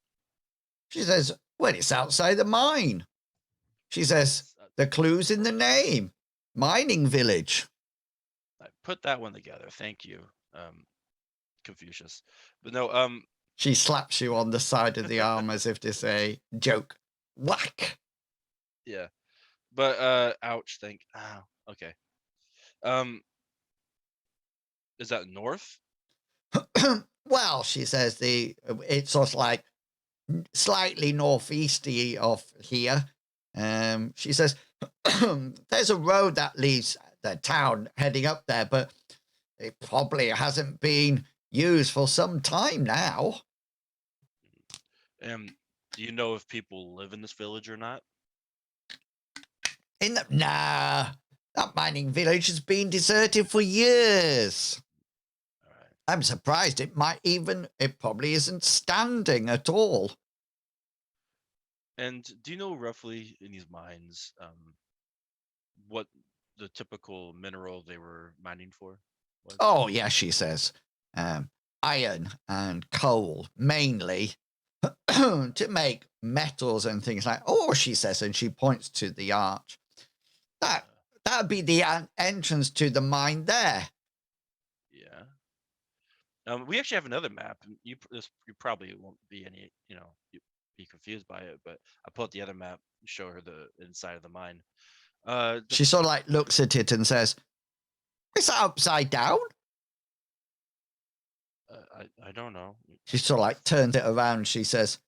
She says, well, it's outside the mine. She says, the clue's in the name. Mining village. I put that one together. Thank you, Confucius. But no, She slaps you on the side of the arm as if to say, joke. Whack. yeah. But ouch. Okay. Um, is that north? Well, she says it's sort of like slightly northeasterly of here. She says there's a road that leaves the town heading up there, but it probably hasn't been used for some time now. Do you know if people live in this village or not? Nah, that mining village has been deserted for years. All right. I'm surprised it probably isn't standing at all. And do you know roughly in these mines what the typical mineral they were mining for was? Oh, yeah, she says. Iron and coal, mainly, to make metals and things like. Oh, she says, and she points to the arch. That'd be the entrance to the mine there. Yeah. We actually have another map. You probably won't be be confused by it, but I pulled the other map and show her the inside of the mine. She sort of like looks at it and says, "Is that upside down?" I don't know. She sort of like turns it around. She says,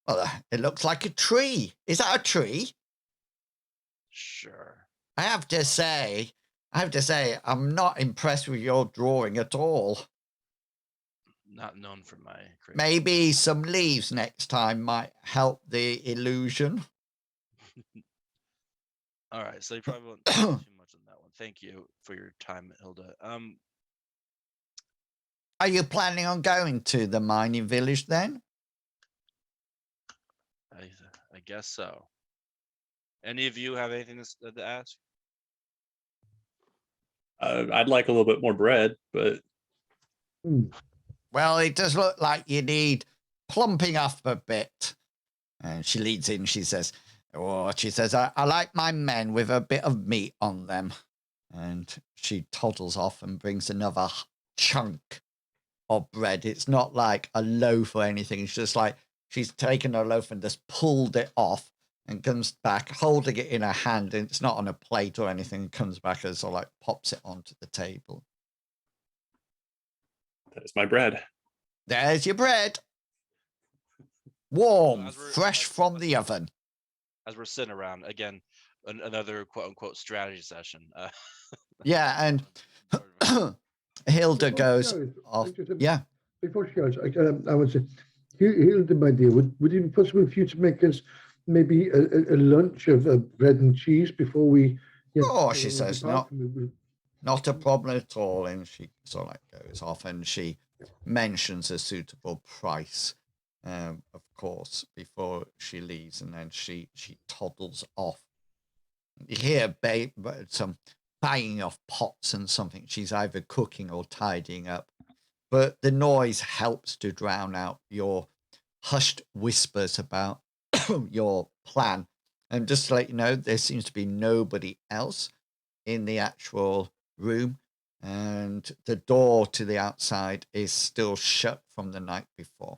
"Well, it looks like a tree. Is that a tree?" Sure. I have to say, I'm not impressed with your drawing at all. Not known for my creativity. Maybe some leaves next time might help the illusion. All right, so you probably won't talk too much on that one. Thank you for your time, Hilda. Are you planning on going to the mining village then? I guess so. Any of you have anything to ask? I'd like a little bit more bread, but Well, it does look like you need plumping up a bit. And she leads in. She says, I like my men with a bit of meat on them. And she toddles off and brings another chunk of bread. It's not like a loaf or anything. It's just like she's taken a loaf and just pulled it off and comes back holding it in her hand. And it's not on a plate or anything. It comes back and sort of like pops it onto the table. that is my bread. There's your bread. Warm, So fresh from the oven. As we're sitting around, again, another quote-unquote strategy session. Yeah, and Hilda Before she goes goes, off. just a- Yeah. Before she goes, I would say, Hilda, my dear, would it be possible for you to make us maybe a lunch of bread and cheese before we? Oh, she says, depart? not a problem at all. And she sort of like goes off and she mentions a suitable price, of course, before she leaves. And then she toddles off. You hear some banging of pots and something. She's either cooking or tidying up. But the noise helps to drown out your hushed whispers about your plan. And just to let you know, there seems to be nobody else in the actual room. And the door to the outside is still shut from the night before.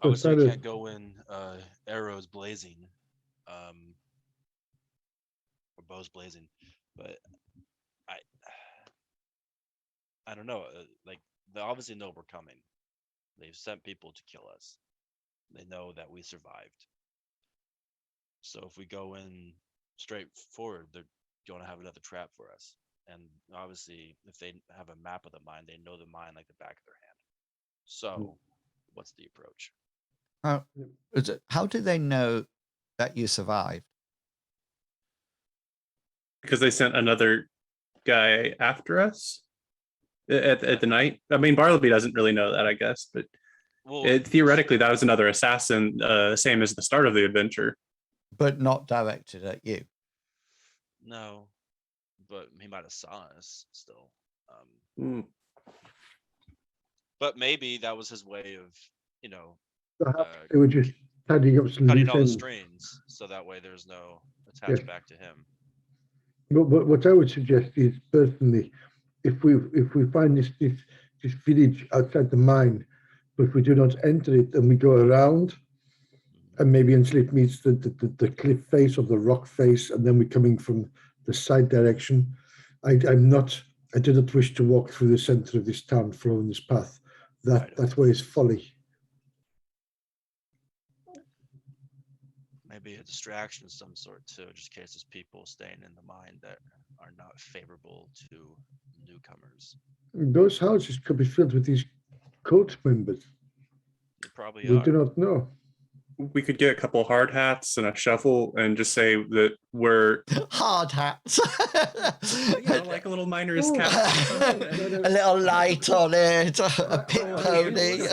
Obviously, we Cyrus- can't go in arrows blazing, or bows blazing, but I don't know. Like, they obviously know we're coming. They've sent people to kill us. They know that we survived. So if we go in straight forward, they're going to have another trap for us. and obviously, if they have a map of the mine, they know the mine like the back of their hand. So, what's the approach? How do they know that you survived? Because they sent another guy after us at the night. I mean, Bartleby doesn't really know that, I guess, but theoretically, that was another assassin, same as the start of the adventure. But not directed at you. No, but he might have saw us still. But maybe that was his way of, Perhaps they were just tidying up some cutting loose all the ends. strings, so that way there's no attach back to him. But what I would suggest is, personally, if we find this village outside the mine, but if we do not enter it and we go around, and maybe until it meets the cliff face or the rock face, and then we're coming from the side direction, I do not wish to walk through the center of this town following this path. That way is folly. Maybe a distraction of some sort too, just in case there's people staying in the mine that are not favorable to newcomers. Those houses could be filled with these cult members. They probably We are. do not know. We could get a couple hard hats and a shovel and just say that we're hard hats. like a little miner's cap. A little light on it, a pit pony.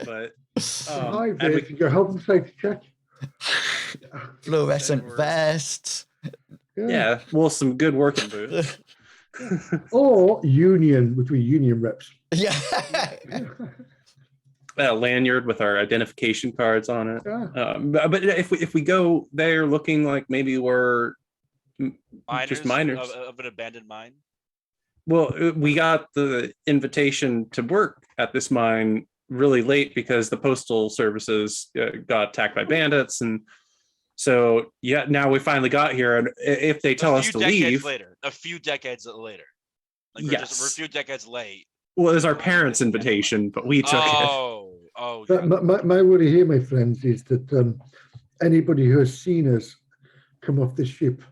But Hi, Vic, your health and safety check. Fluorescent vests. Yeah, well, some good working boots. Or union, which we union reps. Yeah. A lanyard with our identification cards on it. Yeah. But if we go there looking like maybe we're just miners of an abandoned mine. Well, we got the invitation to work at this mine really late because the postal services got attacked by bandits, and so now we finally got here. And if they tell us to leave, a few decades later, like we're a few decades late. Well, it was our parents' invitation, but we took it. But my worry here, my friends, is that anybody who has seen us come off this ship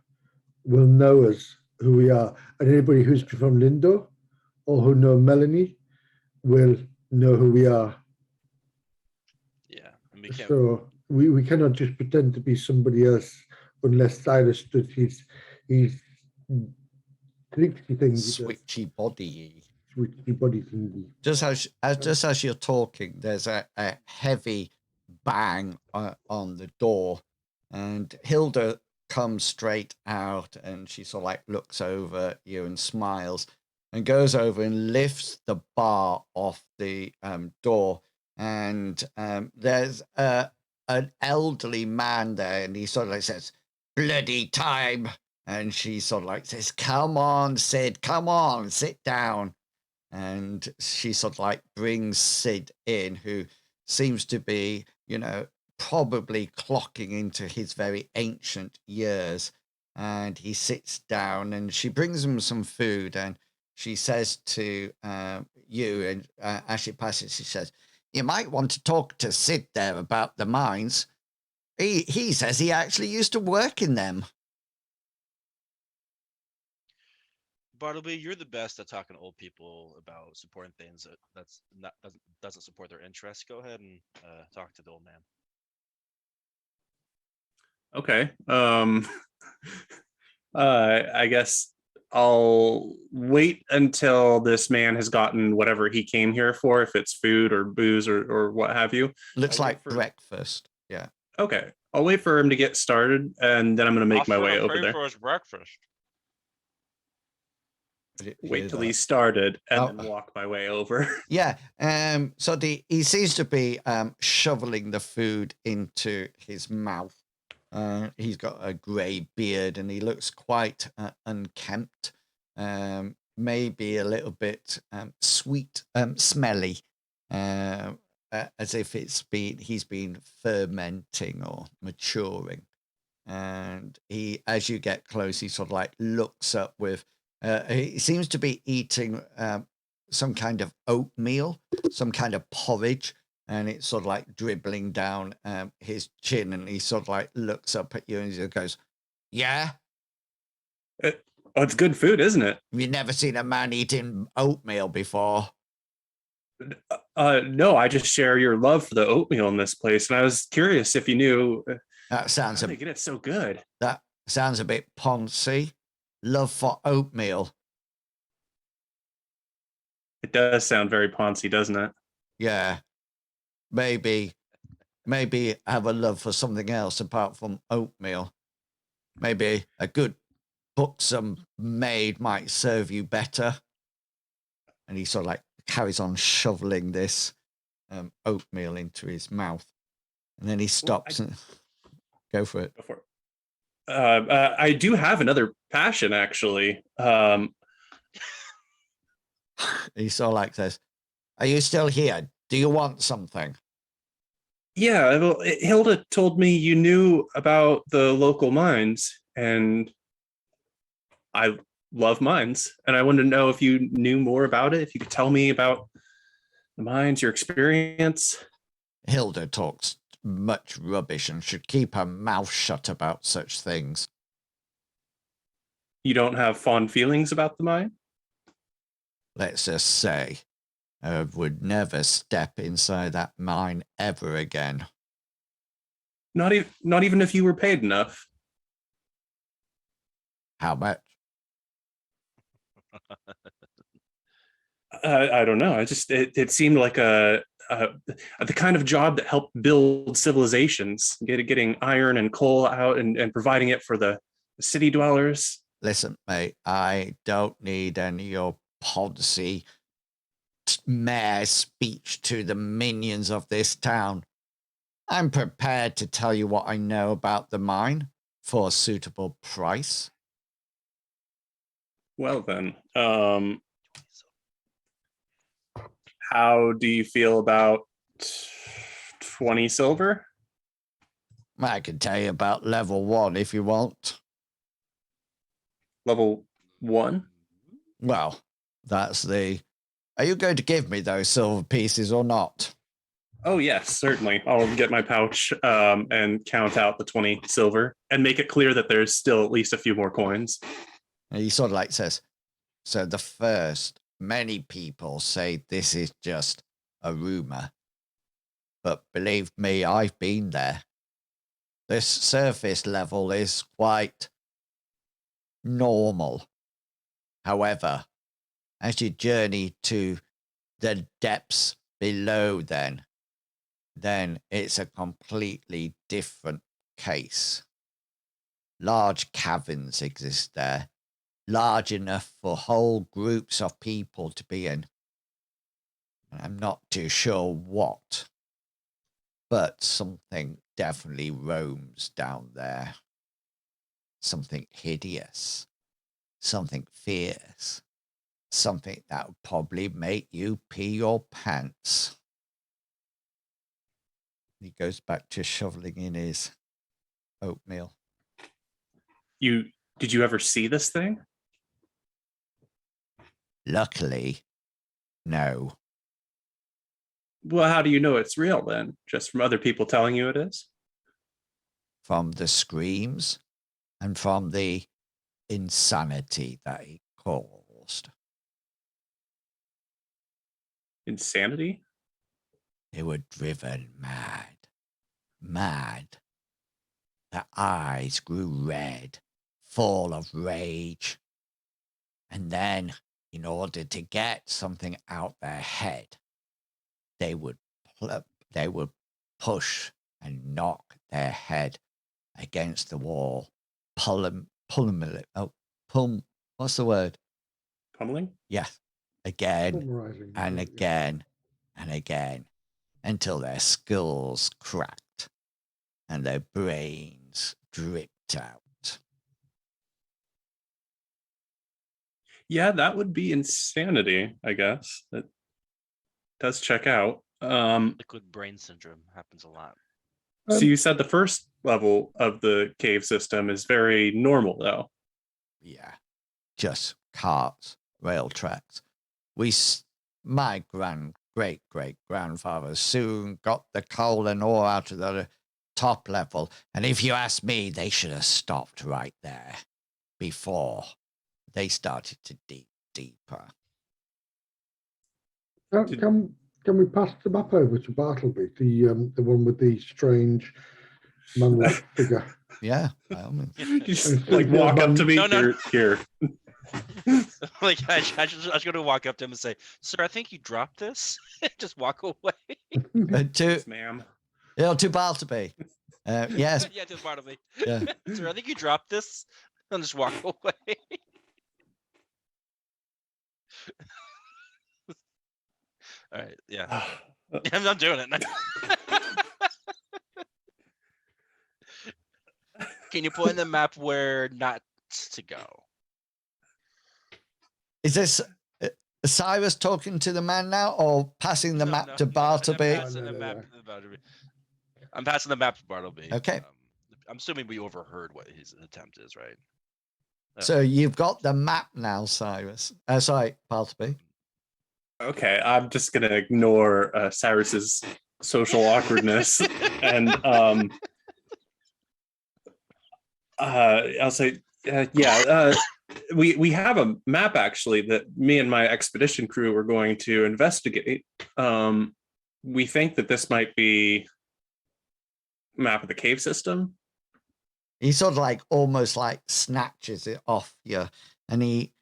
will know us, who we are. And anybody who's from Lindo or who know Melanie will know who we are. Yeah. And we can't... So we cannot just pretend to be somebody else unless Cyrus does his tricksy things. Switchy body. Just as you're talking, there's a heavy bang on the door, and Hilda comes straight out, and she sort of like looks over at you and smiles, and goes over and lifts the bar off the door, and there's an elderly man there, and he sort of like says, "Bloody time!" And she sort of like says, "Come on, Sid, come on, sit down." And she sort of like brings Sid in, who seems to be, probably clocking into his very ancient years. And he sits down, and she brings him some food, and she says to you, and as she passes, she says, "You might want to talk to Sid there about the mines. He says he actually used to work in them." Bartleby, you're the best at talking to old people about supporting things that doesn't support their interests. Go ahead and talk to the old man. Okay. I guess I'll wait until this man has gotten whatever he came here for, if it's food or booze or what have you. Looks like breakfast. Yeah. Okay. I'll wait for him to get started, and then I'm going to make my way over there. For his breakfast. Wait till he started and then walk my way over. Yeah. So he seems to be shoveling the food into his mouth. He's got a grey beard, and he looks quite unkempt. Maybe a little bit sweet, smelly, as if he's been fermenting or maturing. And as you get close, he sort of like looks up with. He seems to be eating some kind of oatmeal, some kind of porridge, and it's sort of like dribbling down his chin, and he sort of like looks up at you and he goes, "Yeah." Oh, it's good food, isn't it? You've never seen a man eating oatmeal before. No, I just share your love for the oatmeal in this place, and I was curious if you knew That sounds how they get it so good. a bit poncy. Love for oatmeal. It does sound very poncy, doesn't it? Yeah. Maybe have a love for something else apart from oatmeal. Maybe a good buxom maid might serve you better. And he sort of like carries on shoveling this oatmeal into his mouth. And then he stops and go for it. Go for it. I do have another passion, actually. He sort of like says, "Are you still here? Do you want something?" Yeah, well, Hilda told me you knew about the local mines, and I love mines, and I wanted to know if you knew more about it, if you could tell me about the mines, your experience. Hilda talks much rubbish and should keep her mouth shut about such things. You don't have fond feelings about the mine? Let's just say I would never step inside that mine ever again. Not even if you were paid enough. How much? I don't know. It seemed like the kind of job that helped build civilizations, getting iron and coal out and providing it for the city dwellers. Listen, mate, I don't need any of your policy mayor speech to the minions of this town. I'm prepared to tell you what I know about the mine for a suitable price. Well then, how do you feel about 20 silver? I can tell you about level 1 if you want. Level 1? Well, that's the... Are you going to give me those silver pieces or not? Oh yes, certainly. I'll get my pouch and count out the 20 silver and make it clear that there's still at least a few more coins. And he sort of like says, so the first, many people say this is just a rumor. But believe me, I've been there. This surface level is quite normal. However, as you journey to the depths below then it's a completely different case. Large caverns exist there, large enough for whole groups of people to be in. I'm not too sure what, but something definitely roams down there. Something hideous, something fierce, something that would probably make you pee your pants. He goes back to shoveling in his oatmeal. Did you ever see this thing? Luckily, no. Well, how do you know it's real then? Just from other people telling you it is? From the screams and from the insanity that it caused. Insanity? They were driven mad. Mad. Their eyes grew red, full of rage. And then, in order to get something out their head, they would push and knock their head against the wall. What's the word? Pummeling? Yes. Again Pulverizing, and yeah. again and again until their skulls cracked and their brains dripped out. Yeah, that would be insanity, I guess. That does check out. Liquid brain syndrome happens a lot. So you said the first level of the cave system is very normal, though. Yeah, just carts, rail tracks. My great-great-grandfather soon got the coal and ore out of the top level. And if you ask me, they should have stopped right there before they started to dig deeper. Can we pass the map over to Bartleby, the one with the strange man-like figure? Yeah, by all means. You just And like Cynthia walk up Van- to me. No. Here. Like I was going to walk up to him and say, "Sir, I think you dropped this." Just walk away. To Ma'am. to Bartleby. Yes. Yeah, to Bartleby. Yeah. Sir, I think you dropped this. And just walk away. All right. Yeah. I'm doing it. Can you point in the map where not to go? Is this Cyrus talking to the man now, or passing the map to Bartleby? I'm passing the map to Bartleby. I'm passing the map to Bartleby. Okay. I'm assuming we overheard what his attempt is, right? So you've got the map now, Cyrus. Sorry, Bartleby. Okay, I'm just gonna ignore Cyrus's social awkwardness, and I'll say, we have a map actually that me and my expedition crew are going to investigate. We think that this might be a map of the cave system. He sort of like almost like snatches it off you, and he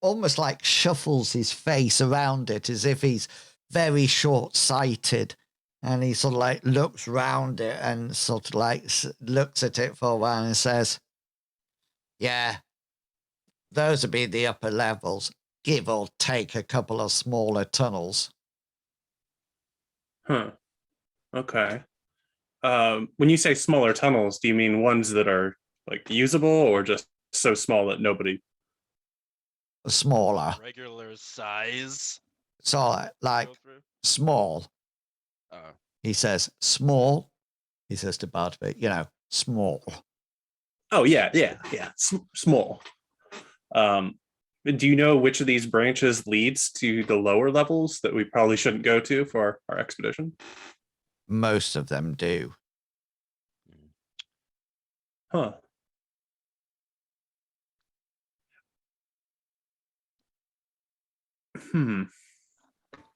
almost like shuffles his face around it as if he's very short-sighted, and he sort of like looks round it and sort of like looks at it for a while and says, "Yeah, those would be the upper levels, give or take a couple of smaller tunnels." Huh. Okay. When you say smaller tunnels, do you mean ones that are like usable, or just so small that nobody? Smaller. Regular size. So like Go through? small. Uh, He says, small. He says to Bartleby, small. Oh yeah. Small. Do you know which of these branches leads to the lower levels that we probably shouldn't go to for our expedition? Most of them do. Huh.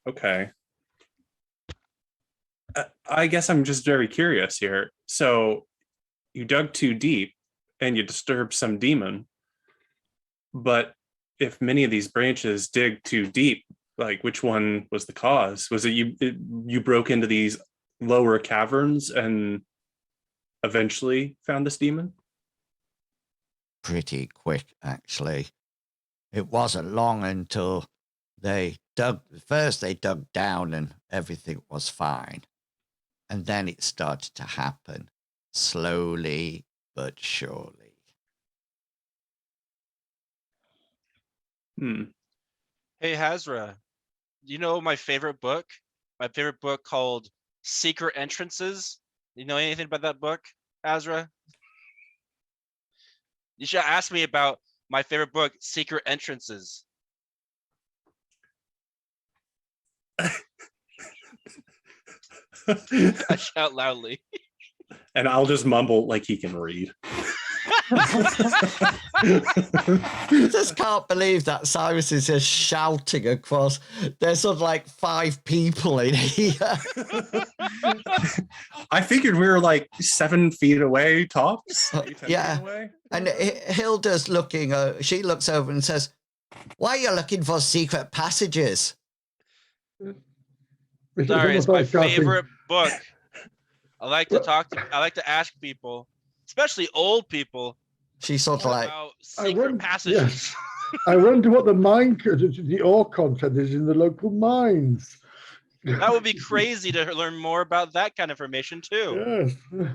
Okay. I guess I'm just very curious here. So you dug too deep and you disturbed some demon. But if many of these branches dig too deep, like which one was the cause? Was it you broke into these lower caverns and eventually found this demon? Pretty quick, actually. It wasn't long until they dug down and everything was fine. And then it started to happen slowly but surely. Hey, Hazra, you know my favorite book? My favorite book called Secret Entrances. You know anything about that book, Hazra? You should ask me about my favorite book, Secret Entrances. I shout loudly. And I'll just mumble like he can read. I just can't believe that Cyrus is just shouting across. There's sort of like 5 people in here. I figured we were like 7 feet away tops. 10 Yeah. feet away. And Hilda's looking, she looks over and says, "Why are you looking for secret passages?" Sorry, it's my favorite book. I like to ask people, especially old people, She's sort of like, about secret passages. I wonder what the ore content is in the local mines. That would be crazy to learn more about that kind of information too. Yes.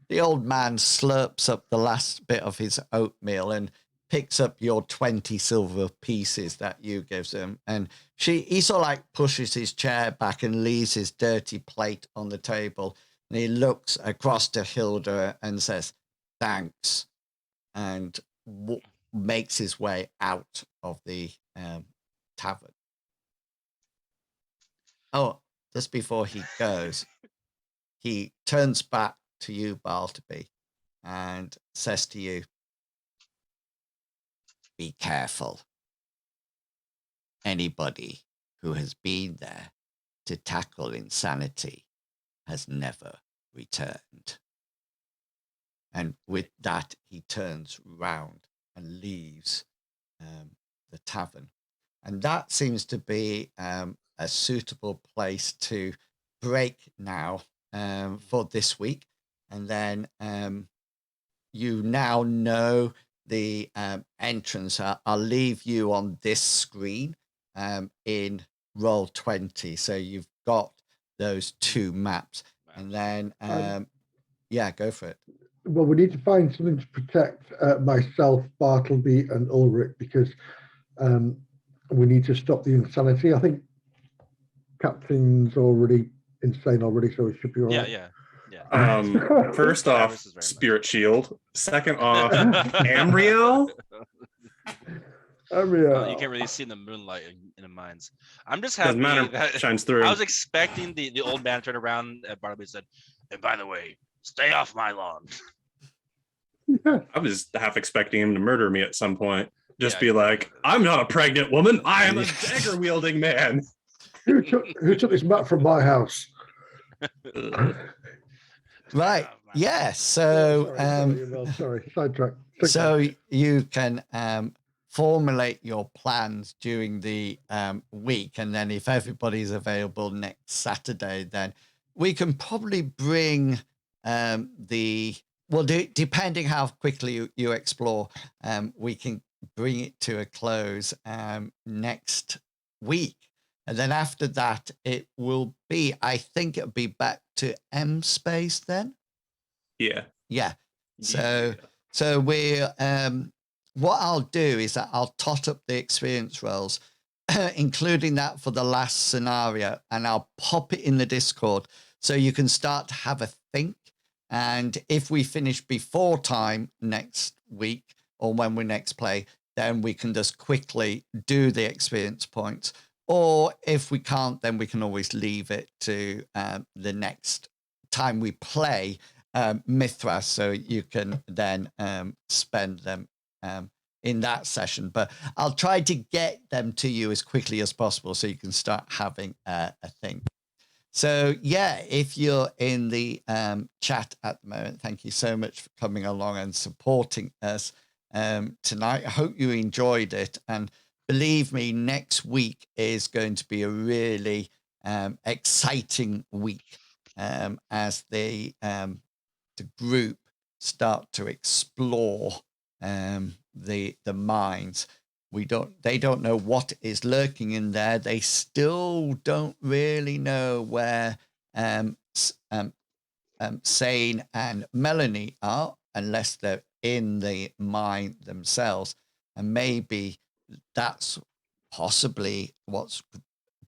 the old man slurps up the last bit of his oatmeal and picks up your 20 silver pieces that you gives him. And he sort of like pushes his chair back and leaves his dirty plate on the table. And he looks across to Hilda and says, "Thanks," and makes his way out of the tavern. Oh, just before he goes, he turns back to you, Bartleby, and says to you, be careful. Anybody who has been there to tackle insanity has never returned. And with that, he turns round and leaves the tavern. And that seems to be a suitable place to break now for this week. And then you now know the entrance. I'll leave you on this screen in Roll20. So you've got those two maps. And then, yeah, go for it. Well, we need to find something to protect myself, Bartleby, and Ulrich, because we need to stop the insanity. I think Captain's already insane already, so it should be all right. Yeah. First off, Spirit Shield. Second off, Ambriel. You can't really see in the moonlight in the mines. I'm just happy that shines through. I was expecting the old man to turn around and Bartleby said, "And by the way, stay off my lawn." I was half expecting him to murder me at some point. Just be like, "I'm not a pregnant woman. I am a dagger wielding man." Who took this map from my house? Right. Yeah. So, sorry, sidetrack. So you can formulate your plans during the week, and then if everybody's available next Saturday, then we can probably bring depending how quickly you explore, we can bring it to a close next week. And then after that, it will be, I think it'll be back to M space then. Yeah. So we're, what I'll do is that I'll tot up the experience rolls, including that for the last scenario, and I'll pop it in the Discord so you can start to have a think. And if we finish before time next week or when we next play, then we can just quickly do the experience points. Or if we can't, then we can always leave it to the next time we play Mythras, so you can then spend them in that session. But I'll try to get them to you as quickly as possible so you can start having a think. So, yeah, if you're in the chat at the moment, thank you so much for coming along and supporting us tonight. I hope you enjoyed it. And believe me, next week is going to be a really exciting week as the group start to explore the mines. They don't know what is lurking in there. They still don't really know where Sane and Melanie are, unless they're in the mine themselves. And maybe that's possibly what's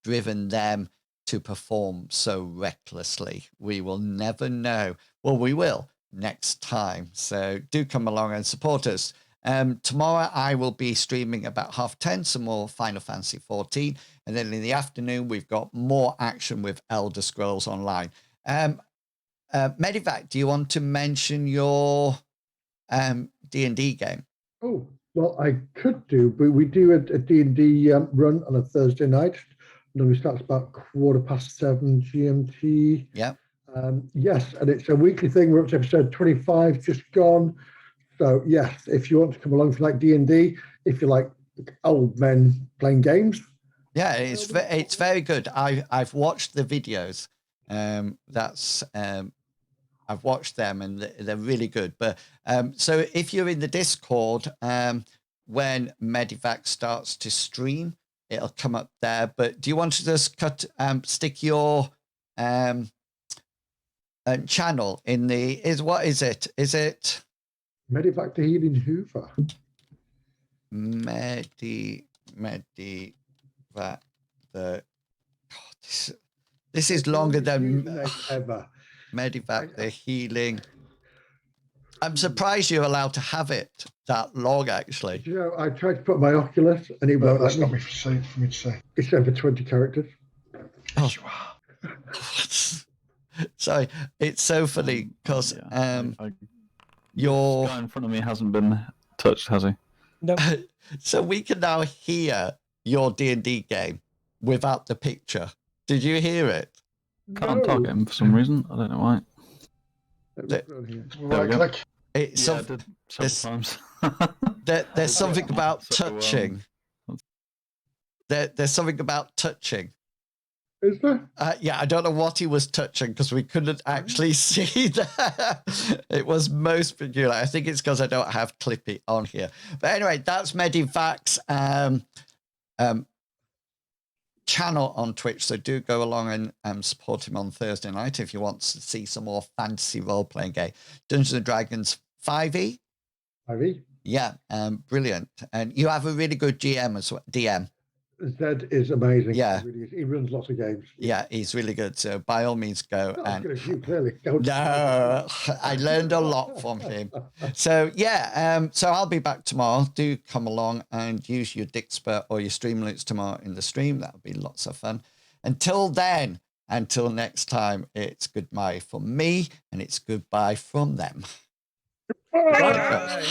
driven them to perform so recklessly. We will never know. Well, we will next time. So do come along and support us. Tomorrow I will be streaming about 10:30 some more Final Fantasy 14, and then in the afternoon we've got more action with Elder Scrolls Online. Medivac, do you want to mention your D&D game? Oh, well, I could do, but we do a D&D run on a Thursday night. Normally starts about 7:15 GMT. Yeah. Yes, and it's a weekly thing. We're up to episode 25, just gone. So yes, if you want to come along for like D&D, if you like old men playing games. Yeah, it's very good. I've watched the videos. I've watched them and they're really good. But so if you're in the Discord, when Medivac starts to stream, it'll come up there. But do you want to just stick your channel in the what is it? Is it Medivac the Healing Hoover? Medivac the this is longer than ever. Medivac the Healing. I'm surprised you're allowed to have it that long, actually. You know, I tried to put my Oculus and it won't that's let not me. for me to say. It's over 20 characters. Oh. Sorry, it's so funny because your guy in front of me hasn't been touched, has he? No. So we can now hear your D&D game without the picture. Did you hear it? Can't target him for some reason. I don't know why. Let me put it on here. There we go. Right click. It's Yeah, I some, did there's- several times. there's something about So, touching. There's something about touching. Is there? Yeah, I don't know what he was touching because we couldn't actually see that. It was most peculiar. I think it's because I don't have Clippy on here. But anyway, that's Medivac's channel on Twitch. So do go along and support him on Thursday night if you want to see some more fantasy role-playing game. Dungeons and Dragons 5e. Ivy? Yeah, brilliant. And you have a really good GM as well. DM. Zed is amazing. Yeah. He, really is. He runs lots of games. Yeah, he's really good. So by all means, go Not as and good as you, clearly. Don't- no, I learned a lot from him. So yeah, so I'll be back tomorrow. Do come along and use your Dixper or your Streamloots tomorrow in the stream. That'll be lots of fun. Until then, until next time, it's goodbye from me and it's goodbye from them. There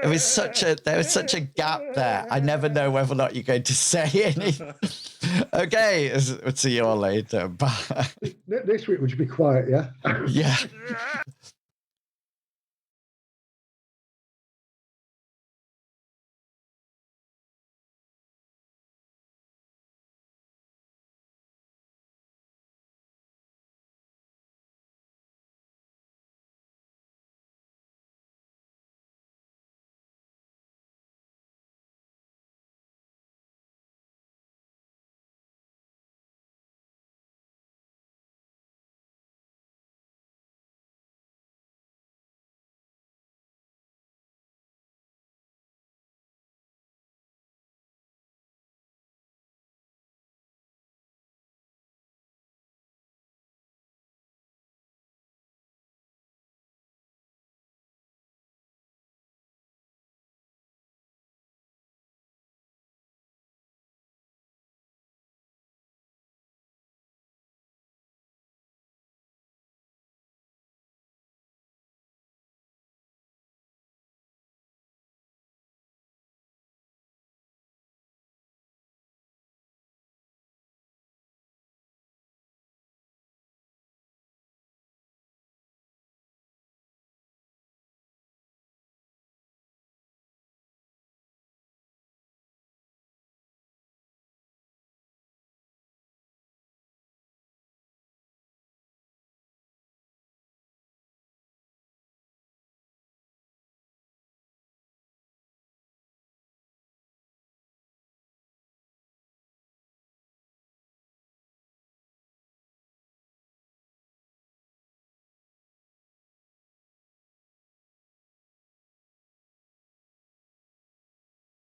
was such a gap there. I never know whether or not you're going to say anything. Okay, we'll see you all later. Bye. Next week, would you be quiet, yeah? Yeah.